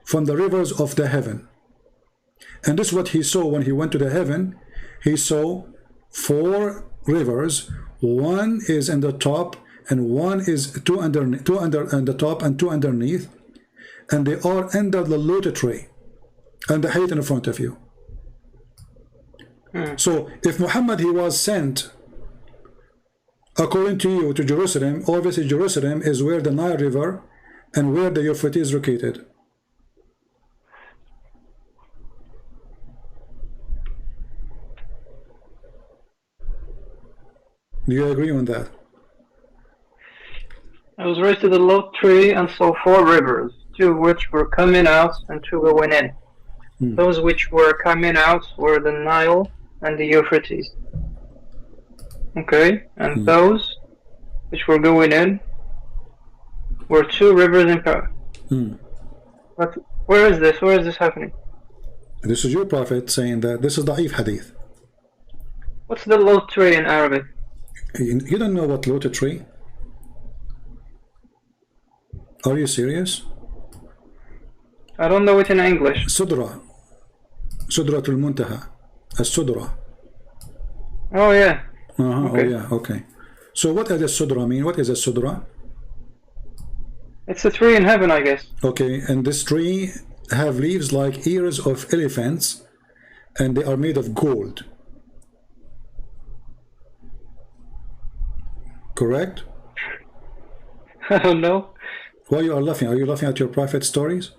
from the rivers of the heaven. And this is what he saw when he went to the heaven. He saw 4 rivers. One is in the top, and one is two under the top and 2 underneath, and they are under the lotus tree and the height in front of you. So if Muhammad, he was sent according to you to Jerusalem, obviously Jerusalem is where the Nile River and where the Euphrates is located. Do you agree on that? I was raised to the low tree and saw 4 rivers, 2 which were coming out and 2 going in. Those which were coming out were the Nile and the Euphrates. Okay, and those which were going in were 2 rivers in power. But where is this? Where is this happening? This is your prophet saying that. This is Da'if hadith. What's the low tree in Arabic? You don't know what lotus tree? Are you serious? I don't know it in English. Sudra. Sudratul Muntaha. As-Sudra. Oh yeah. Okay. Oh yeah, okay. So what does Sudra mean? What is a Sudra? It's a tree in heaven, I guess. Okay, and this tree have leaves like ears of elephants, and they are made of gold. Correct? I don't know. Why you are laughing? Are you laughing at your prophet stories?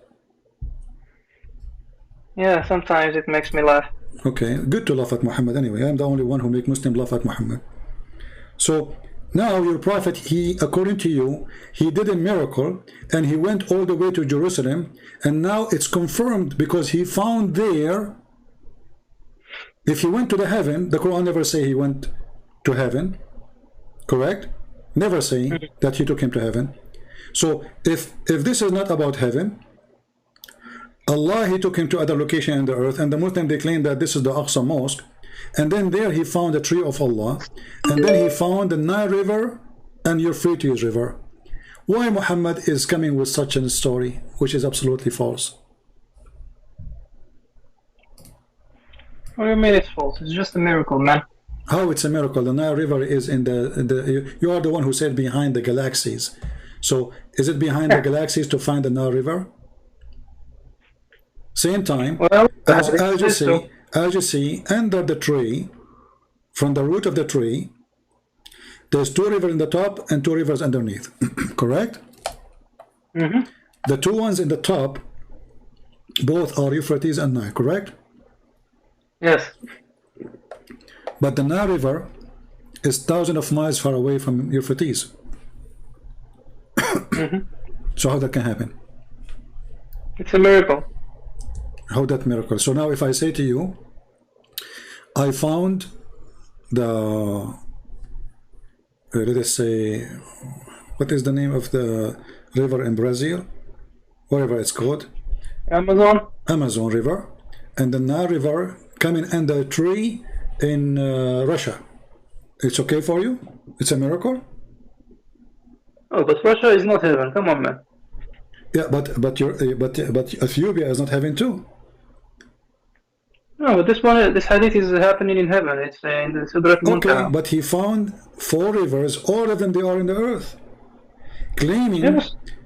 Yeah, sometimes it makes me laugh. Okay, good to laugh at Muhammad anyway. I'm the only one who make Muslim laugh at Muhammad. So now your prophet, he, according to you, he did a miracle and he went all the way to Jerusalem, and now it's confirmed because he found there. If he went to the heaven, the Quran never say he went to heaven. Correct? Never saying that he took him to heaven. So if this is not about heaven, Allah, he took him to other location in the earth, and the Muslim, they claim that this is the Aqsa Mosque, and then there he found the tree of Allah, and then he found the Nile River and Euphrates River. Why Muhammad is coming with such a story, which is absolutely false? What do you mean it's false? It's just a miracle, man. How it's a miracle? The Nile River is in you are the one who said behind the galaxies. So is it behind the galaxies to find the Nile River? Same time, well, as you see, under the tree, from the root of the tree, there's two rivers in the top and two rivers underneath. Correct? Mm-hmm. The two ones in the top, both are Euphrates and Nile, correct? Yes. But the Nile River is thousands of miles far away from Euphrates. Mm-hmm. So how that can happen? It's a miracle. How that miracle? So now if I say to you, I found the, let us say, what is the name of the river in Brazil? Whatever it's called. Amazon River. And the Nile River coming under a tree in Russia. It's okay for you? It's a miracle? Oh, but Russia is not heaven. Come on, man. Yeah, but Ethiopia is not heaven too. No, but this hadith is happening in heaven. It's in the Sidrat Muntaha. Okay, but he found 4 rivers, all of them they are in the earth, claiming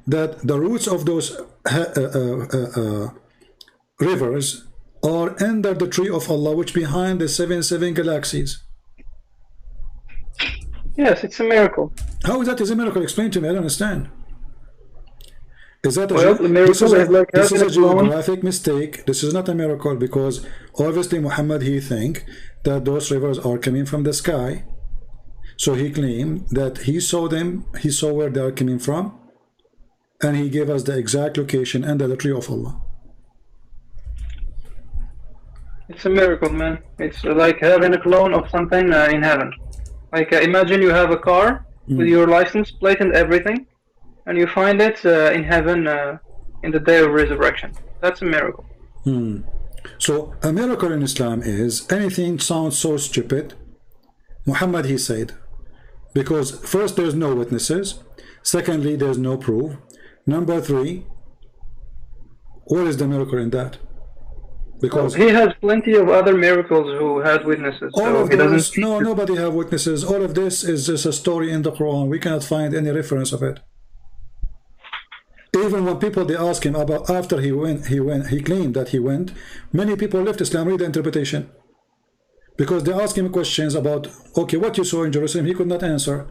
that the roots of those rivers are under the tree of Allah, which behind the 7 galaxies. Yes, it's a miracle. How is that is a miracle? Explain to me. I don't understand. Is that this is a geographic mistake? This is not a miracle, because obviously Muhammad, he think that those rivers are coming from the sky. So he claimed that he saw them, he saw where they are coming from, and he gave us the exact location under the tree of Allah. It's a miracle, man. It's like having a clone of something in heaven. Like imagine you have a car with your license plate and everything, and you find it in heaven in the day of resurrection. That's a miracle. So a miracle in Islam is anything sounds so stupid. Muhammad, he said, because first there's no witnesses, secondly there's no proof, number 3, what is the miracle in that? Because he has plenty of other miracles who had witnesses. All of those, no, nobody have witnesses. All of this is just a story in the Quran. We cannot find any reference of it. Even when people they ask him about after he claimed that he went, many people left Islam. Read the interpretation, because they ask him questions about, okay, what you saw in Jerusalem, he could not answer.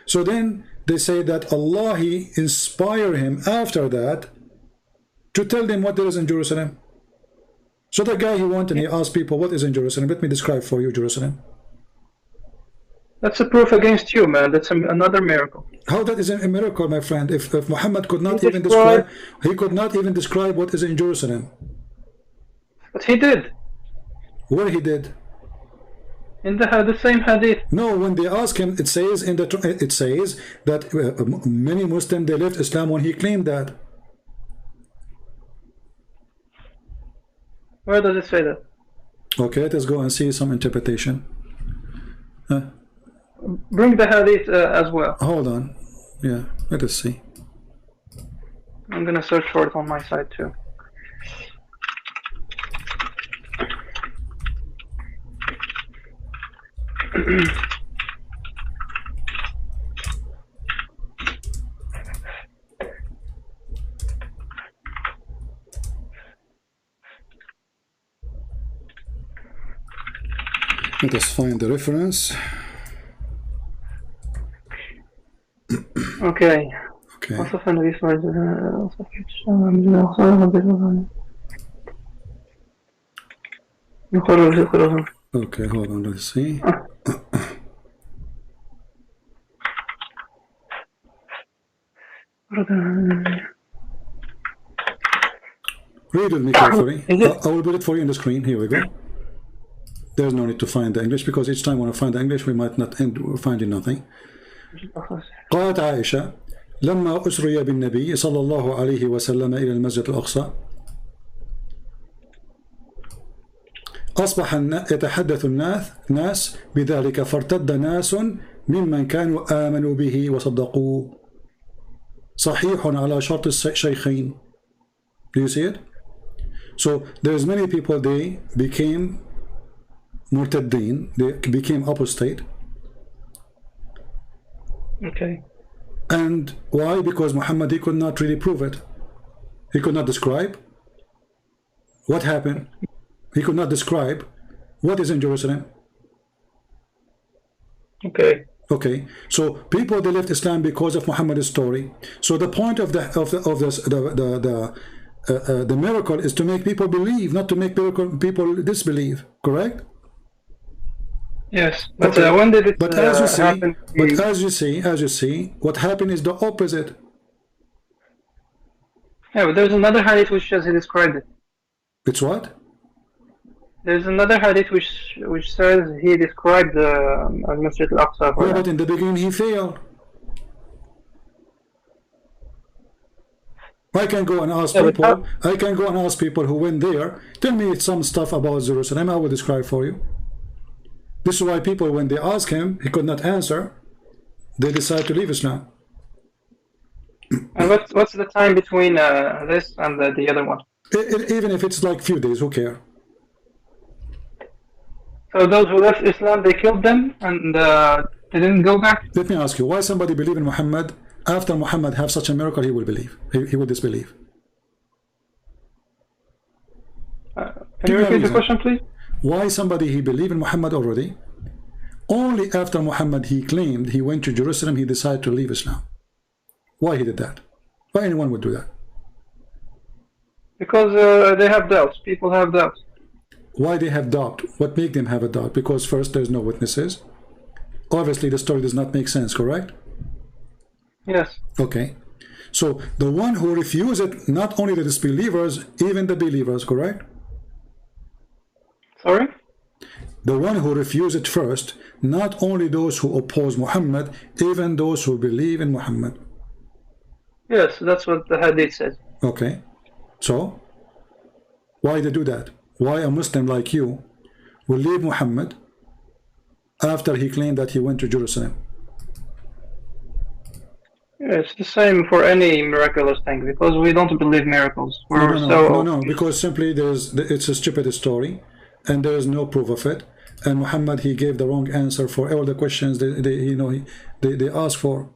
So then they say that Allah, he inspired him after that to tell them what there is in Jerusalem. So the guy, he went and he asked people, what is in Jerusalem? Let me describe for you Jerusalem. That's a proof against you, man. That's another miracle. How that is a miracle, my friend? If Muhammad could not even describe, he could not even describe what is in Jerusalem. But he did. Where he did? In the same hadith. No, when they ask him, it says that many Muslims, they left Islam when he claimed that. Where does it say that? Okay, let us go and see some interpretation. Bring the hadith as well. Hold on. Yeah, let us see. I'm gonna search for it on my side too. Let us find the reference. Okay. Okay. Okay, hold on, let's see. Read with me carefully. I will put it for you on the screen. Here we go. There's no need to find the English, because each time when I find the English we might not end finding nothing. قالت عائشة لما أسري بالنبي صلى الله عليه وسلم إلى المسجد الأقصى أصبح يتحدث الناس بذلك فارتد ناس ممن كانوا آمنوا به وصدقوه صحيح على شرط الشيخين. Do you see it? So there's many people, they became murtaddin, they became apostate. Okay. And why? Because Muhammad, he could not really prove it. He could not describe what happened. He could not describe what is in Jerusalem. Okay. Okay. So people, they left Islam because of Muhammad's story. So the point of the miracle is to make people believe, not to make people disbelieve. Correct? Yes. But okay. When did it happen? But as you see, what happened is the opposite. Yeah, but there's another hadith which says he described it. It's what? There's another hadith which says he described Al-Masjid Al-Aqsa. Yeah, but in the beginning he failed. I can go and ask people. I can go and ask people who went there. Tell me some stuff about Jerusalem. I will describe for you. This is why people, when they ask him, he could not answer. They decide to leave Islam. And what's the time between this and the other one? Even if it's like few days, who care? So those who left Islam, they killed them and they didn't go back? Let me ask you, why somebody believe in Muhammad? After Muhammad have such a miracle, he will believe. He will disbelieve. Can you repeat the question, please? Why somebody he believed in Muhammad already? Only after Muhammad he claimed he went to Jerusalem, he decided to leave Islam. Why he did that? Why anyone would do that? Because they have doubts. People have doubts. Why they have doubt? What make them have a doubt? Because first, there's no witnesses. Obviously, the story does not make sense, correct? Yes. Okay. So, the one who refused it, not only the disbelievers, even the believers, correct? Sorry? The one who refused it first, not only those who oppose Muhammad, even those who believe in Muhammad. Yes, that's what the hadith says. Okay. So, why they do that? Why a Muslim like you will leave Muhammad after he claimed that he went to Jerusalem? Yeah, it's the same for any miraculous thing, because we don't believe miracles. No, because simply it's a stupid story and there is no proof of it, and Muhammad, he gave the wrong answer for all the questions they asked for.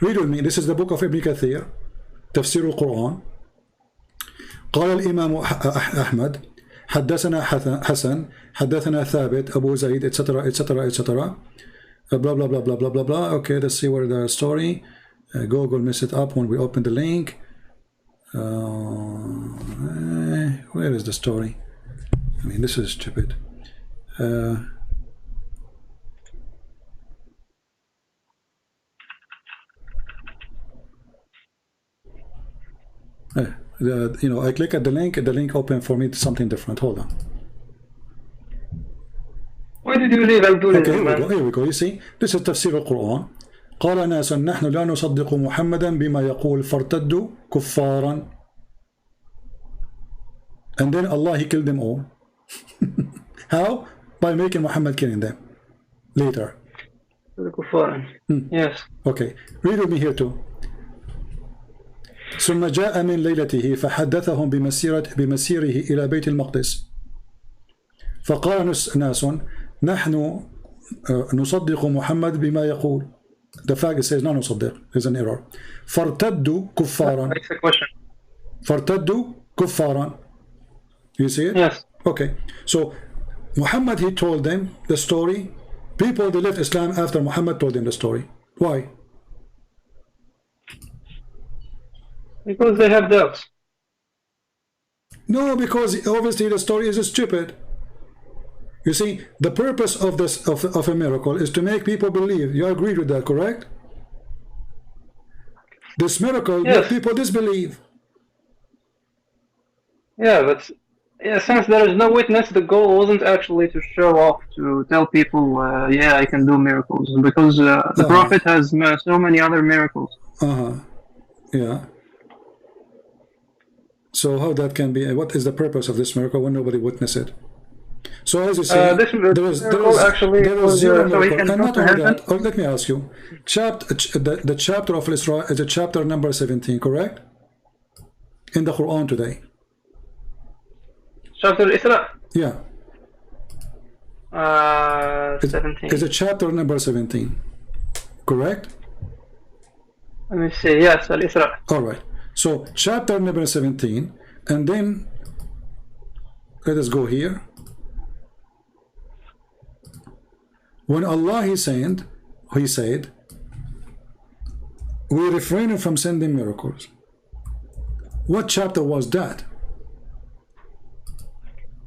Read with me. This is the book of Ibn Kathir, Tafsir al-Quran. قال الإمام أحمد حدثنا حسن حدثنا ثابت أبو زيد etc etc etc blah blah blah blah blah blah blah. Okay, let's see where the story. Google messed it up when we open the link. Where is the story? I mean, this is stupid. You know, I click at the link opened for me to something different. Hold on. Why did you leave Abdul? Okay, here we go. You see, this is تفسير القرآن. قال ناس نحن لا نصدق محمدا بما يقول فارتدوا كفارا. And then Allah, he killed them all. How? By making Muhammad killing them later. Yes. Okay, read with me here too. ثم جاء من ليلته فحدثهم بمسيره إلى بيت المقدس فقال ناس نحن نصدق محمد بما يقول. The fact it says لا نصدق is an error. فارتدوا كفارا. فارتدوا كفارا. You see it? Yes. Okay. So Muhammad, he told them the story. People, they left Islam after Muhammad told them the story. Why? Because they have doubts. No, because obviously the story is stupid. You see, the purpose of this of a miracle is to make people believe. You agree with that, correct? This miracle makes people disbelieve. Yeah, but since there is no witness, the goal wasn't actually to show off, to tell people, yeah, I can do miracles, because the Prophet has so many other miracles. Yeah. So how that can be? What is the purpose of this miracle when nobody witnessed it? So as you see, this miracle actually there is was, zero so he miracle. can And go not to only heaven. that, let me ask you, the chapter of Isra is a chapter number 17, correct? In the Quran today. Chapter Isra? Yeah. 17. It's a chapter number 17, correct? Let me see. Yes, Al-Isra. All right. So chapter number 17, and then let us go here. When Allah He said, we refrain from sending miracles. What chapter was that?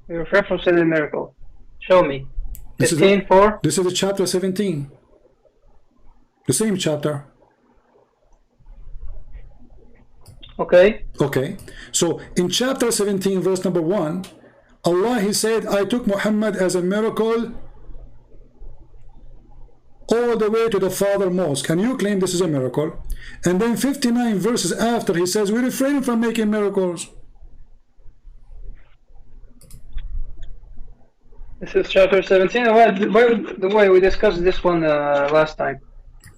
We refrain from sending miracle. Show me. This 15:4. This is the chapter 17. The same chapter. Okay. Okay. So in chapter 17, verse number 1, Allah He said, I took Muhammad as a miracle all the way to the Father Mosque, and you claim this is a miracle. And then 59 verses after, He says, we refrain from making miracles. This is chapter 17. The way we discussed this one last time.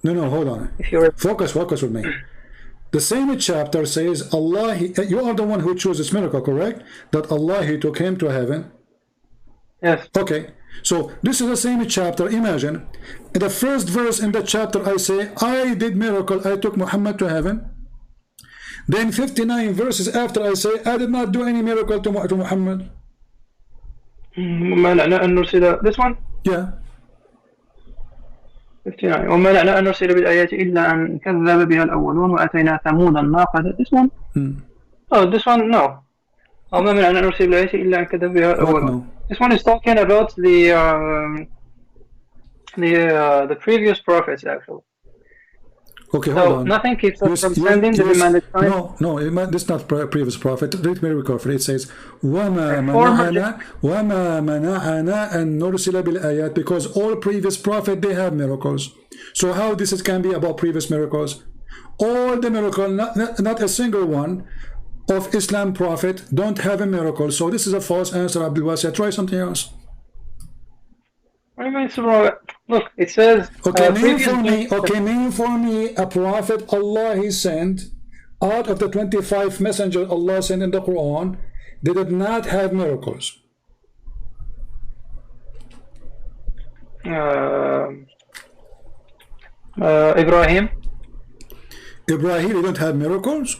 No, hold on. If you're Focus with me. The same chapter says, Allah, you are the one who chose this miracle, correct? That Allah, He took him to heaven. Yes. Okay. So this is the same chapter. Imagine, in the first verse in the chapter, I say, I did miracle, I took Muhammad to heaven. Then 59 verses after, I say, I did not do any miracle to Muhammad. This one? Yeah. 59. وما لنا أن نرسل بالآيات إلا أن كذب بها الأولون وأتينا ثمود الناقة. This one? Oh, this one, no. وما لنا أن نرسل بالآيات إلا أن كذب بها الأولون. This one is talking about the previous prophets, actually. Okay, hold on. Nothing keeps us from sending the demanded sign. No, this is not previous prophet. Read me very carefully. It says, وَمَا مَنَعَنَا أَن نُرْسِلَ بِالْآيَاتِ, because all previous prophets, they have miracles. So how this can be about previous miracles? All the miracles, not a single one of Islam prophet don't have a miracle. So this is a false answer, Abdul. Try something else. What do you mean, so look, it says. Okay, name for me a prophet Allah He sent out of the 25 messengers Allah sent in the Quran. They did not have miracles. Ibrahim. Ibrahim didn't have miracles.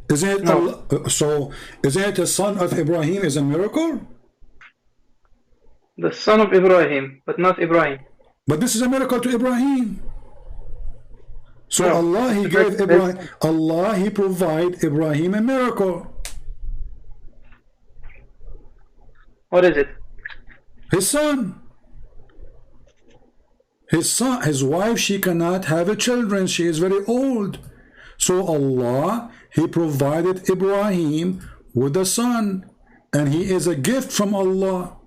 Isn't it? No. So isn't it the son of Ibrahim is a miracle? The son of Ibrahim, but not Ibrahim. But this is a miracle to Ibrahim. So No. Allah He gave Ibrahim. Allah He provide Ibrahim a miracle. What is it? His son. His wife, she cannot have a children. She is very old. So Allah, He provided Ibrahim with a son. And he is a gift from Allah.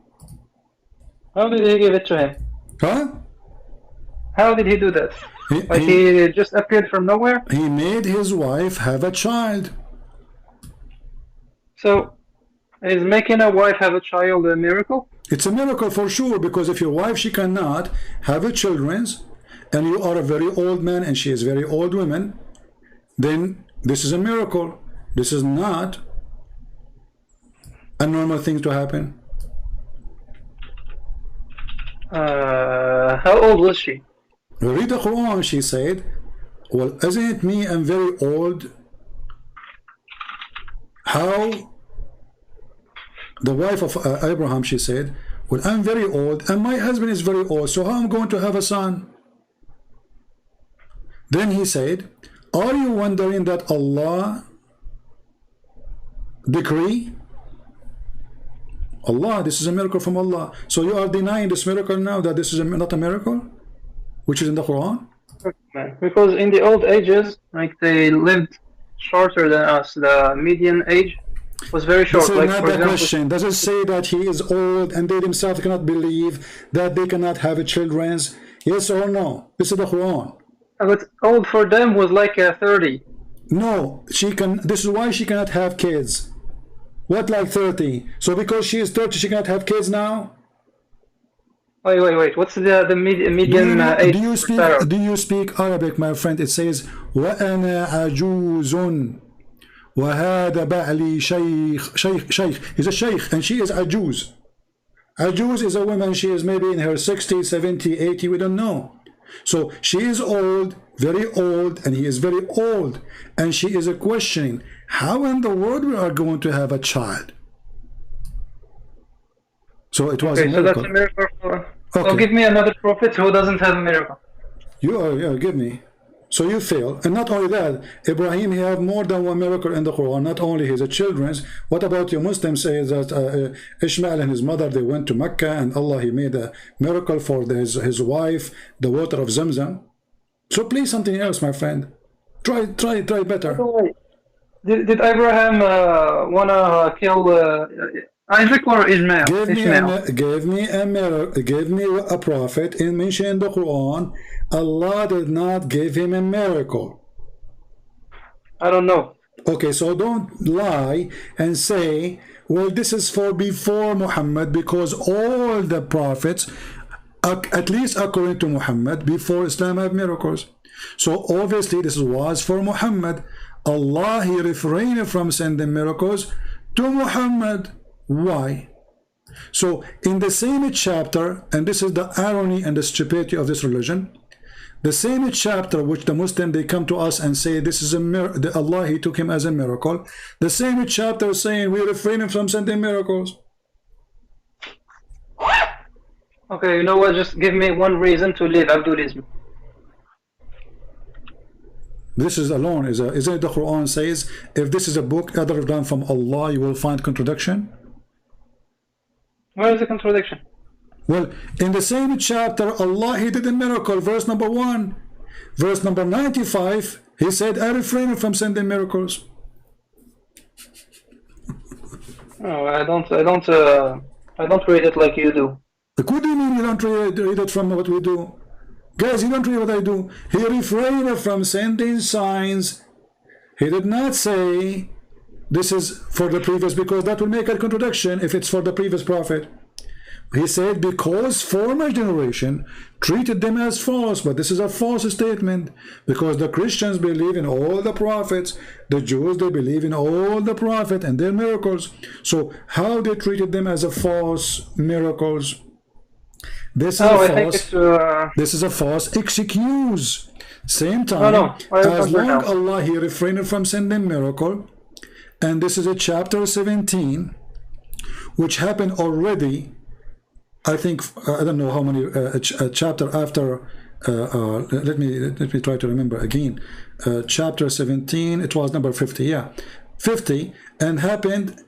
How did He give it to him? Huh? How did He do that? He just appeared from nowhere? He made his wife have a child. So, is making a wife have a child a miracle? It's a miracle for sure, because if your wife, she cannot have a children, and you are a very old man and she is very old woman, then this is a miracle. This is not a normal thing to happen. How old was she? Read the Quran. She said, well, isn't it me? I'm very old. How? The wife of Abraham, she said, well, I'm very old and my husband is very old, so how am I going to have a son? Then he said, are you wondering that Allah decree? Allah, this is a miracle from Allah. So you are denying this miracle now, that this is not a miracle, which is in the Quran? Because in the old ages, like, they lived shorter than us. The median age was very short. This is like, not for the example, question. Does it say that he is old and they themselves cannot believe that they cannot have a children? Yes or no? This is the Quran. But old for them was like 30. No, she can. This is why she cannot have kids. What, like 30? So because she is 30, she cannot have kids now? Wait. What's the median age? Do you speak Arabic, my friend? It says وأنا عجوز وهذا بعلي شيخ. He's a sheikh and she is ajuz. Ajuz is a woman. She is maybe in her 60, 70, 80. We don't know. So she is old, very old, and he is very old, and she is questioning how in the world we are going to have a child. So it was a miracle. So that's a miracle. Okay. So give me another prophet who doesn't have a miracle. Give me. So you fail. And not only that, Ibrahim, he have more than one miracle in the Quran. Not only his children's. What about your Muslims say that Ishmael and his mother, they went to Mecca and Allah, he made a miracle for his wife, the water of Zamzam. So please something else, my friend. Try better. Did Abraham wanna kill Isaac or Ishmael? Give me a prophet mentioned in the Quran. Allah did not give him a miracle. I don't know. Okay, so don't lie and say, well, this is for before Muhammad, because all the prophets, at least according to Muhammad, before Islam have miracles. So obviously this was for Muhammad. Allah, he refrained from sending miracles to Muhammad. Why? So in the same chapter, and this is the irony and the stupidity of this religion, the same chapter which the Muslim, they come to us and say this is a miracle, Allah, he took him as a miracle. The same chapter saying we refrain from sending miracles. Okay, you know what, just give me one reason to leave Abdulism. This is alone, isn't it the Quran says, if this is a book other than from Allah, you will find contradiction? Where is the contradiction? Well, in the same chapter, Allah, he did a miracle, verse number 1. Verse number 95, he said, I refrain from sending miracles. Oh, I don't read it like you do. What do you mean you don't read it from what we do? Guys, you don't read what I do. He refrained from sending signs. He did not say this is for the previous, because that will make a contradiction if it's for the previous prophet. He said because former generation treated them as false, but this is a false statement, because the Christians believe in all the prophets, the Jews, they believe in all the prophets and their miracles. So how they treated them as a false miracles? This is a false excuse. Same time, as long Allah, he refrained from sending miracle, and this is a chapter 17, which happened already. I think I don't know how many chapter after. Let me try to remember again. Chapter 17. It was number 50. Yeah, 50, and happened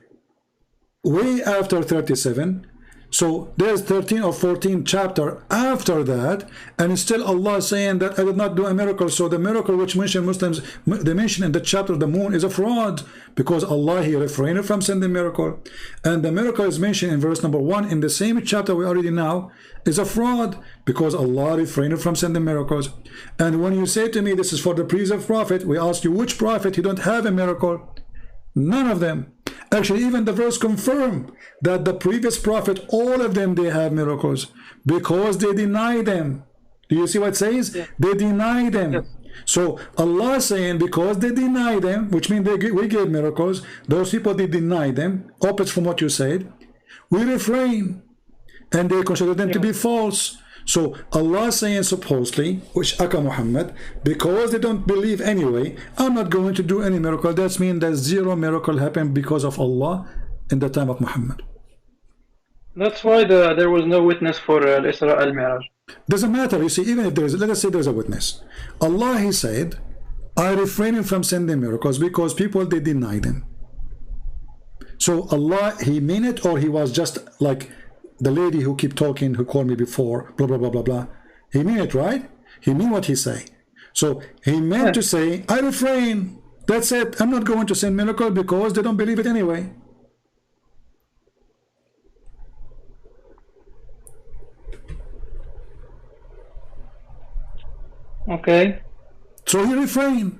way after 37. So there's 13 or 14 chapter after that, and still Allah saying that I did not do a miracle. So the miracle which mentioned Muslims, they mention in the chapter of the moon, is a fraud, because Allah, he refrained from sending miracle, and the miracle is mentioned in verse number 1 in the same chapter we already now, is a fraud, because Allah refrained from sending miracles. And when you say to me this is for the previous prophet, we ask you which prophet you don't have a miracle? None of them. Actually, even the verse confirm that the previous prophet, all of them, they have miracles, because they deny them. Do you see what it says? Yeah. They deny them. Yes. So Allah saying because they deny them, which means we gave miracles, those people, they deny them, opposite from what you said, we refrain, and they consider them to be false. So Allah saying supposedly, which Aka Muhammad, because they don't believe anyway, I'm not going to do any miracle. That means that zero miracle happened because of Allah in the time of Muhammad. That's why there was no witness for Isra al-Mi'raj. Doesn't matter. You see, even if there is, let us say there's a witness. Allah, he said, I refrain from sending miracles because people, they deny them. So Allah, he meant it, or he was just like the lady who keep talking, who called me before, blah, blah, blah, blah, blah. He mean it, right? He mean what he say. So he meant to say, I refrain. That's it. I'm not going to send miracle because they don't believe it anyway. Okay. So he refrained.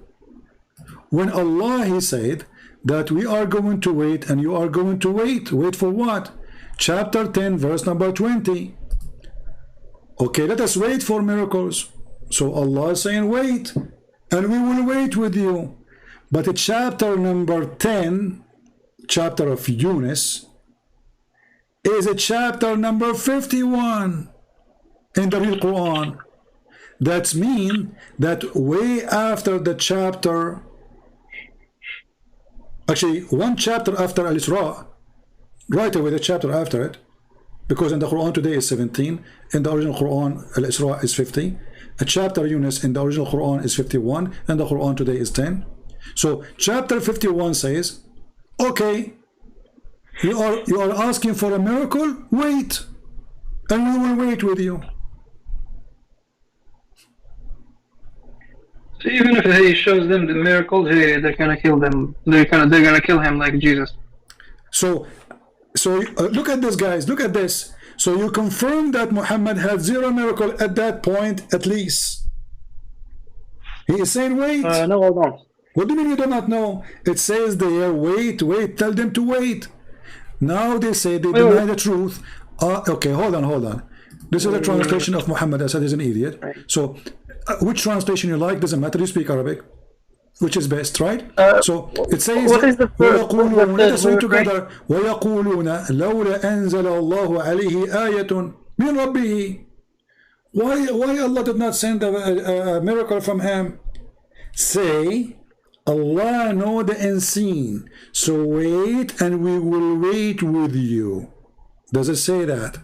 When Allah, he said that we are going to wait and you are going to wait. Wait for what? Chapter 10, verse number 20. Okay, let us wait for miracles. So Allah is saying wait, and we will wait with you. But chapter number 10, chapter of Yunus, is a chapter number 51 in the real Quran. That means that way after the chapter, actually one chapter after Al-Isra, right away the chapter after it, because in the Quran today is 17, in the original Quran Al-Isra is 50, a chapter Yunus in the original Quran is 51, and the Quran today is 10. So chapter 51 says, okay, you are asking for a miracle, wait, and we will wait with you. So even if he shows them the miracles, they're gonna kill them. They're gonna kill him like Jesus. So look at this, guys. Look at this. So you confirm that Muhammad had zero miracle at that point, at least. He is saying, wait. No, I don't. What do you mean you do not know? It says there, wait. Tell them to wait. Now they say they deny the truth. Okay, hold on. This is a translation of Muhammad. I said he's an idiot. So which translation you like, doesn't matter, you speak Arabic. Which is best, right? So it says, what is the first, let us read together. وَيَقُولُونَ لَوْلَا أَنزَلَ اللَّهُ عَلَيْهِ آيَةٌ مِنْ رَبِّهِ. Why Allah did not send a miracle from him? Say, Allah know the unseen. So wait, and we will wait with you. Does it say that?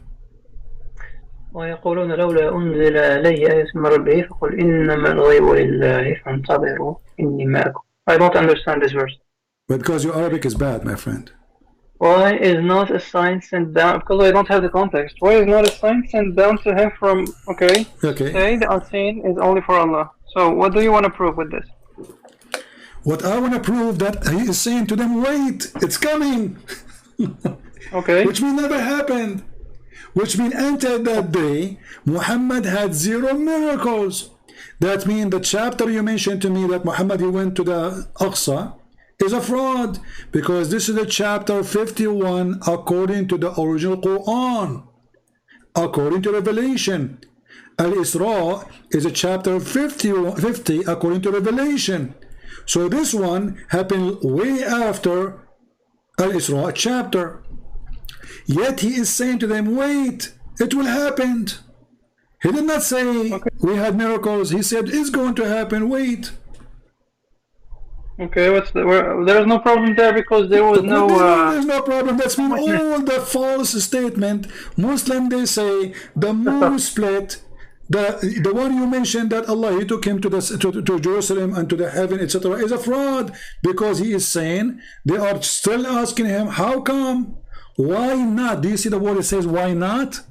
ويقولون لولا أنزل عليه آية من ربه فقل إنما الغيب لله فانتظروا إني معكم. I don't understand this verse. Because your Arabic is bad, my friend. Why is not a sign sent down? Because I don't have the context. Why is not a sign sent down to him from? Okay. Say the unseen is only for Allah. So what do you want to prove with this? What I want to prove that he is saying to them, wait, it's coming. Okay. Which means never happened. Which means until that day, Muhammad had zero miracles. That means the chapter you mentioned to me that Muhammad he went to the Aqsa is a fraud, because this is the chapter 51 according to the original Quran, according to Revelation. Al-Isra is a chapter 50 according to Revelation. So this one happened way after Al-Isra chapter. Yet he is saying to them, wait, it will happen. He did not say we had miracles. He said it's going to happen, wait. Okay, there's no problem there, because there was there's no problem. That's mean all the false statement. Muslim, they say the moon split. The one you mentioned that Allah he took him to Jerusalem and to the heaven, etc., is a fraud, because he is saying they are still asking him how come, why not? Do you see the word it says why not?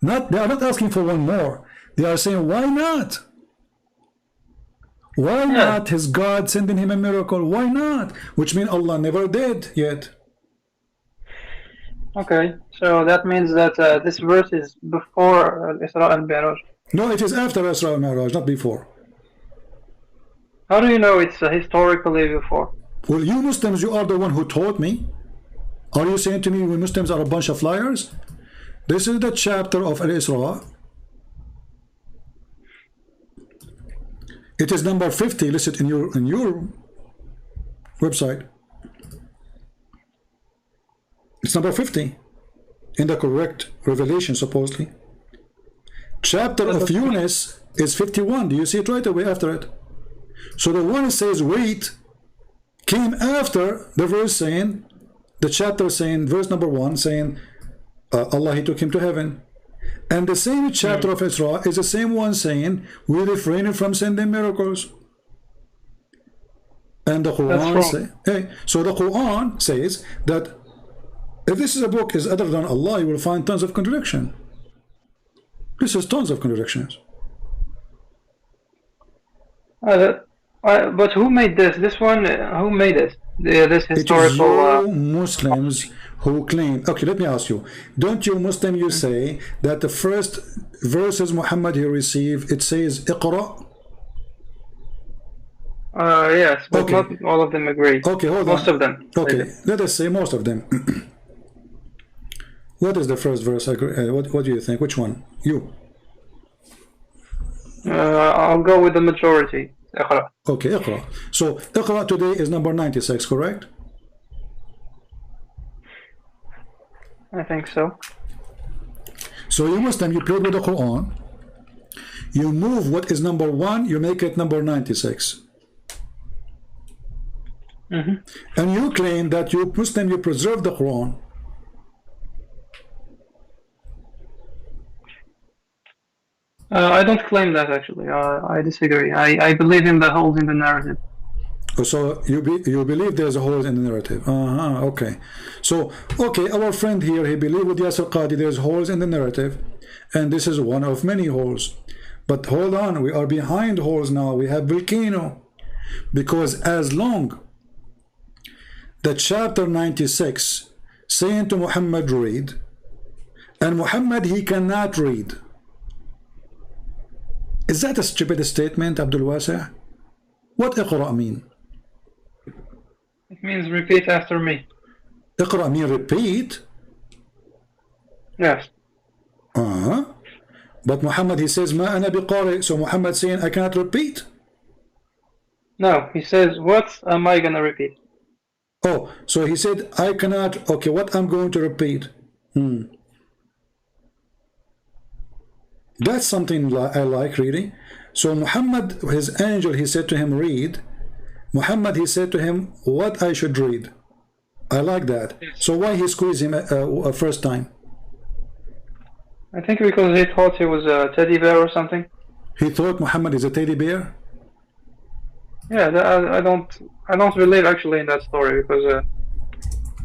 They are not asking for one more. They are saying why not? Why not his God sending him a miracle? Why not? Which means Allah never did yet. Okay, so that means that this verse is before Isra and Mi'raj. No, it is after Isra and Mi'raj, not before. How do you know it's historically before? Well, you Muslims, you are the one who taught me. Are you saying to me we Muslims are a bunch of liars? This is the chapter of Al-Isra. It is number 50 listed in your website. It's number 50 in the correct revelation, supposedly. Chapter of Yunus is 51. Do you see it right away after it? So the one that says wait came after the verse saying, the chapter saying, verse number 1 saying, Allah he took him to heaven. And the same chapter of Isra is the same one saying we refrain from sending miracles. And the Quran so the Quran says that if this is a book is other than Allah, you will find tons of contradiction. This is tons of contradictions. But who made this? This one, who made it? This historical. It is you Muslims who claim. Okay, let me ask you. Don't you Muslim you say that the first verses Muhammad he received it says Iqra? Yes, but not all of them agree. Okay, hold on. Most of them. Okay, let us say most of them. What is the first verse? What do you think? Which one? You. I'll go with the majority. اقرأ. Okay, اقرأ. So اقرأ today is number 96, correct? I think so. So you Muslim, you played with the Quran. You move what is number 1, you make it number 96. And you claim that you Muslim, you preserve the Quran. I don't claim that actually. I disagree. I believe in the holes in the narrative. So you believe there's a hole in the narrative. Okay. So okay, our friend here, he believed with Yasir Qadhi there's holes in the narrative, and this is one of many holes. But hold on, we are behind holes now. We have volcano, because as long the chapter 96 saying to Muhammad read, and Muhammad he cannot read. Is that a stupid statement, Abdul Wasi'? What اقرأ mean? It means repeat after me. اقرأ mean repeat? Yes. But Muhammad he says ما أنا بقارئ, so Muhammad saying I cannot repeat? No, he says what am I gonna repeat? Oh, so he said I cannot, okay, what I'm going to repeat? That's something I like reading. So Muhammad, his angel, he said to him read. Muhammad he said to him what I should read. I like that. So why he squeezed him a first time? I think because he thought he was a teddy bear or something. He thought Muhammad is a teddy bear? Yeah, I don't believe actually in that story, because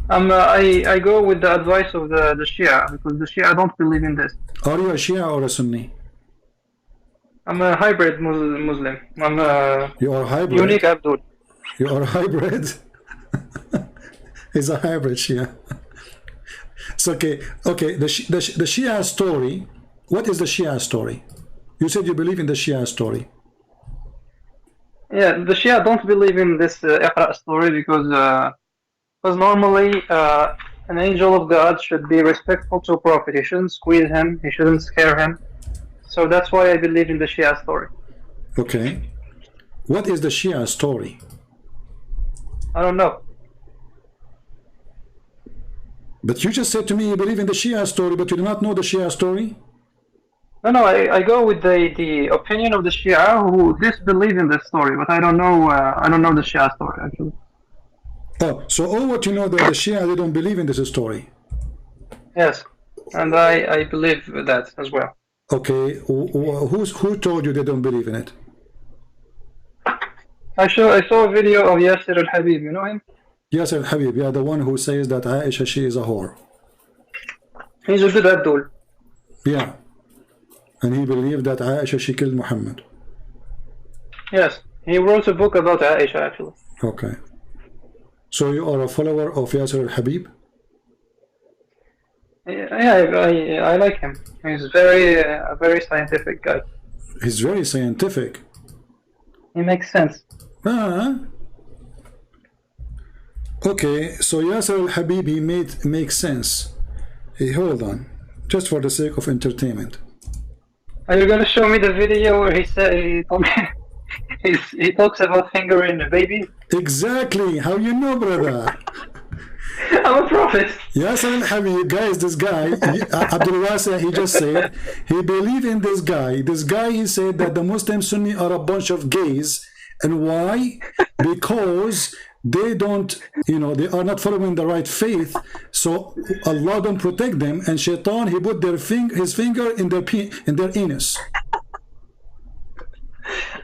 I go with the advice of the Shia, because the Shia don't believe in this. Are you a Shia or a Sunni? I'm a hybrid Muslim. You are hybrid? Unique Abdul. You are hybrid? He's a hybrid Shia. It's okay. Okay, the Shia story. What is the Shia story? You said you believe in the Shia story. Yeah, the Shia don't believe in this Iqra story, because normally an angel of God should be respectful to a prophet. He shouldn't squeeze him. He shouldn't scare him. So that's why I believe in the Shia story. Okay. What is the Shia story? I don't know. But you just said to me you believe in the Shia story, but you do not know the Shia story? No, I go with the opinion of the Shia who disbelieve in this story, but I don't know the Shia story actually. Oh, so all what you know that the Shia, they don't believe in this story? Yes, and I believe that as well. Okay, who told you they don't believe in it? I saw a video of Yasir al-Habib, you know him? Yasir al-Habib, yeah, the one who says that Aisha, she is a whore. He's a good Abdul. Yeah, and he believed that Aisha, she killed Muhammad. Yes, he wrote a book about Aisha actually. Okay. So you are a follower of Yasir al-Habib? Yeah, I like him. He's a very scientific guy. He's very scientific. He makes sense. Okay, so Yasir al-Habib, he makes sense. Hey, hold on, just for the sake of entertainment. Are you gonna show me the video where he said he talks about fingering a baby? Exactly. How you know, brother? I'm a prophet. Yasir al-Habib, guys, this guy, Abdul Wasi', he just said he believed in this guy. This guy, he said that the Muslim Sunni are a bunch of gays. And why? Because they don't, they are not following the right faith. So Allah don't protect them. And Shaitan, he put his finger in their anus.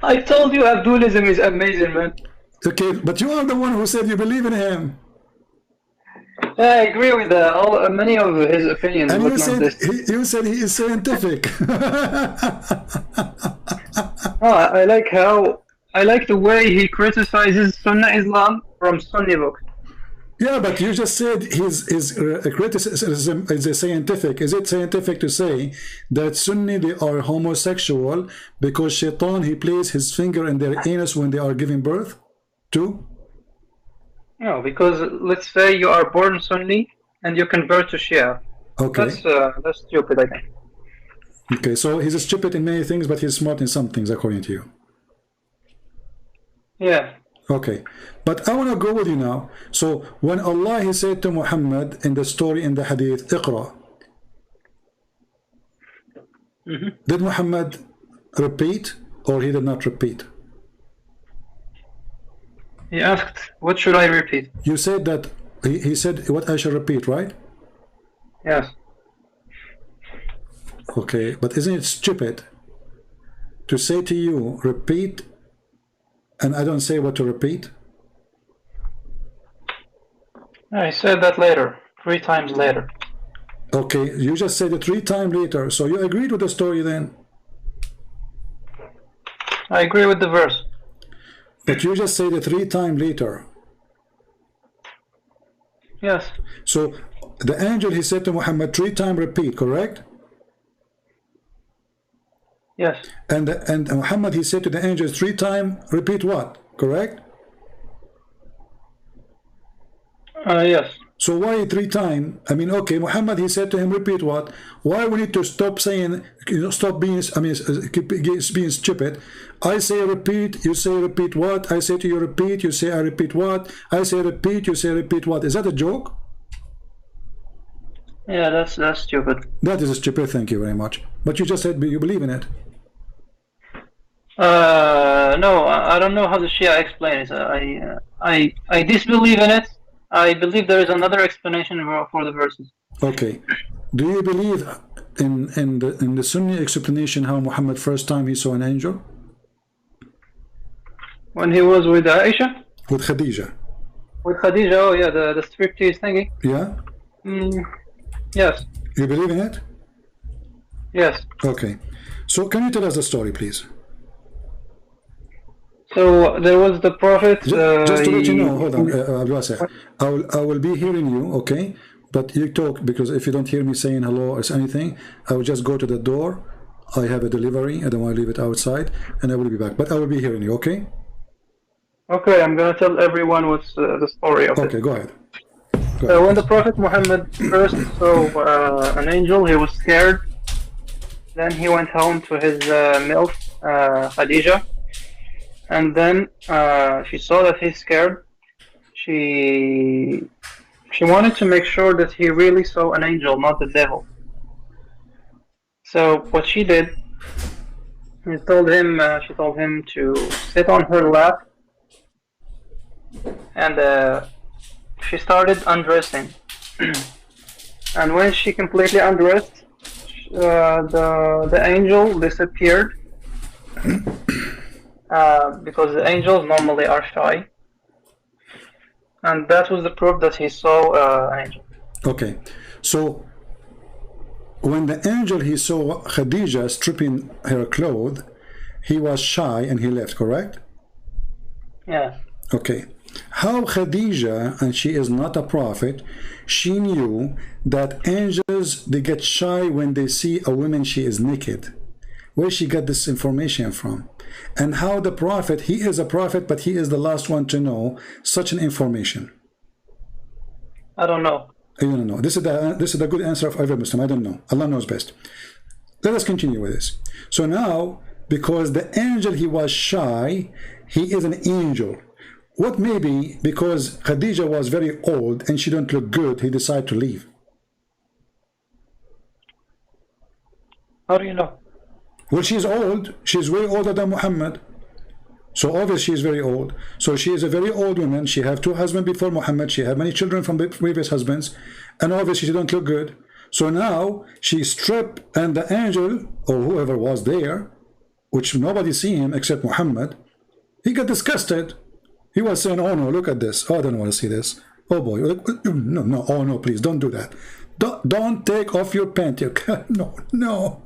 I told you Abdulism is amazing, man. Okay, but you are the one who said you believe in him. Yeah, I agree with many of his opinions. And you said he is scientific. I like the way he criticizes Sunnah Islam from Sunni books. Yeah, but you just said his criticism is scientific. Is it scientific to say that Sunni, they are homosexual because Shaitan, he places his finger in their anus when they are giving birth too? No, because let's say you are born Sunni and you convert to Shia. Okay. That's stupid, I think. Okay, so he's stupid in many things, but he's smart in some things, according to you. Yeah. Okay, but I want to go with you now. So when Allah he said to Muhammad in the story in the hadith, Iqra, did Muhammad repeat or he did not repeat? He asked, what should I repeat? You said that he said what I should repeat, right? Yes. Okay, but isn't it stupid to say to you, repeat, and I don't say what to repeat? I said that later, 3 times later. Okay, you just said it 3 times later, so you agreed with the story then? I agree with the verse. But you just said it 3 times later. Yes. So the angel he said to Muhammad 3 times repeat, correct? Yes. And Muhammad he said to the angels 3 times repeat what? Correct? Yes. So why 3 times? I mean, okay, Muhammad he said to him repeat what? Why we need to stop saying, stop being, keep being stupid? I say repeat, you say repeat what? I say to you repeat, you say I repeat what? I say repeat, you say repeat what? Is that a joke? Yeah, that's stupid. That is stupid, thank you very much. But you just said you believe in it. No, I don't know how the Shia explain it. I disbelieve in it. I believe there is another explanation for the verses. Okay. Do you believe in the Sunni explanation how Muhammad first time he saw an angel? When he was with Aisha? With Khadija. With Khadija, oh yeah, the striptease thingy. Yeah? Yes. You believe in it? Yes. Okay. So can you tell us the story, please? So there was the Prophet. Just to let you know, hold on, Abdul, I will be hearing you, okay? But you talk, because if you don't hear me saying hello or anything, I will just go to the door. I have a delivery. I don't want to leave it outside, and I will be back. But I will be hearing you, okay? Okay, I'm gonna tell everyone what's the story of it. Okay, go ahead. When the Prophet Muhammad first saw an angel, he was scared. Then he went home to his MILF, Khadija. And then she saw that he's scared. She wanted to make sure that he really saw an angel, not the devil. So what she did, she told him to sit on her lap, and she started undressing. And when she completely undressed, the angel disappeared. Because the angels normally are shy, and that was the proof that he saw an angel. Okay, so when the angel he saw Khadija stripping her clothes, he was shy and he left, correct? Yeah. Okay, how Khadija, and she is not a prophet, she knew that angels, they get shy when they see a woman she is naked. Where she got this information from? And how the prophet, he is a prophet, but he is the last one to know such an information? I don't know. I don't know. This is the good answer of every Muslim. I don't know. Allah knows best. Let us continue with this. So now, because the angel, he was shy, he is an angel. What maybe because Khadija was very old and she don't look good, he decided to leave? How do you know? Well, she's old. She's way older than Muhammad. So obviously she is very old. So she is a very old woman. She have 2 husbands before Muhammad. She have many children from previous husbands. And obviously she don't look good. So now she stripped, and the angel, or whoever was there, which nobody see him except Muhammad, he got disgusted. He was saying, oh no, look at this. Oh, I don't want to see this. Oh boy, no, oh no, please don't do that. Don't take off your pant. No.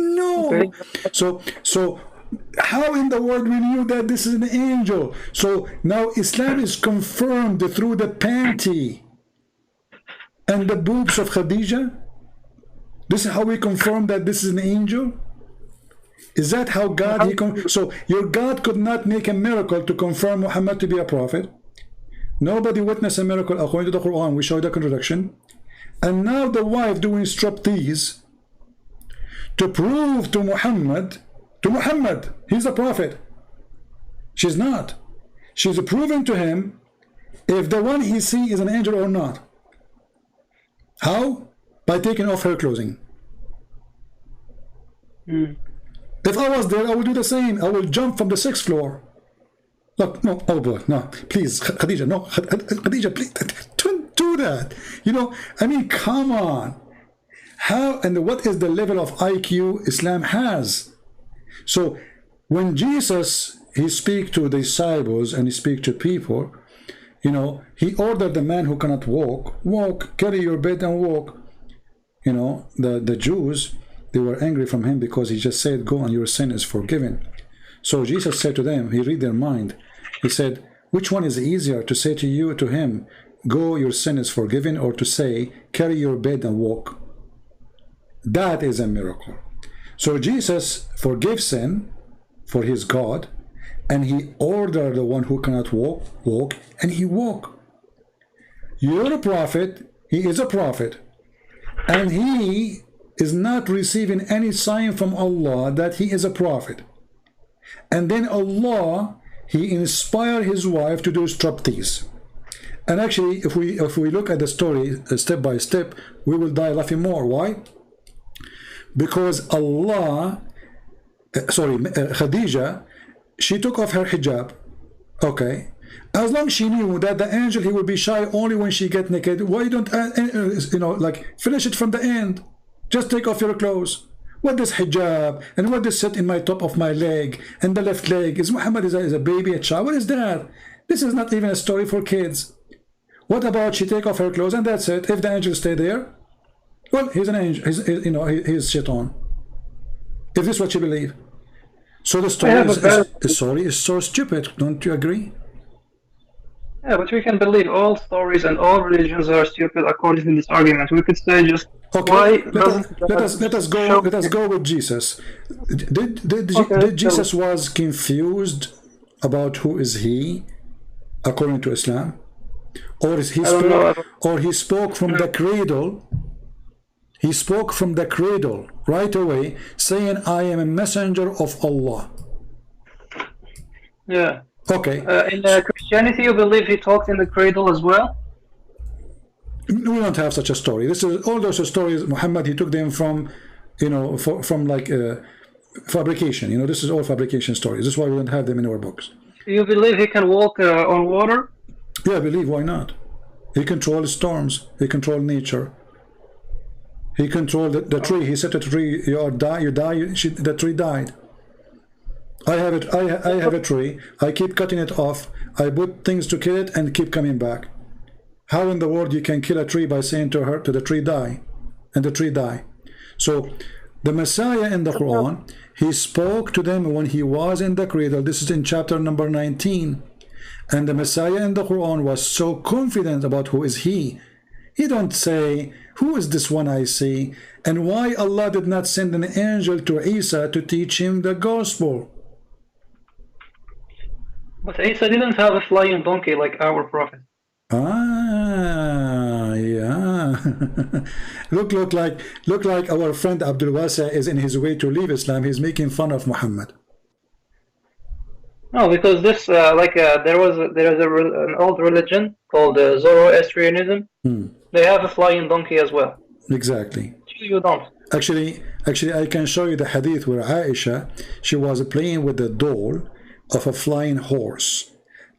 Okay. So how in the world we knew that this is an angel? So now Islam is confirmed through the panty and the boobs of Khadija. This is how we confirm that this is an angel. Is that how God? So your God could not make a miracle to confirm Muhammad to be a prophet. Nobody witnessed a miracle according to the Quran. We showed the contradiction. And now the wife doing striptease to prove to Muhammad, he's a prophet. She's not. She's proving to him if the one he sees is an angel or not. How? By taking off her clothing. If I was there, I would do the same. I will jump from the 6th floor. Look, no, oh boy, no, please, Khadija, no, Khadija, please, don't do that. You know, I mean, come on. How and what is the level of IQ Islam has? So, when Jesus, he speak to the disciples and he speak to people, you know, he ordered the man who cannot walk, carry your bed and walk. You know, the Jews, they were angry from him because he just said, go and your sin is forgiven. So Jesus said to them, he read their mind. He said, which one is easier to say to you, to him, go, your sin is forgiven, or to say, carry your bed and walk? That is a miracle. So Jesus forgave sin, for his God, and he ordered the one who cannot walk, and he walk. You're a prophet, he is a prophet, and he is not receiving any sign from Allah that he is a prophet. And then Allah, he inspired his wife to do striptease. And actually, if we look at the story step by step, we will die laughing more. Why? Because Allah, Khadija, she took off her hijab. Okay, as long as she knew that the angel, he will be shy only when she get naked. Why don't you know, like, finish it from the end? Just take off your clothes. What does hijab and what does sit in my top of my leg and the left leg? Is Muhammad is a baby, a child? What is that? This is not even a story for kids. What about she take off her clothes and that's it? If the angel stay there, well, he's an angel. He's, you know, he's shit on. If this is what you believe. So the story is so stupid. Don't you agree? Yeah, but we can believe all stories and all religions are stupid according to this argument. We could say just okay. Let us go with Jesus. Did Jesus was confused about who is he according to Islam, or he spoke from the cradle? He spoke from the cradle right away, saying, I am a messenger of Allah. Yeah. Okay. In Christianity, you believe he talked in the cradle as well? We don't have such a story. This is all those stories, Muhammad, he took them from, you know, from like fabrication. You know, this is all fabrication stories. This is why we don't have them in our books. You believe he can walk on water? Yeah, I believe. Why not? He controls storms. He controls nature. He controlled the tree. He said to the tree, you die, the tree died. I have it. I have a tree. I keep cutting it off. I put things to kill it and keep coming back. How in the world you can kill a tree by saying to the tree die, and the tree die? So the Messiah in the Quran, he spoke to them when he was in the cradle. This is in chapter number 19. And the Messiah in the Quran was so confident about who is he. He don't say, who is this one I see? And why Allah did not send an angel to Isa to teach him the gospel? But Isa didn't have a flying donkey like our prophet. Ah, yeah. look like our friend Abdul is in his way to leave Islam. He's making fun of Muhammad. No, because this there is an old religion called Zoroastrianism. They have a flying donkey as well. Exactly. You don't. Actually, I can show you the hadith where Aisha, she was playing with the doll of a flying horse.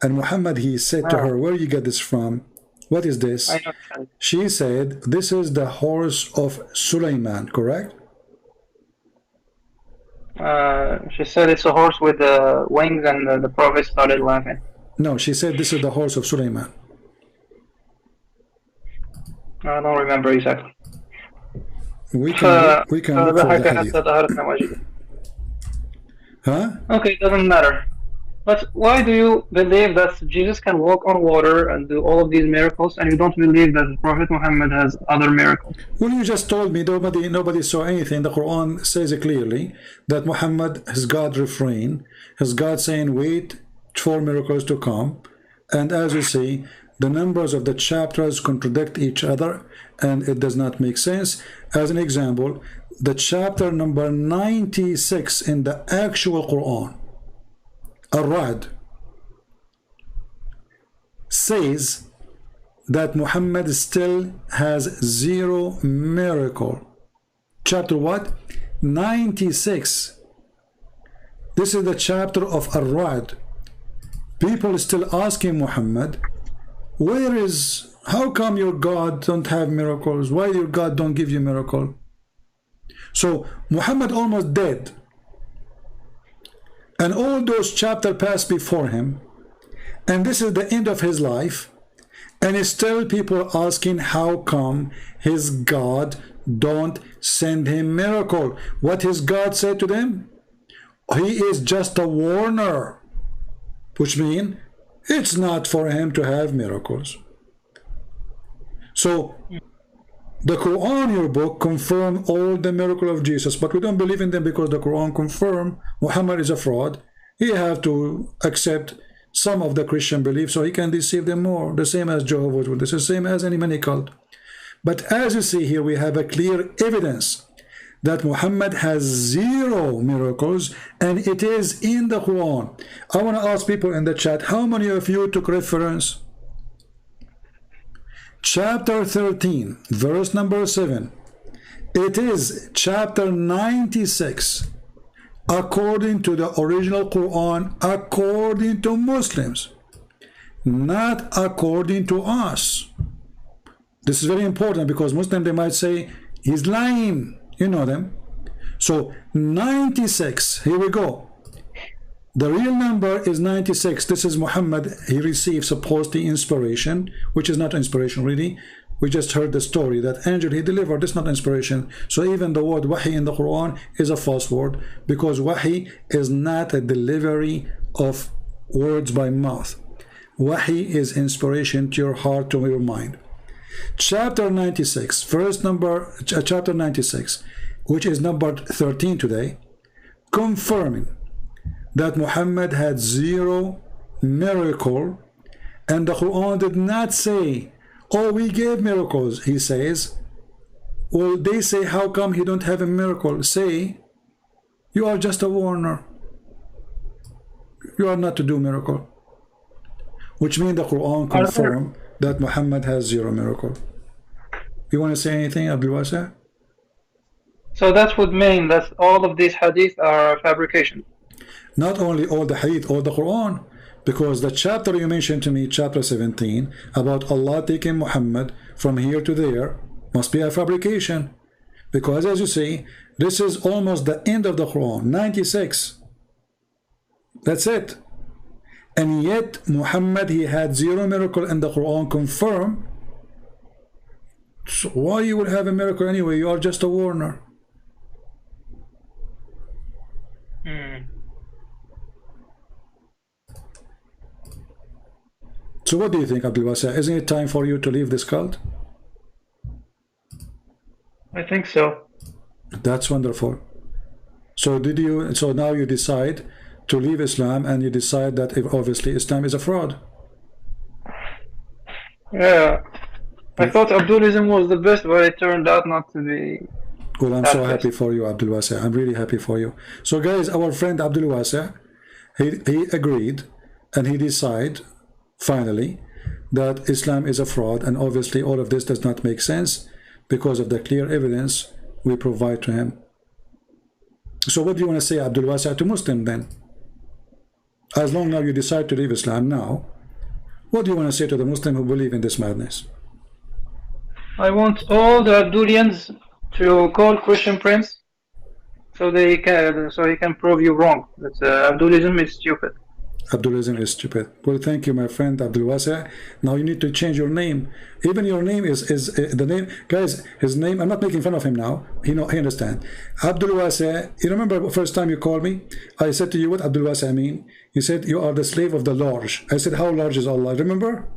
And Muhammad, he said to her, where you get this from? What is this? She said, this is the horse of Sulaiman, correct? She said it's a horse with wings, and the prophet started laughing. No, she said this is the horse of Sulaiman. I don't remember exactly. We can look for the hadith. Huh? Okay, doesn't matter. But why do you believe that Jesus can walk on water and do all of these miracles, and you don't believe that the Prophet Muhammad has other miracles? Well, you just told me nobody saw anything. The Quran says it clearly that Muhammad, his God refrained, his God saying, wait for miracles to come. And as you see, the numbers of the chapters contradict each other, and it does not make sense. As an example, the chapter number 96 in the actual Quran, Ar-Ra'd, says that Muhammad still has 0 miracle. Chapter what? 96. This is the chapter of Ar-Ra'd. People still asking Muhammad, how come your God don't have miracles? Why your God don't give you miracle? So Muhammad almost dead, and all those chapters passed before him, and this is the end of his life, and still people asking how come his God don't send him miracle. What his God said to them? He is just a warner, which means it's not for him to have miracles. So the Quran, your book, confirm all the miracle of Jesus, but we don't believe in them because the Quran confirm Muhammad is a fraud. He have to accept some of the Christian beliefs so he can deceive them more, the same as Jehovah's Witnesses, the same as any many cult. But as you see here, we have a clear evidence that Muhammad has 0 miracles, and it is in the Quran. I want to ask people in the chat, how many of you took reference? Chapter 13, verse number 7. It is chapter 96, according to the original Quran, according to Muslims, not according to us. This is very important because Muslims, they might say, he's lying. You know them. So 96, here we go. The real number is 96. This is Muhammad. He received supposedly inspiration, which is not inspiration really. We just heard the story that angel he delivered. This is not inspiration. So even the word wahi in the Quran is a false word, because wahi is not a delivery of words by mouth. Wahi is inspiration to your heart, to your mind. Chapter 96, chapter 96, which is number 13 today, confirming that Muhammad had 0 miracle, and the Quran did not say, oh, we gave miracles. He says, well, they say, how come he don't have a miracle? Say, you are just a warner. You are not to do miracle. Which means the Quran confirm that Muhammad has 0 miracle. You want to say anything, Abdul Wasa? So that would mean that all of these hadith are fabrication. Not only all the hadith, all the Quran, because the chapter you mentioned to me, chapter 17, about Allah taking Muhammad from here to there, must be a fabrication. Because as you see, this is almost the end of the Quran, 96. That's it. And yet Muhammad, he had 0 miracle, and the Quran confirm. So why you will have a miracle anyway? You are just a warner. So what do you think, Abdul Wasa? Isn't it time for you to leave this cult? I think so. That's wonderful. So so now you decide to leave Islam, and you decide that obviously Islam is a fraud. Yeah. I thought Abdulism was the best, but it turned out not to be. Well, I'm so happy for you, Abdul Wasa. I'm really happy for you. So guys, our friend Abdul Wasa, he agreed, and he decided finally that Islam is a fraud, and obviously all of this does not make sense because of the clear evidence we provide to him. So what do you want to say, Abdul Wasa, to Muslim then? As long now you decide to leave Islam now, what do you want to say to the Muslim who believe in this madness? I want all the Abdulians to call Christian Prince so he can prove you wrong. That Abdulism is stupid. Abdulism is stupid. Well, thank you, my friend Abdul Wasa. Now you need to change your name. Even your name is the name, guys. His name. I'm not making fun of him now. He understand. Abdul Wasa. You remember the first time you called me? I said to you, what Abdul Wasa mean? You said you are the slave of the large. I said, how large is Allah? Remember?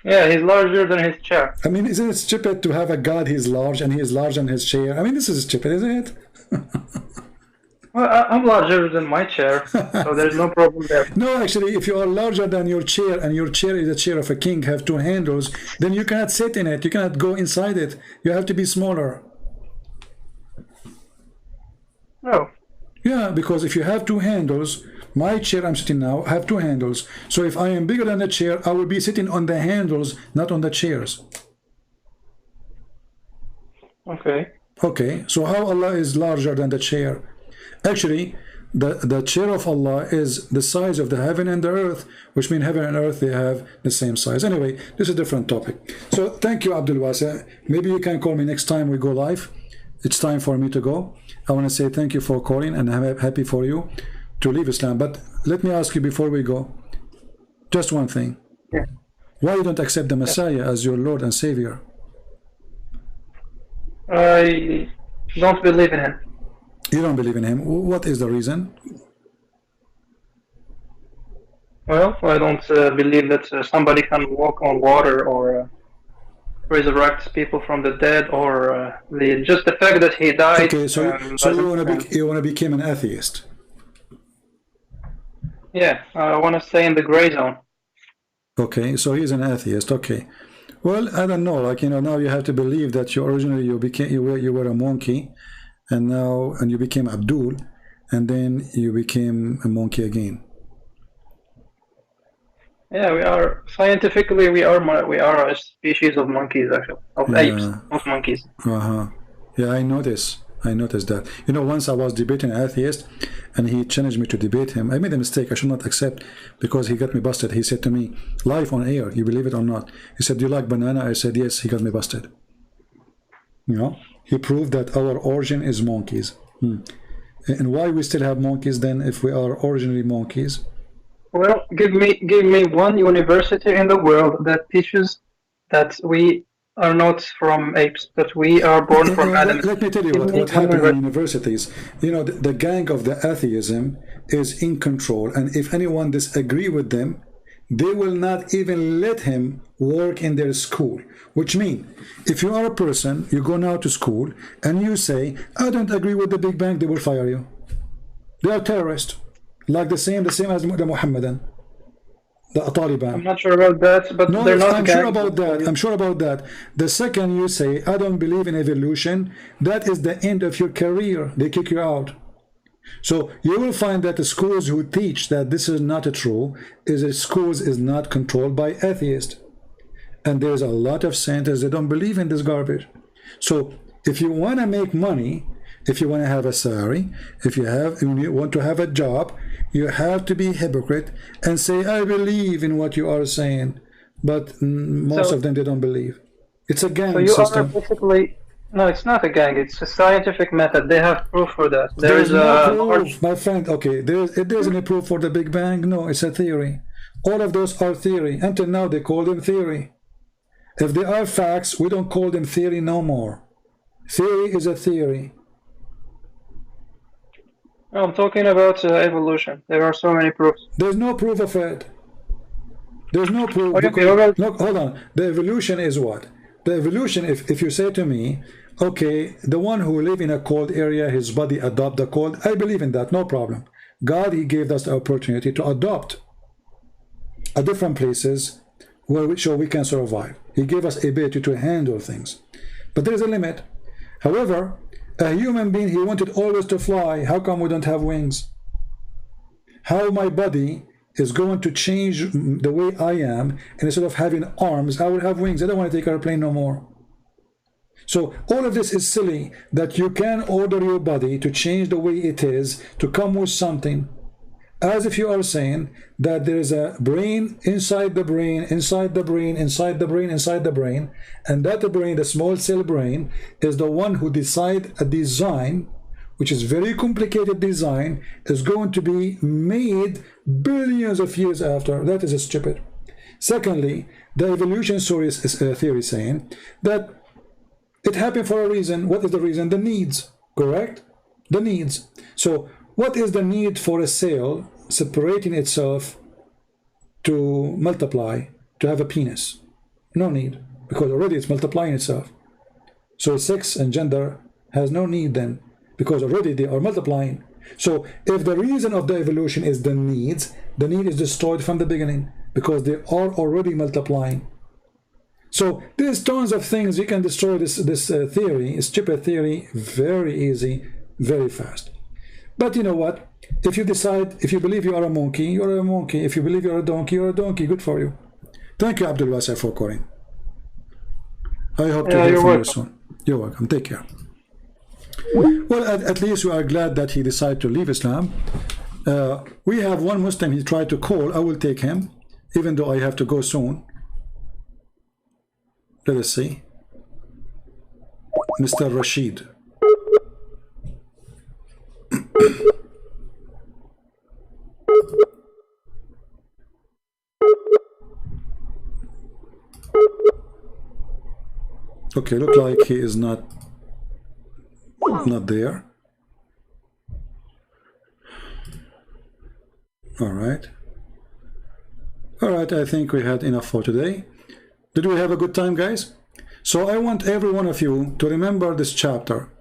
Yeah, he's larger than his chair. I mean, isn't it stupid to have a God? He's large, and he is larger than his chair. I mean, this is stupid, isn't it? Well, I'm larger than my chair, so there's no problem there. No, actually, if you are larger than your chair, and your chair is the chair of a king, have 2 handles, then you cannot sit in it. You cannot go inside it. You have to be smaller. No. Yeah, because if you have two handles, my chair I'm sitting now have two handles. So if I am bigger than the chair, I will be sitting on the handles, not on the chairs. Okay. Okay, so how Allah is larger than the chair? Actually, the chair of Allah is the size of the heaven and the earth, which means heaven and earth, they have the same size. Anyway, this is a different topic. So thank you, Abdul Wasa. Maybe you can call me next time we go live. It's time for me to go. I want to say thank you for calling, and I'm happy for you to leave Islam. But let me ask you before we go, just one thing. Yeah. Why you don't accept the Messiah as your Lord and Savior? I don't believe in him. You don't believe in him. What is the reason? Well, I don't believe that somebody can walk on water or resurrect people from the dead, or just the fact that he died. Okay, so you want to become an atheist? Yeah, I want to stay in the gray zone. Okay, so he's an atheist. Okay, well, I don't know. Like, you know, now you have to believe that you originally you were a monkey, and you became Abdul, and then you became a monkey again. Yeah, we are scientifically we are a species of monkeys, actually, of apes, not monkeys. Yeah, I noticed that. You know, once I was debating an atheist, and he challenged me to debate him. I made a mistake. I should not accept, because he got me busted. He said to me, live on air, you believe it or not? He said, do you like banana? I said, yes. He got me busted. You know, he proved that our origin is monkeys. And why we still have monkeys then, if we are originally monkeys? Well, give me one university in the world that teaches that we are not from apes, that we are born from Adam. Let me tell you what happened in universities. You know, the gang of the atheism is in control, and if anyone disagree with them, they will not even let him work in their school. Which means, if you are a person, you go now to school, and you say, I don't agree with the Big Bang, they will fire you. They are terrorists. Like the same as the Muhammadan, the Taliban. I'm not sure about that, but they're not. I'm sure about that. I'm sure about that. The second you say, I don't believe in evolution, that is the end of your career. They kick you out. So you will find that the schools who teach that this is not true, schools is not controlled by atheists. And there's a lot of scientists that don't believe in this garbage. So if you want to make money, if you want to have a salary, if you want to have a job, you have to be hypocrite and say, I believe in what you are saying. But most of them, they don't believe. It's a gang system. Are basically, no, it's not a gang. It's a scientific method. They have proof for that. There's no proof, my friend. Okay, there's any proof for the Big Bang? No, it's a theory. All of those are theory. Until now, they call them theory. If they are facts, we don't call them theory no more. Theory is a theory. I'm talking about evolution. There are so many proofs. There's no proof of it. There's no proof. Look, hold on. The evolution is what? The evolution, if you say to me, okay, the one who live in a cold area, his body adopt the cold, I believe in that, no problem. God, he gave us the opportunity to adopt a different places where we can survive. He gave us ability to handle things. But there is a limit. However, a human being, he wanted always to fly. How come we don't have wings? How my body is going to change the way I am, and instead of having arms, I will have wings. I don't want to take an airplane no more. So all of this is silly, that you can order your body to change the way it is, to come with something, as if you are saying that there is a brain inside the brain, inside the brain, inside the brain, inside the brain, and that the brain, the small cell brain, is the one who decide a design, which is very complicated design, is going to be made billions of years after. That is stupid. Secondly, the evolution theory is saying that it happened for a reason. What is the reason? The needs, correct? The needs. So what is the need for a cell separating itself to multiply, to have a penis? No need, because already it's multiplying itself. So sex and gender has no need then, because already they are multiplying. So if the reason of the evolution is the need is destroyed from the beginning, because they are already multiplying. So there's tons of things you can destroy this theory, stupid theory, very easy, very fast. But you know what? If you decide, if you believe you are a monkey, you're a monkey. If you believe you're a donkey, you're a donkey. Good for you. Thank you, Abdul Wasa, for calling. I hope to hear from you soon. You're welcome. Take care. Well, at least we are glad that he decided to leave Islam. We have one Muslim he tried to call. I will take him, even though I have to go soon. Let us see. Mr. Rashid. Okay, look like he is not there. All right. All right, I think we had enough for today. Did we have a good time, guys? So I want every one of you to remember this chapter.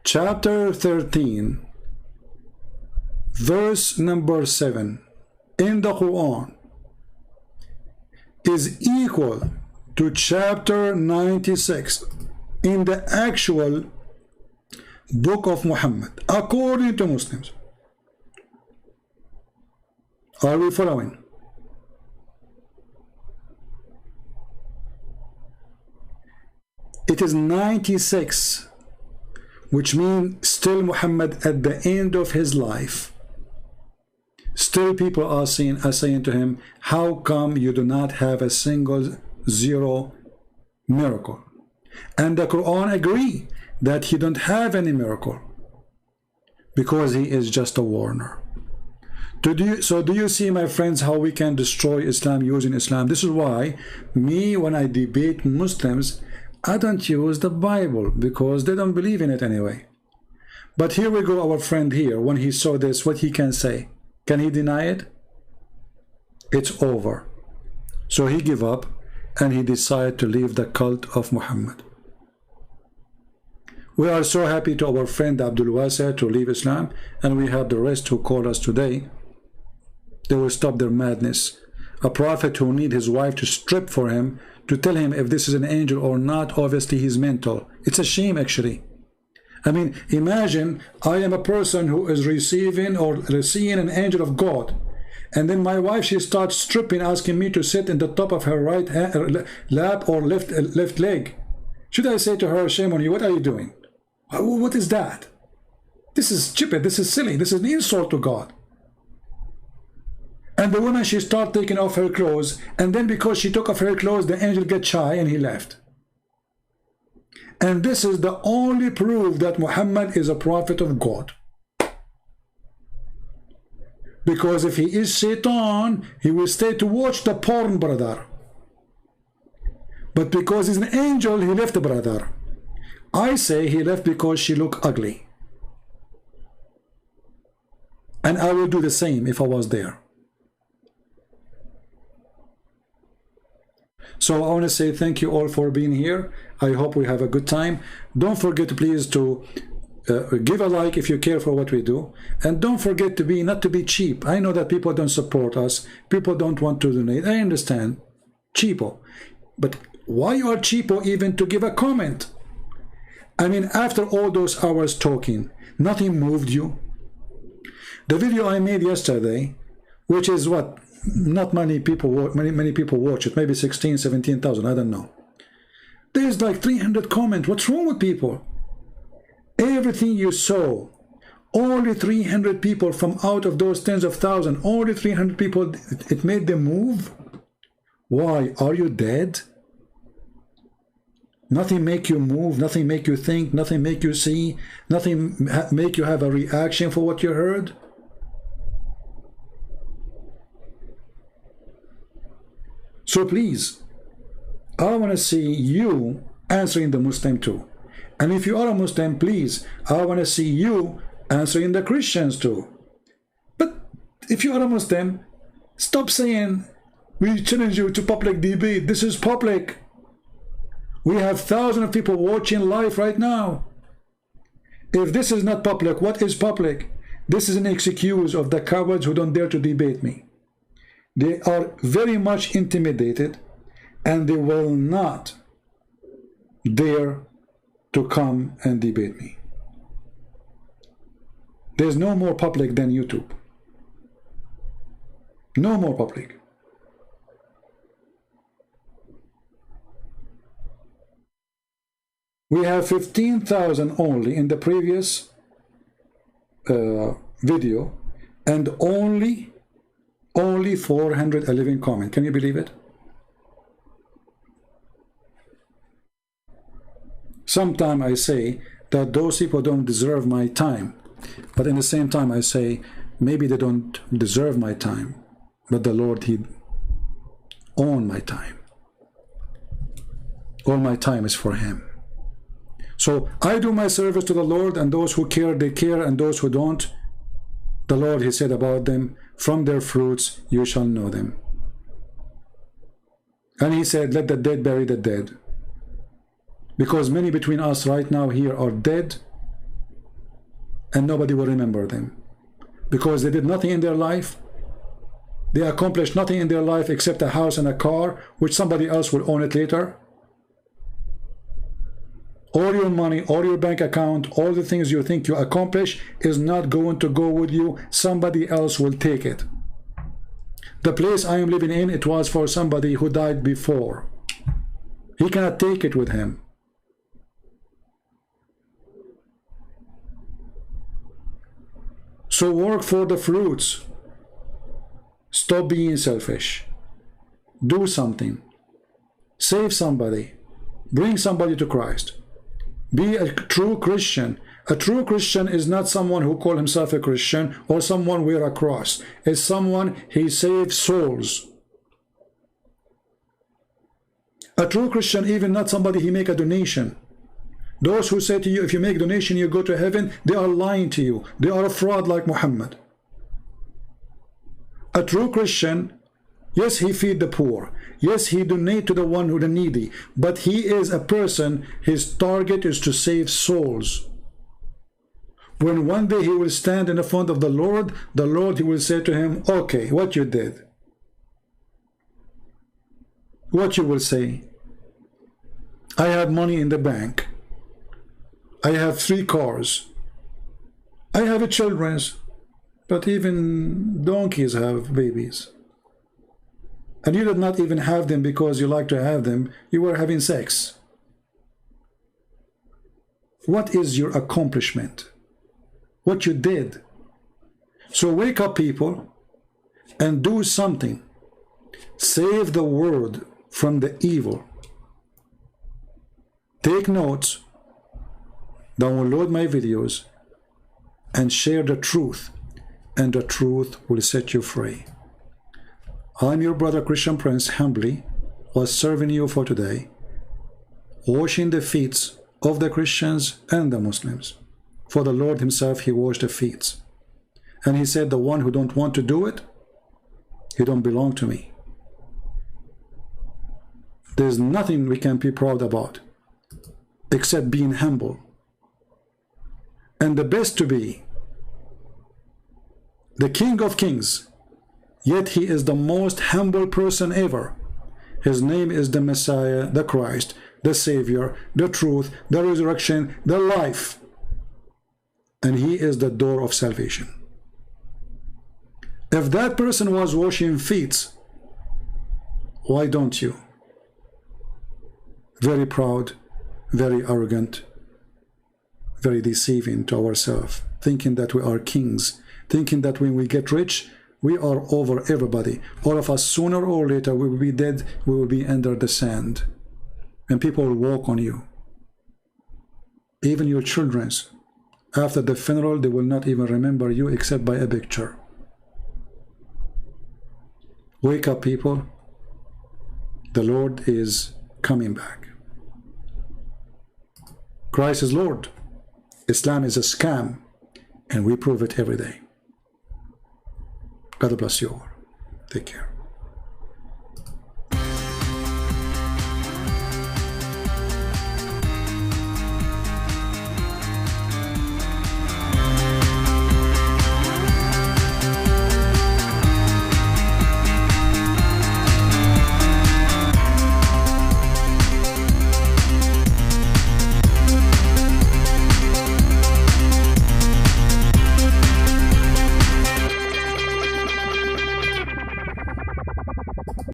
Chapter 13, verse number 7 in the Quran is equal to chapter 96 in the actual book of Muhammad, according to Muslims. Are we following? It is 96, which means still Muhammad at the end of his life. Still people are saying to him, how come you do not have a single zero miracle? And the Quran agree that he don't have any miracle because he is just a warner. So do you see, my friends, how we can destroy Islam using Islam? This is why me, when I debate Muslims, I don't use the Bible because they don't believe in it anyway. But here we go, our friend here, when he saw this, what he can say? Can he deny it? It's over. So he gave up and he decided to leave the cult of Muhammad. We are so happy to our friend Abdul Wasa to leave Islam, and we have the rest who call us today. They will stop their madness. A prophet who need his wife to strip for him to tell him if this is an angel or not. Obviously he's mental. It's a shame, actually. I mean, imagine I am a person who is receiving or seeing an angel of God, and then my wife, she starts stripping, asking me to sit in the top of her right hand, lap or left leg. Should I say to her, shame on you, what are you doing? What is that? This is stupid, this is silly, this is an insult to God. And the woman, she started taking off her clothes, and then because she took off her clothes, the angel got shy and he left. And this is the only proof that Muhammad is a prophet of God. Because if he is Satan, he will stay to watch the porn, brother. But because he's an angel, he left, brother. I say he left because she looked ugly. And I will do the same if I was there. So I want to say thank you all for being here. I hope we have a good time. Don't forget, please, to give a like if you care for what we do. And don't forget to not to be cheap. I know that people don't support us. People don't want to donate. I understand. Cheapo. But why you are cheapo even to give a comment? I mean, after all those hours talking, nothing moved you? The video I made yesterday, which is what? Not many people watch it, maybe 16, 17,000, I don't know. There's like 300 comments. What's wrong with people? Everything you saw, only 300 people from out of those tens of thousands, only 300 people, it made them move? Why? Are you dead? Nothing make you move, nothing make you think, nothing make you see, nothing make you have a reaction for what you heard? So please, I want to see you answering the Muslim too. And if you are a Muslim, please, I want to see you answering the Christians too. But if you are a Muslim, stop saying, we challenge you to public debate. This is public. We have thousands of people watching live right now. If this is not public, what is public? This is an excuse of the cowards who don't dare to debate me. They are very much intimidated, and they will not dare to come and debate me. There's no more public than YouTube. No more public. We have 15,000 only in the previous video, and only 411 comments. Can you believe it? Sometimes I say that those people don't deserve my time, but in the same time I say maybe they don't deserve my time, but the Lord, He owns my time. All my time is for Him. So I do my service to the Lord, and those who care, they care, and those who don't, the Lord, He said about them, from their fruits you shall know them. And He said, let the dead bury the dead. Because many between us right now here are dead, and nobody will remember them. Because they did nothing in their life. They accomplished nothing in their life except a house and a car, which somebody else will own it later. All your money, all your bank account, all the things you think you accomplish is not going to go with you. Somebody else will take it. The place I am living in, it was for somebody who died before. He cannot take it with him. So work for the fruits. Stop being selfish. Do something. Save somebody. Bring somebody to Christ. Be a true Christian. A true Christian is not someone who calls himself a Christian or someone wear a cross. It's someone, he saves souls. A true Christian, even not somebody he make a donation. Those who say to you, if you make donation, you go to heaven, they are lying to you. They are a fraud like Muhammad. A true Christian, yes, he feed the poor. Yes, he donate to the one who the needy. But he is a person, his target is to save souls. When one day he will stand in the front of the Lord, he will say to him, okay, what you did? What you will say? I have money in the bank. I have 3 cars. I have children, but even donkeys have babies. And you did not even have them because you like to have them. You were having sex. What is your accomplishment? What you did? So wake up, people, and do something. Save the world from the evil. Take notes. Download my videos and share the truth, and the truth will set you free. I'm your brother Christian Prince, humbly was serving you for today, washing the feet of the Christians and the Muslims. For the Lord himself, he washed the feet. And he said, the one who don't want to do it, he don't belong to me. There's nothing we can be proud about except being humble. And the best to be the King of Kings, yet he is the most humble person ever. His name is the Messiah, the Christ, the Savior, the truth, the resurrection, the life. And he is the door of salvation. If that person was washing feet, why don't you? Very proud, very arrogant, very deceiving to ourselves, thinking that we are kings, thinking that when we get rich, we are over everybody. All of us, sooner or later, we will be dead, we will be under the sand, and people will walk on you. Even your children, after the funeral, they will not even remember you except by a picture. Wake up, people. The Lord is coming back. Christ is Lord. Islam is a scam, and we prove it every day. God bless you all. Take care.